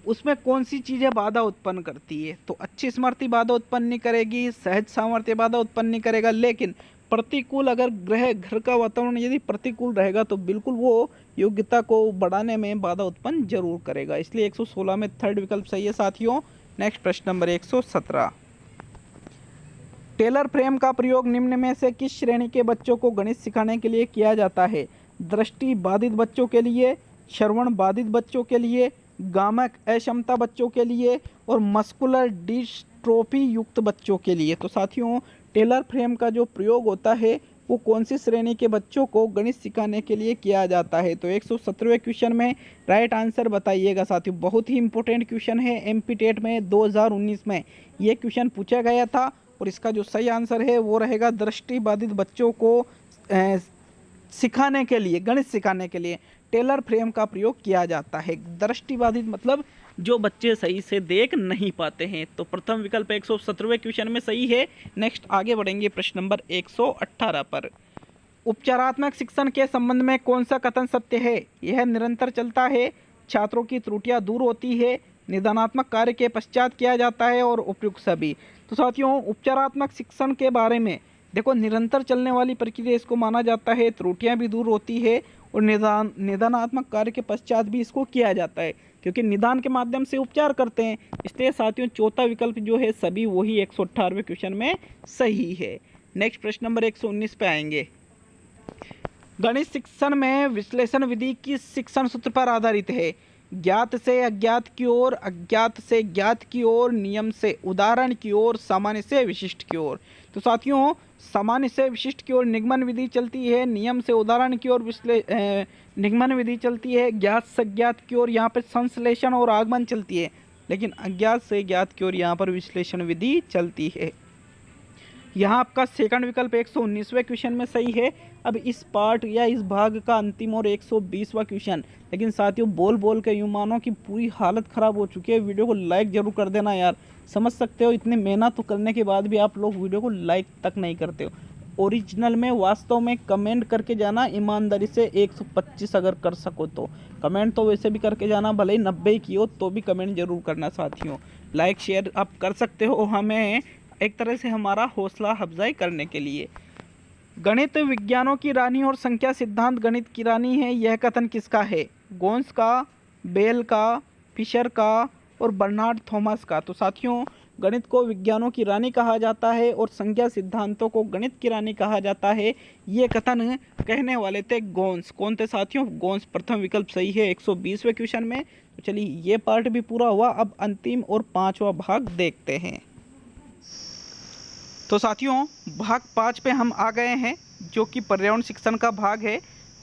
उसमें कौन सी चीज़ें बाधा उत्पन्न करती है? तो अच्छी स्मृति बाधा उत्पन्न नहीं करेगी, सहज सामर्थ्य बाधा उत्पन्न नहीं करेगा, लेकिन प्रतिकूल, अगर घर का वातावरण यदि प्रतिकूल रहेगा तो बिल्कुल वो योग्यता को बढ़ाने में बाधा उत्पन्न जरूर करेगा। इसलिए 116 में थर्ड विकल्प सही है साथियों। नेक्स्ट प्रश्न नंबर 117। टेलर फ्रेम का प्रयोग निम्न में से किस श्रेणी के बच्चों को गणित सिखाने के लिए किया जाता है? दृष्टि बाधित बच्चों के लिए, श्रवण बाधित बच्चों के लिए, गामा अक्षमता बच्चों के लिए और मस्कुलर डिस्ट्रोफी युक्त बच्चों के लिए। तो साथियों टेलर फ्रेम का जो प्रयोग होता है वो कौन सी श्रेणी के बच्चों को गणित सिखाने के लिए किया जाता है? तो 117वें क्वेश्चन में राइट आंसर बताइएगा साथियों। बहुत ही इंपॉर्टेंट क्वेश्चन है, एमपी टेट में 2019 में ये क्वेश्चन पूछा गया था और इसका जो सही आंसर है वो रहेगा दृष्टिबाधित बच्चों को सिखाने के लिए, गणित सिखाने के लिए टेलर फ्रेम का प्रयोग किया जाता है। दृष्टिबाधित मतलब जो बच्चे सही से देख नहीं पाते हैं। तो प्रथम विकल्प 117वें क्वेश्चन में सही है। नेक्स्ट आगे बढ़ेंगे प्रश्न नंबर 118 पर। उपचारात्मक शिक्षण के संबंध में कौन सा कथन सत्य है? यह निरंतर चलता है, छात्रों की त्रुटियां दूर होती है, निदानात्मक कार्य के पश्चात किया जाता है और उपयुक्त सभी। तो साथियों उपचारात्मक शिक्षण के बारे में देखो, निरंतर चलने वाली प्रक्रिया इसको माना जाता है, त्रुटियां भी दूर होती है और निदानात्मक कार्य के पश्चात भी इसको किया जाता है, क्योंकि निदान के माध्यम से उपचार करते हैं। इसलिए साथियों चौथा विकल्प जो है सभी वही 118वें क्वेश्चन में सही है। नेक्स्ट प्रश्न नंबर 119 पे आएंगे। गणित शिक्षण में विश्लेषण विधि किस शिक्षण सूत्र पर आधारित है? ज्ञात से अज्ञात की ओर, अज्ञात से ज्ञात की ओर, नियम से उदाहरण की ओर, सामान्य से विशिष्ट की ओर। तो साथियों सामान्य से विशिष्ट की ओर निगमन विधि चलती है, नियम से उदाहरण की ओर निगमन विधि चलती है, ज्ञात से ज्ञात की ओर यहाँ पर संश्लेषण और आगमन चलती है, लेकिन अज्ञात से ज्ञात की ओर यहाँ पर विश्लेषण विधि चलती है। यहाँ आपका सेकंड विकल्प 119वें क्वेश्चन में सही है। अब इस पार्ट या इस भाग का अंतिम और 120वां क्वेश्चन, लेकिन साथियों बोल बोल के यूं मानो कि पूरी हालत ख़राब हो चुकी है। वीडियो को लाइक ज़रूर कर देना यार, समझ सकते हो इतनी मेहनत करने के बाद भी आप लोग वीडियो को लाइक तक नहीं करते हो। ओरिजिनल में वास्तव में कमेंट करके जाना ईमानदारी से, 125 अगर कर सको तो। कमेंट तो वैसे भी करके जाना, भले ही 90 की हो तो भी कमेंट जरूर करना साथियों। लाइक शेयर आप कर सकते हो हमें एक तरह से हमारा हौसला अफजाई करने के लिए। गणित विज्ञानों की रानी और संख्या सिद्धांत गणित की रानी है, यह कथन किसका है? गोन्स का, बेल का, फिशर का और बर्नार्ड थॉमस का। तो साथियों गणित को विज्ञानों की रानी कहा जाता है और संख्या सिद्धांतों को गणित की रानी कहा जाता है। ये कथन कहने वाले थे गोन्स। कौन थे साथियों? गोन्स। प्रथम विकल्प सही है 120वें क्वेश्चन में। तो चलिए ये पार्ट भी पूरा हुआ, अब अंतिम और 5वां भाग देखते हैं। तो साथियों भाग 5 पे हम आ गए हैं, जो कि पर्यावरण शिक्षण का भाग है,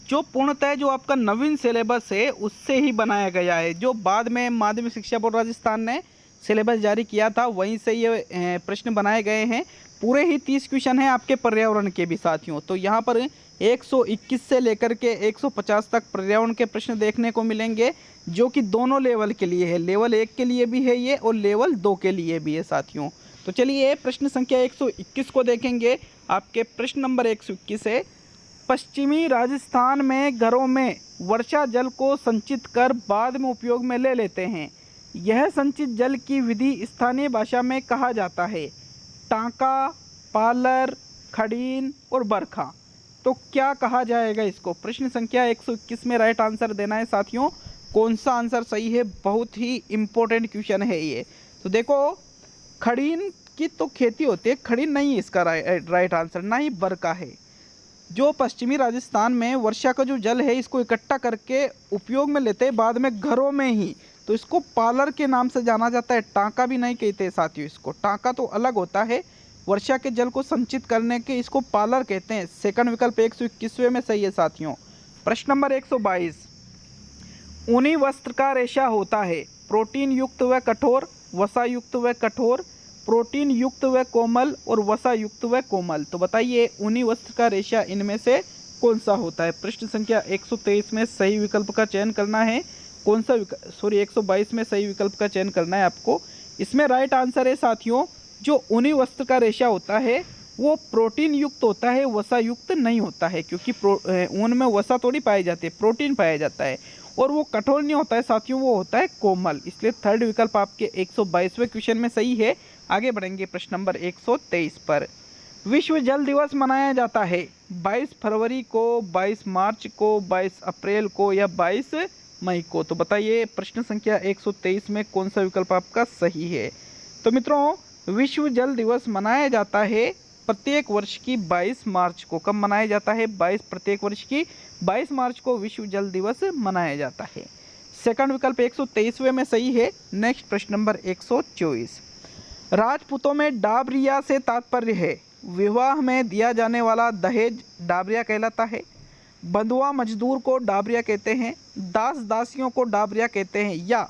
जो पूर्णतः जो आपका नवीन सिलेबस है उससे ही बनाया गया है। जो बाद में माध्यमिक शिक्षा बोर्ड राजस्थान ने सिलेबस जारी किया था वहीं से ये प्रश्न बनाए गए हैं। पूरे ही 30 क्वेश्चन हैं आपके पर्यावरण के भी साथियों। तो यहाँ पर 121 से लेकर के 150 तक पर्यावरण के प्रश्न देखने को मिलेंगे, जो कि दोनों लेवल के लिए है। लेवल 1 के लिए भी है ये और लेवल 2 के लिए भी है साथियों। तो चलिए प्रश्न संख्या 121 को देखेंगे। आपके प्रश्न नंबर 121 है, पश्चिमी राजस्थान में घरों में वर्षा जल को संचित कर बाद में उपयोग में ले लेते हैं। यह संचित जल की विधि स्थानीय भाषा में कहा जाता है टांका, पालर, खड़ीन और बरखा। तो क्या कहा जाएगा इसको? प्रश्न संख्या 121 में राइट आंसर देना है साथियों। कौन सा आंसर सही है? बहुत ही इम्पोर्टेंट क्वेश्चन है ये। तो देखो खड़ीन की तो खेती होती है, खड़ीन नहीं है इसका राइट आंसर, ना ही बरका है। जो पश्चिमी राजस्थान में वर्षा का जो जल है इसको इकट्ठा करके उपयोग में लेते हैं बाद में घरों में ही, तो इसको पालर के नाम से जाना जाता है। टांका भी नहीं कहते साथियों इसको, टांका तो अलग होता है। वर्षा के जल को संचित करने के इसको पालर कहते हैं। सेकंड विकल्प 121वें में सही है साथियों। प्रश्न नंबर 122, ऊनी वस्त्र का रेशा होता है प्रोटीन युक्त व कठोर, वसा युक्त व कठोर, प्रोटीन युक्त व कोमल और वसा युक्त व कोमल। तो बताइए ऊनी वस्त्र का रेशा इनमें से कौन सा होता है? प्रश्न संख्या 123 में सही विकल्प का चयन करना है। कौन सा 122 में सही विकल्प का चयन करना है आपको। इसमें राइट आंसर है साथियों, जो ऊनी वस्त्र का रेशा होता है वो प्रोटीन युक्त होता है, वसा युक्त नहीं होता है, क्योंकि ऊन में वसा थोड़ी पाई जाती है, प्रोटीन पाया जाता है। और वो कठोर नहीं होता है साथियों, वो होता है कोमल। इसलिए थर्ड विकल्प आपके 122वें क्वेश्चन में सही है। आगे बढ़ेंगे प्रश्न नंबर 123 पर। विश्व जल दिवस मनाया जाता है 22 फरवरी को, 22 मार्च को, 22 अप्रैल को या 22 मई को। तो बताइए प्रश्न संख्या 123 में कौन सा विकल्प आपका सही है? तो मित्रों विश्व जल दिवस मनाया जाता है प्रत्येक वर्ष की 22 मार्च को। कब मनाया जाता है? प्रत्येक वर्ष की 22 मार्च को विश्व जल दिवस मनाया जाता है। सेकंड विकल्प 123वें में सही है। नेक्स्ट प्रश्न नंबर 124, राजपूतों में डाबरिया से तात्पर्य है विवाह में दिया जाने वाला दहेज डाबरिया कहलाता है, बंधुआ मजदूर को डाबरिया कहते हैं, दास दासियों को डाबरिया कहते हैं, या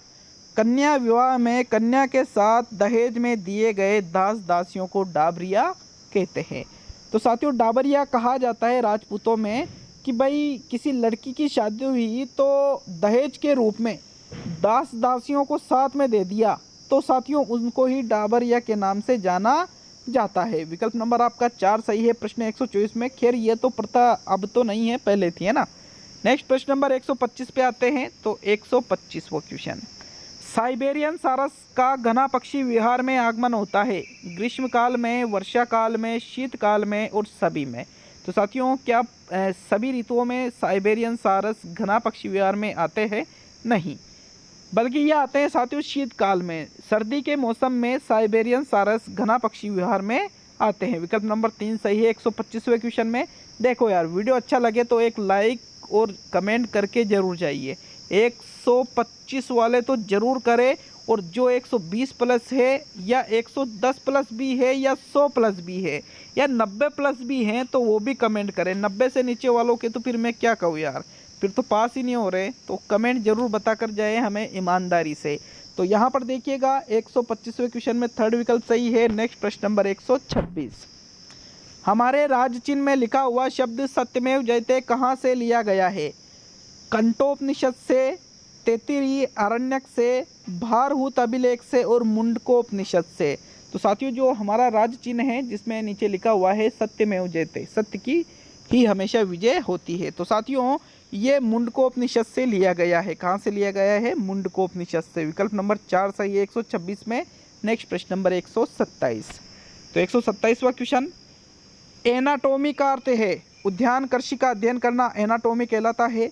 कन्या विवाह में कन्या के साथ दहेज में दिए गए दास दासियों को डाबरिया कहते हैं। तो साथियों डाबरिया कहा जाता है राजपूतों में कि भाई किसी लड़की की शादी हुई तो दहेज के रूप में दास दासियों को साथ में दे दिया, तो साथियों उनको ही डाबरिया के नाम से जाना जाता है। विकल्प नंबर आपका 4 सही है प्रश्न 124 में। खैर ये तो प्रथा अब तो नहीं है, पहले थी, है ना। नेक्स्ट प्रश्न नंबर 125 पे आते हैं। तो 125वां क्वेश्चन, साइबेरियन सारस का घना पक्षी विहार में आगमन होता है ग्रीष्म काल में, वर्षा काल में, शीतकाल में और सभी में। तो साथियों क्या सभी ऋतुओं में साइबेरियन सारस घना पक्षी विहार में आते हैं? नहीं, बल्कि ये आते हैं साथियों शीतकाल में। सर्दी के मौसम में साइबेरियन सारस घना पक्षी विहार में आते हैं। विकल्प नंबर 3 सही है 125वें क्वेश्चन में। देखो यार वीडियो अच्छा लगे तो एक लाइक और कमेंट करके जरूर जाइए। 125 वाले तो जरूर करें, और जो 120 प्लस है या 110 प्लस भी है या 100 प्लस भी है या 90 प्लस भी हैं तो वो भी कमेंट करें। 90 से नीचे वालों के तो फिर मैं क्या कहूँ यार, फिर तो पास ही नहीं हो रहे। तो कमेंट जरूर बता कर जाए हमें ईमानदारी से। तो यहाँ पर देखिएगा 125वें क्वेश्चन में थर्ड विकल्प सही है। नेक्स्ट प्रश्न नंबर 126, हमारे राज्य चिन्ह में लिखा हुआ शब्द सत्यमेव जयते कहाँ से लिया गया है? कंठोपनिषद से, तैत्तिरीय आरण्यक से, भारहूत अभिलेख से और मुंडकोपनिषद से। तो साथियों जो हमारा राज्य चिन्ह है जिसमें नीचे लिखा हुआ है सत्यमेव जयते, सत्य की ही हमेशा विजय होती है, तो साथियों ये मुंडकोपनिषद से लिया गया है। कहाँ से लिया गया है? मुंडकोपनिषद से। विकल्प नंबर 4 सही है 126 में। नेक्स्ट प्रश्न नंबर 127, तो 127वां क्वेश्चन, एनाटोमी का अर्थ है उद्यान कृषि का अध्ययन करना एनाटोमी कहलाता है,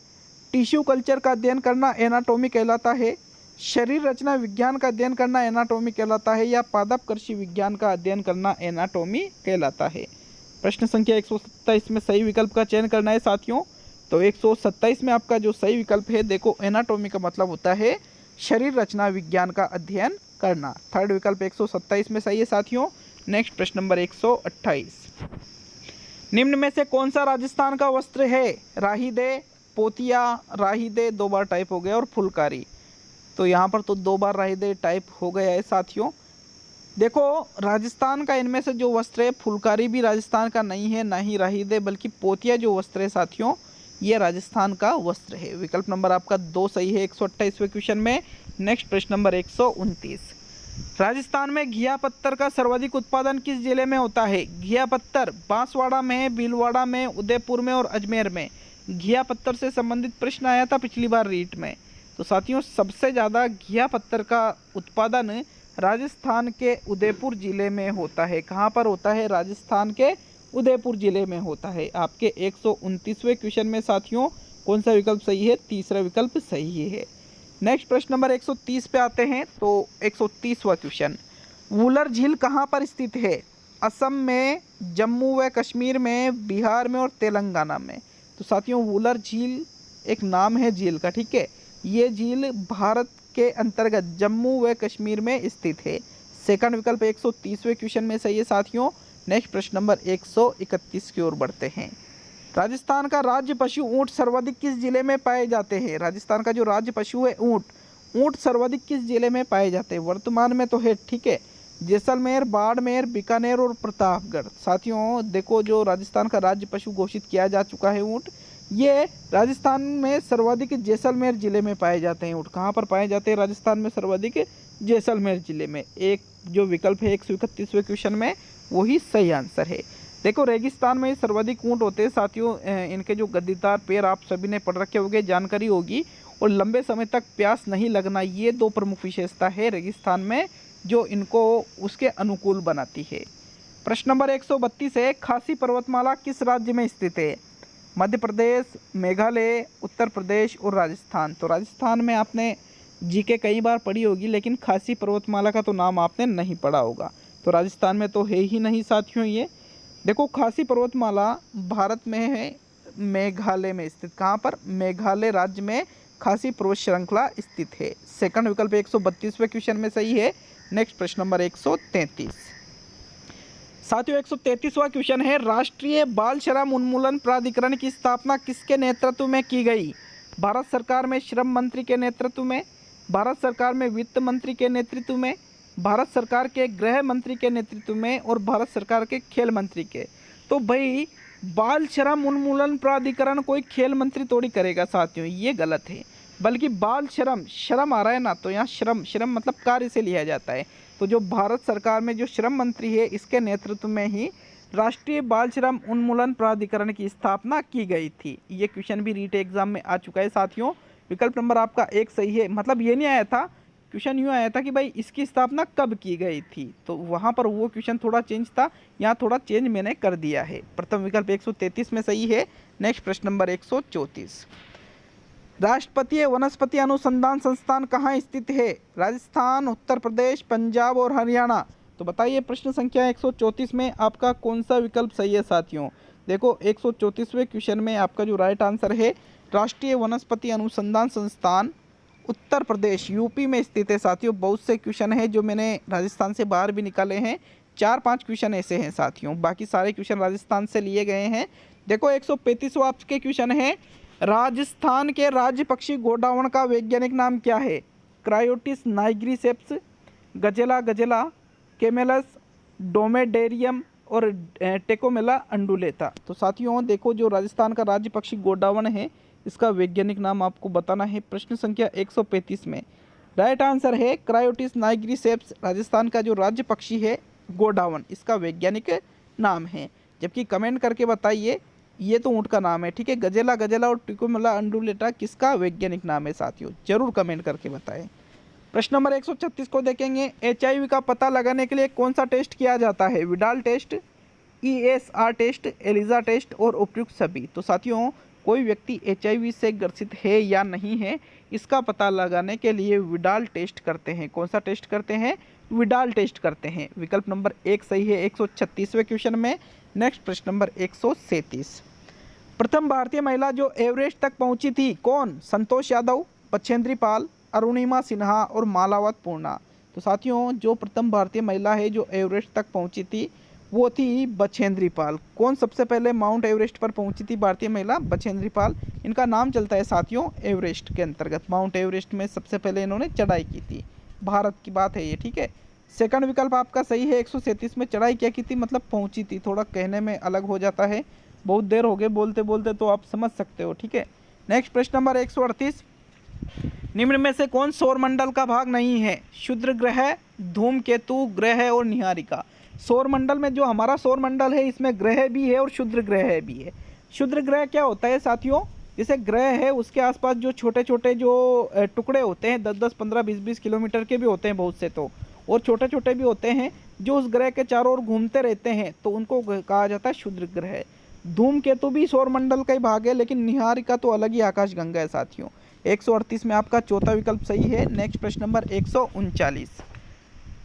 टिश्यू कल्चर का अध्ययन करना एनाटोमी कहलाता है, शरीर रचना विज्ञान का अध्ययन करना एनाटोमी कहलाता है, या पादप कृषि विज्ञान का अध्ययन करना एनाटोमी कहलाता है? प्रश्न संख्या 127 में सही विकल्प का चयन करना है साथियों। तो 127 में आपका जो सही विकल्प है, देखो एनाटोमी का मतलब होता है शरीर रचना विज्ञान का अध्ययन करना। थर्ड विकल्प 127 में सही है साथियों। नेक्स्ट प्रश्न नंबर 128, निम्न में से कौन सा राजस्थान का वस्त्र है? राहीदे, पोतिया, राहीदे 2 बार टाइप हो गया, और फुलकारी। तो यहाँ पर तो 2 बार राहीदे टाइप हो गया है साथियों। देखो राजस्थान का इनमें से जो वस्त्र है, फुलकारी भी राजस्थान का नहीं है, ना ही राहीदे, बल्कि पोतिया जो वस्त्र है साथियों ये राजस्थान का वस्त्र है। विकल्प नंबर आपका 2 सही है 128वें क्वेश्चन में। नेक्स्ट प्रश्न नंबर 129, राजस्थान में घिया पत्थर का सर्वाधिक उत्पादन किस जिले में होता है? घिया पत्थर बांसवाड़ा में, भीलवाड़ा में, उदयपुर में और अजमेर में। घिया पत्थर से संबंधित प्रश्न आया था पिछली बार रीट में। तो साथियों सबसे ज़्यादा घिया पत्थर का उत्पादन राजस्थान के उदयपुर ज़िले में होता है। कहाँ पर होता है? राजस्थान के उदयपुर ज़िले में होता है। आपके 129वें क्वेश्चन में साथियों कौन सा विकल्प सही है? तीसरा विकल्प सही है। नेक्स्ट प्रश्न नंबर 130 पे आते हैं। तो 130वां क्वेश्चन, वुलर झील कहाँ पर स्थित है? असम में, जम्मू व कश्मीर में, बिहार में और तेलंगाना में। तो साथियों वुलर झील एक नाम है झील का, ठीक है। ये झील भारत के अंतर्गत जम्मू व कश्मीर में स्थित है। सेकंड विकल्प 130वें क्वेश्चन में सही है साथियों। नेक्स्ट प्रश्न नंबर 131 की ओर बढ़ते हैं। राजस्थान का राज्य पशु ऊंट सर्वाधिक किस जिले में पाए जाते हैं? राजस्थान का जो राज्य पशु है ऊंट सर्वाधिक किस जिले में पाए जाते हैं? वर्तमान में तो है, ठीक है, जैसलमेर, बाड़मेर, बीकानेर और प्रतापगढ़। साथियों देखो जो राजस्थान का राज्य पशु घोषित किया जा चुका है ऊंट, ये राजस्थान में सर्वाधिक जैसलमेर जिले में पाए जाते हैं ऊंट। कहाँ पर पाए जाते हैं राजस्थान में सर्वाधिक? जैसलमेर जिले में। एक जो विकल्प है 131वें क्वेश्चन में वही सही आंसर है। देखो रेगिस्तान में सर्वाधिक ऊंट होते हैं साथियों। इनके जो गद्दीदार पैर आप सभी ने पढ़ रखे होंगे, जानकारी होगी, और लंबे समय तक प्यास नहीं लगना, ये 2 प्रमुख विशेषता है रेगिस्तान में जो इनको उसके अनुकूल बनाती है। प्रश्न नंबर 132 है, खासी पर्वतमाला किस राज्य में स्थित है? मध्य प्रदेश, मेघालय, उत्तर प्रदेश और राजस्थान। तो राजस्थान में आपने जीके कई बार पढ़ी होगी, लेकिन खासी पर्वतमाला का तो नाम आपने नहीं पढ़ा होगा। तो राजस्थान में तो है ही नहीं साथियों ये। देखो खासी पर्वतमाला भारत में है, मेघालय में स्थित। कहाँ पर? मेघालय राज्य में खासी पर्वत श्रृंखला स्थित है? सेकंड विकल्प 132वें क्वेश्चन में सही है। नेक्स्ट प्रश्न नंबर 133। साथियों 133वां क्वेश्चन है, राष्ट्रीय बाल श्रम उन्मूलन प्राधिकरण की स्थापना किसके नेतृत्व में की गई? भारत सरकार में श्रम मंत्री के नेतृत्व में, भारत सरकार में वित्त मंत्री के नेतृत्व में, भारत सरकार के गृह मंत्री के नेतृत्व में और भारत सरकार के खेल मंत्री के। तो भाई बाल श्रम उन्मूलन प्राधिकरण कोई खेल मंत्री थोड़ी करेगा साथियों, ये गलत है। बल्कि बाल श्रम, श्रम आ रहा है ना, तो यहाँ श्रम, श्रम मतलब कार्य से लिया जाता है। तो जो भारत सरकार में जो श्रम मंत्री है इसके नेतृत्व में ही राष्ट्रीय बाल श्रम उन्मूलन प्राधिकरण की स्थापना की गई थी। ये क्वेश्चन भी रीट एग्जाम में आ चुका है साथियों। विकल्प नंबर आपका 1 सही है। मतलब ये नहीं आया था, क्वेश्चन यूँ आया था कि भाई इसकी स्थापना कब की गई थी, तो वहाँ पर वो क्वेश्चन थोड़ा चेंज था, यहाँ थोड़ा चेंज मैंने कर दिया है। प्रथम विकल्प 133 में सही है। नेक्स्ट प्रश्न नंबर 134। राष्ट्रीय वनस्पति अनुसंधान संस्थान कहाँ स्थित है? राजस्थान, उत्तर प्रदेश, पंजाब और हरियाणा। तो बताइए प्रश्न संख्या 134 में आपका कौन सा विकल्प सही है साथियों? देखो 134वें क्वेश्चन में आपका जो राइट आंसर है, राष्ट्रीय वनस्पति अनुसंधान संस्थान उत्तर प्रदेश यूपी में स्थित है साथियों। बहुत से क्वेश्चन है जो मैंने राजस्थान से बाहर भी निकाले हैं, 4-5 क्वेश्चन ऐसे हैं साथियों, बाकी सारे क्वेश्चन राजस्थान से लिए गए हैं। देखो 135वां आपके क्वेश्चन है, राजस्थान के राज्य पक्षी गोडावण का वैज्ञानिक नाम क्या है? क्रायोटिस नाइग्रिसेप्स, गजेला गजेला, केमेलस, डोमेडेरियम और टेकोमेला अंडुलेटा। तो साथियों देखो जो राजस्थान का राज्य पक्षी गोडावण है इसका वैज्ञानिक नाम आपको बताना है। प्रश्न संख्या 135 में राइट आंसर है क्रायोटिस नाइग्रिसेप्स। राजस्थान का जो राज्य पक्षी है गोडावण, इसका वैज्ञानिक नाम है। जबकि कमेंट करके बताइए, ये तो ऊँट का नाम है, ठीक है। गजेला गजेला और टेकोमेला अंडुलेटा किसका वैज्ञानिक नाम है साथियों? जरूर कमेंट करके बताएं। प्रश्न नंबर 136 को देखेंगे, HIV का पता लगाने के लिए कौन सा टेस्ट किया जाता है? Widal test, ESR test, ELISA test और उपयुक्त सभी। तो साथियों कोई व्यक्ति HIV से ग्रसित है या नहीं है, इसका पता लगाने के लिए विडाल टेस्ट करते हैं। कौन सा टेस्ट करते हैं? विडाल टेस्ट करते हैं। विकल्प नंबर 1 सही है 136वें क्वेश्चन में। नेक्स्ट प्रश्न नंबर 137। प्रथम भारतीय महिला जो एवरेस्ट तक पहुंची थी कौन? संतोष यादव, बछेंद्री पाल, अरुणिमा सिन्हा और मालावत पूर्णा। तो साथियों जो प्रथम भारतीय महिला है जो एवरेस्ट तक पहुंची थी वो थी बछेंद्री पाल। कौन सबसे पहले माउंट एवरेस्ट पर पहुंची थी भारतीय महिला? बछेंद्री पाल। इनका नाम चलता है साथियों एवरेस्ट के अंतर्गत। माउंट एवरेस्ट में सबसे पहले इन्होंने चढ़ाई की थी, भारत की बात है ये, ठीक है। सेकंड विकल्प आपका सही है। 137 में चढ़ाई क्या की थी, मतलब पहुंची थी। थोड़ा कहने में अलग हो जाता है, बहुत देर हो गए बोलते बोलते, तो आप समझ सकते हो, ठीक है। नेक्स्ट प्रश्न नंबर 138। निम्न में से कौन सौरमंडल का भाग नहीं है? क्षुद्र ग्रह, धूमकेतु, ग्रह और निहारिका। सौरमंडल में जो हमारा सौरमंडल है इसमें ग्रह भी है और क्षुद्र ग्रह भी है। क्षुद्र ग्रह क्या होता है साथियों? जैसे ग्रह है उसके आसपास जो छोटे छोटे जो टुकड़े होते हैं 10-10, 15, 20-20 किलोमीटर के भी होते हैं बहुत से, तो और छोटे छोटे भी होते हैं जो उस ग्रह के चारों ओर घूमते रहते हैं, तो उनको कहा जाता है क्षुद्र ग्रह। धूमकेतु भी सौरमंडल का ही भाग है, लेकिन निहारिका तो अलग ही आकाशगंगा है साथियों। 138 में आपका चौथा विकल्प सही है। नेक्स्ट प्रश्न नंबर 139।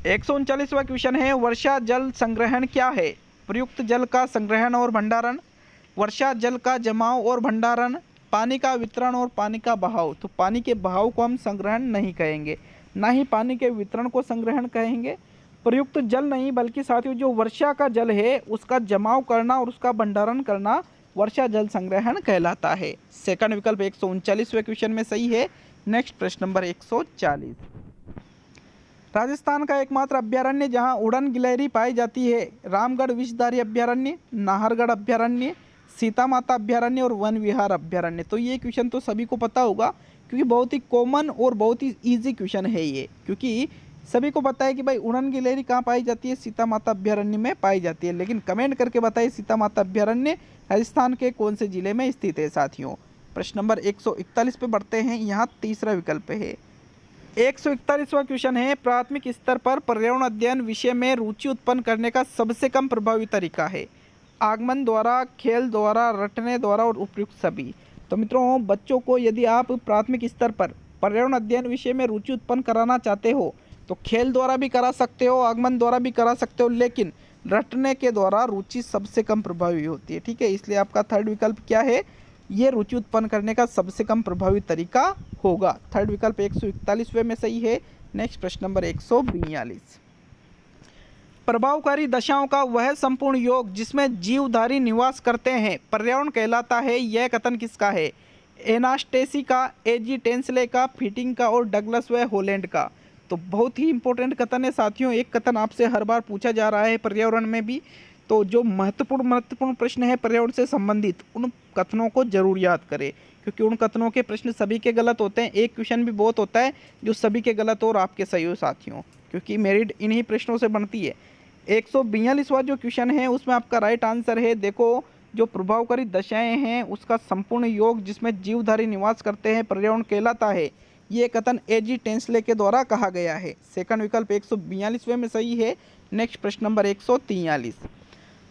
139वां क्वेश्चन है, वर्षा जल संग्रहण क्या है? प्रयुक्त जल का संग्रहण और भंडारण, वर्षा जल का जमाव और भंडारण, पानी का वितरण और पानी का बहाव। तो पानी के बहाव को हम संग्रहण नहीं कहेंगे, ना ही पानी के वितरण को संग्रहण कहेंगे। प्रयुक्त जल नहीं, बल्कि साथियों जो वर्षा का जल है उसका जमाव करना और उसका भंडारण करना वर्षा जल संग्रहण कहलाता है। सेकंड विकल्प 139वें क्वेश्चन में सही है। नेक्स्ट प्रश्न नंबर 140। राजस्थान का एकमात्र अभ्यारण्य जहां उड़न गिलहरी पाई जाती है, रामगढ़ विषधारी अभ्यारण्य, नाहरगढ़ अभ्यारण्य, सीता माता अभ्यारण्य और वन विहार अभ्यारण्य। तो ये क्वेश्चन तो सभी को पता होगा क्योंकि बहुत ही कॉमन और बहुत ही ईजी क्वेश्चन है ये, क्योंकि सभी को पता है कि भाई उड़न गिलहरी कहाँ पाई जाती है? सीता माता अभ्यारण्य में पाई जाती है। लेकिन कमेंट करके बताइए सीता माता अभ्यारण्य राजस्थान के कौन से जिले में स्थित है साथियों। प्रश्न नंबर 141 पे बढ़ते हैं। यहाँ तीसरा विकल्प है। 141वां क्वेश्चन है, प्राथमिक स्तर पर पर्यावरण अध्ययन विषय में रुचि उत्पन्न करने का सबसे कम प्रभावी तरीका है? आगमन द्वारा, खेल द्वारा, रटने द्वारा और उपयुक्त सभी। तो मित्रों बच्चों को यदि आप प्राथमिक स्तर पर पर्यावरण अध्ययन विषय में रुचि उत्पन्न कराना चाहते हो तो खेल द्वारा भी करा सकते हो, आगमन द्वारा भी करा सकते हो, लेकिन रटने के द्वारा रुचि सबसे कम प्रभावी होती है, ठीक है। इसलिए आपका थर्ड विकल्प क्या है? ये रुचि उत्पन्न करने का सबसे कम प्रभावी तरीका होगा। थर्ड विकल्प 141वें में सही है। नेक्स्ट प्रश्न नंबर 142, प्रभावकारी दशाओं का वह संपूर्ण योग जिसमें जीवधारी निवास करते हैं पर्यावरण कहलाता है, यह कथन किसका है? एनास्टेसी का, एजी टेंसले का, फिटिंग का और डगलस व होलैंड का। तो बहुत ही इंपॉर्टेंट कथन है साथियों। एक कथन आपसे हर बार पूछा जा रहा है पर्यावरण में भी, तो जो महत्वपूर्ण प्रश्न है पर्यावरण से संबंधित, उन कथनों को जरूर याद करें, क्योंकि उन कथनों के प्रश्न सभी के गलत होते हैं। एक क्वेश्चन भी बहुत होता है जो सभी के गलत हो और आपके सही हो साथियों, क्योंकि मेरिट इन्हीं प्रश्नों से बनती है। 142वां जो क्वेश्चन है उसमें आपका राइट आंसर है, देखो जो प्रभावकारी दशाएं हैं उसका संपूर्ण योग जिसमें जीवधारी निवास करते हैं पर्यावरण कहलाता है, ये कथन एजी टेंसले के द्वारा कहा गया है। सेकंड विकल्प 142वें में सही है। नेक्स्ट प्रश्न नंबर 143,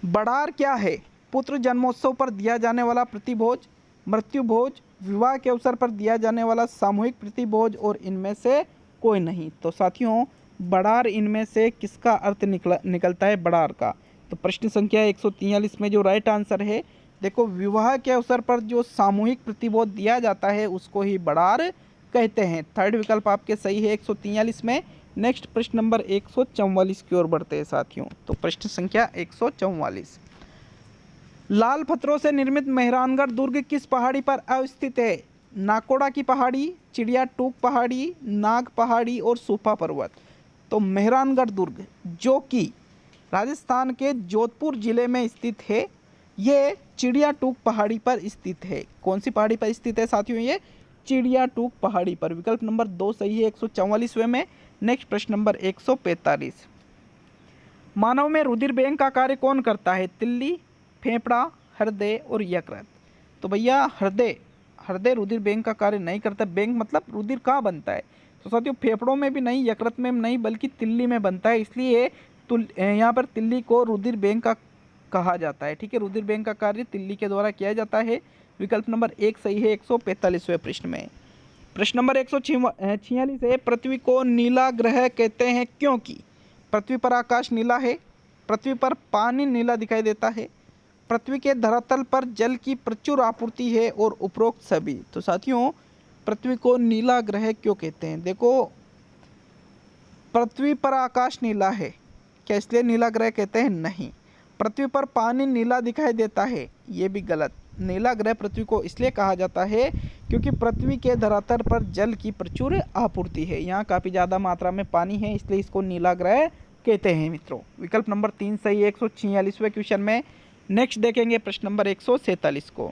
बड़ार क्या है? पुत्र जन्मोत्सव पर दिया जाने वाला प्रतिभोज, मृत्यु भोज, विवाह के अवसर पर दिया जाने वाला सामूहिक प्रतिभोज और इनमें से कोई नहीं। तो साथियों बड़ार इनमें से किसका अर्थ निकलता है? बड़ार का। तो प्रश्न संख्या 143 में जो राइट आंसर है, देखो विवाह के अवसर पर जो सामूहिक प्रतिभोज दिया जाता है उसको ही बड़ार कहते हैं। थर्ड विकल्प आपके सही है 143 में। नेक्स्ट प्रश्न नंबर 144 की ओर बढ़ते हैं साथियों। तो प्रश्न संख्या 144, लाल पत्थरों से निर्मित मेहरानगढ़ दुर्ग किस पहाड़ी पर अवस्थित है? नाकोड़ा की पहाड़ी, चिड़िया टूक पहाड़ी, नाग पहाड़ी और सूपा पर्वत। तो मेहरानगढ़ दुर्ग जो कि राजस्थान के जोधपुर जिले में स्थित है, ये चिड़िया टूक पहाड़ी पर स्थित है। कौन सी पहाड़ी पर स्थित है साथियों? ये चिड़िया टूक पहाड़ी पर। विकल्प नंबर 2 सही है 144वें में। नेक्स्ट प्रश्न नंबर 145, मानव में रुधिर बैंक का कार्य कौन करता है? तिल्ली, फेफड़ा, हृदय और यकृत। तो भैया हृदय रुधिर बैंक का कार्य नहीं करता। बैंक मतलब रुधिर कहाँ बनता है? तो साथियों फेफड़ों में भी नहीं, यकृत में नहीं, बल्कि तिल्ली में बनता है, इसलिए यहाँ पर तिल्ली को रुधिर बैंक का कहा जाता है। ठीक है, रुधिर बैंक का कार्य तिल्ली के द्वारा किया जाता है। विकल्प नंबर 1 सही है 145वें प्रश्न में। प्रश्न नंबर 146 है, पृथ्वी को नीला ग्रह कहते हैं क्योंकि पृथ्वी पर आकाश नीला है, पृथ्वी पर पानी नीला दिखाई देता है, पृथ्वी के धरातल पर जल की प्रचुर आपूर्ति है और उपरोक्त सभी। तो साथियों पृथ्वी को नीला ग्रह क्यों कहते हैं? देखो पृथ्वी पर आकाश नीला है, क्या इसलिए नीला ग्रह कहते हैं? नहीं। पृथ्वी पर पानी नीला दिखाई देता है, ये भी गलत। नीला ग्रह पृथ्वी को इसलिए कहा जाता है क्योंकि पृथ्वी के धरातल पर जल की प्रचुर आपूर्ति है, यहाँ काफ़ी ज़्यादा मात्रा में पानी है, इसलिए इसको नीला ग्रह कहते हैं मित्रों। विकल्प नंबर 3 सही है 146वें क्वेश्चन में। नेक्स्ट देखेंगे प्रश्न नंबर 147 को,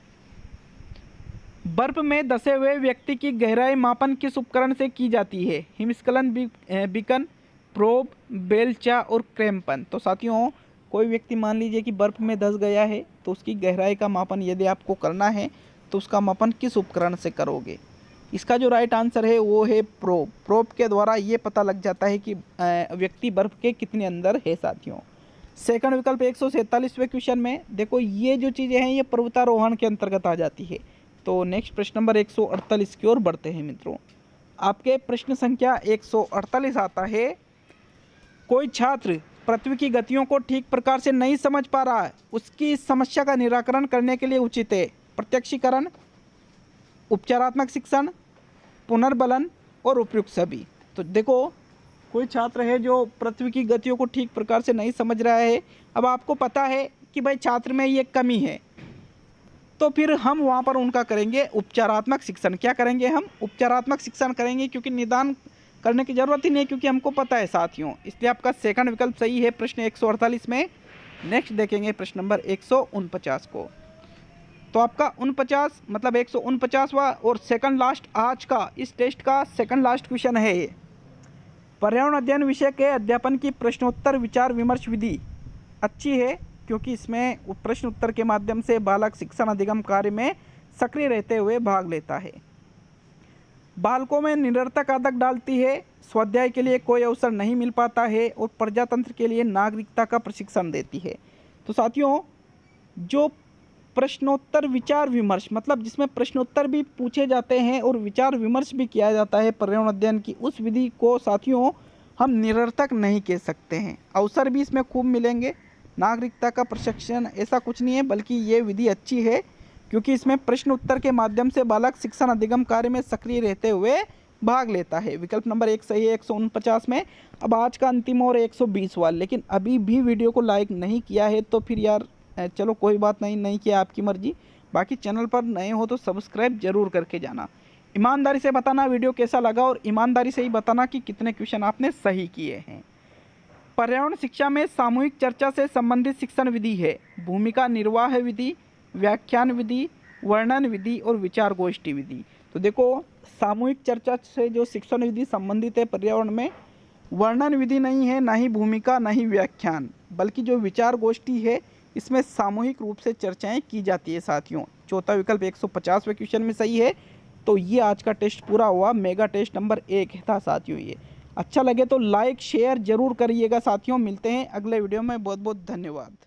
बर्फ में धसे हुए व्यक्ति की गहराई मापन किस उपकरण से की जाती है? हिमस्खलन, बीकन, प्रोब, बेलचा और क्रैम्पन। तो साथियों कोई व्यक्ति मान लीजिए कि बर्फ में धंस गया है, तो उसकी गहराई का मापन यदि आपको करना है तो उसका मापन किस उपकरण से करोगे? इसका जो राइट आंसर है वो है प्रोब। प्रोब के द्वारा ये पता लग जाता है कि व्यक्ति बर्फ के कितने अंदर है साथियों। सेकंड विकल्प 147वें क्वेश्चन में, देखो ये जो चीज़ें हैं ये पर्वतारोहण के अंतर्गत आ जाती है। तो नेक्स्ट प्रश्न नंबर 148 की ओर बढ़ते हैं मित्रों। आपके प्रश्न संख्या 148 आता है, कोई छात्र पृथ्वी की गतियों को ठीक प्रकार से नहीं समझ पा रहा है, उसकी समस्या का निराकरण करने के लिए उचित है प्रत्यक्षीकरण, उपचारात्मक शिक्षण, पुनर्बलन और उपयुक्त सभी। तो देखो कोई छात्र है जो पृथ्वी की गतियों को ठीक प्रकार से नहीं समझ रहा है। अब आपको पता है कि भाई छात्र में ये कमी है, तो फिर हम वहाँ पर उनका करेंगे उपचारात्मक शिक्षण। क्या करेंगे? हम उपचारात्मक शिक्षण करेंगे, क्योंकि निदान करने की जरूरत ही नहीं, क्योंकि हमको पता है साथियों। इसलिए आपका सेकंड विकल्प सही है प्रश्न 148 में। नेक्स्ट देखेंगे प्रश्न नंबर 149 को। तो आपका 49 मतलब 149वां और सेकंड लास्ट आज का इस टेस्ट का सेकंड लास्ट क्वेश्चन है ये। पर्यावरण अध्ययन विषय के अध्यापन की प्रश्नोत्तर विचार विमर्श विधि अच्छी है, क्योंकि इसमें प्रश्न उत्तर के माध्यम से बालक शिक्षण अधिगम कार्य में सक्रिय रहते हुए भाग लेता है, बालकों में निरर्थक आदत डालती है, स्वाध्याय के लिए कोई अवसर नहीं मिल पाता है और प्रजातंत्र के लिए नागरिकता का प्रशिक्षण देती है। तो साथियों जो प्रश्नोत्तर विचार विमर्श मतलब जिसमें प्रश्नोत्तर भी पूछे जाते हैं और विचार विमर्श भी किया जाता है पर्यावरण अध्ययन की, उस विधि को साथियों हम निरर्थक नहीं कह सकते हैं। अवसर भी इसमें खूब मिलेंगे, नागरिकता का प्रशिक्षण ऐसा कुछ नहीं है, बल्कि ये विधि अच्छी है। क्योंकि इसमें प्रश्न उत्तर के माध्यम से बालक शिक्षण अधिगम कार्य में सक्रिय रहते हुए भाग लेता है। विकल्प नंबर 1 सही है 149 में। अब आज का अंतिम और 120 सवाल, लेकिन अभी भी वीडियो को लाइक नहीं किया है तो फिर यार चलो कोई बात नहीं किया, आपकी मर्जी। बाकी चैनल पर नए हो तो सब्सक्राइब जरूर करके जाना। ईमानदारी से बताना वीडियो कैसा लगा और ईमानदारी से ही बताना कि कितने क्वेश्चन आपने सही किए हैं। पर्यावरण शिक्षा में सामूहिक चर्चा से संबंधित शिक्षण विधि है भूमिका निर्वाह विधि, व्याख्यान विधि, वर्णन विधि और विचार गोष्ठी विधि। तो देखो, सामूहिक चर्चा से जो शिक्षण विधि संबंधित है पर्यावरण में, वर्णन विधि नहीं है, ना ही भूमिका, ना ही व्याख्यान, बल्कि जो विचार गोष्ठी है इसमें सामूहिक रूप से चर्चाएं की जाती है साथियों। चौथा विकल्प 150वें क्वेश्चन में सही है। तो ये आज का टेस्ट पूरा हुआ, मेगा टेस्ट नंबर 1 था साथियों। ये अच्छा लगे तो लाइक शेयर जरूर करिएगा साथियों। मिलते हैं अगले वीडियो में, बहुत बहुत धन्यवाद।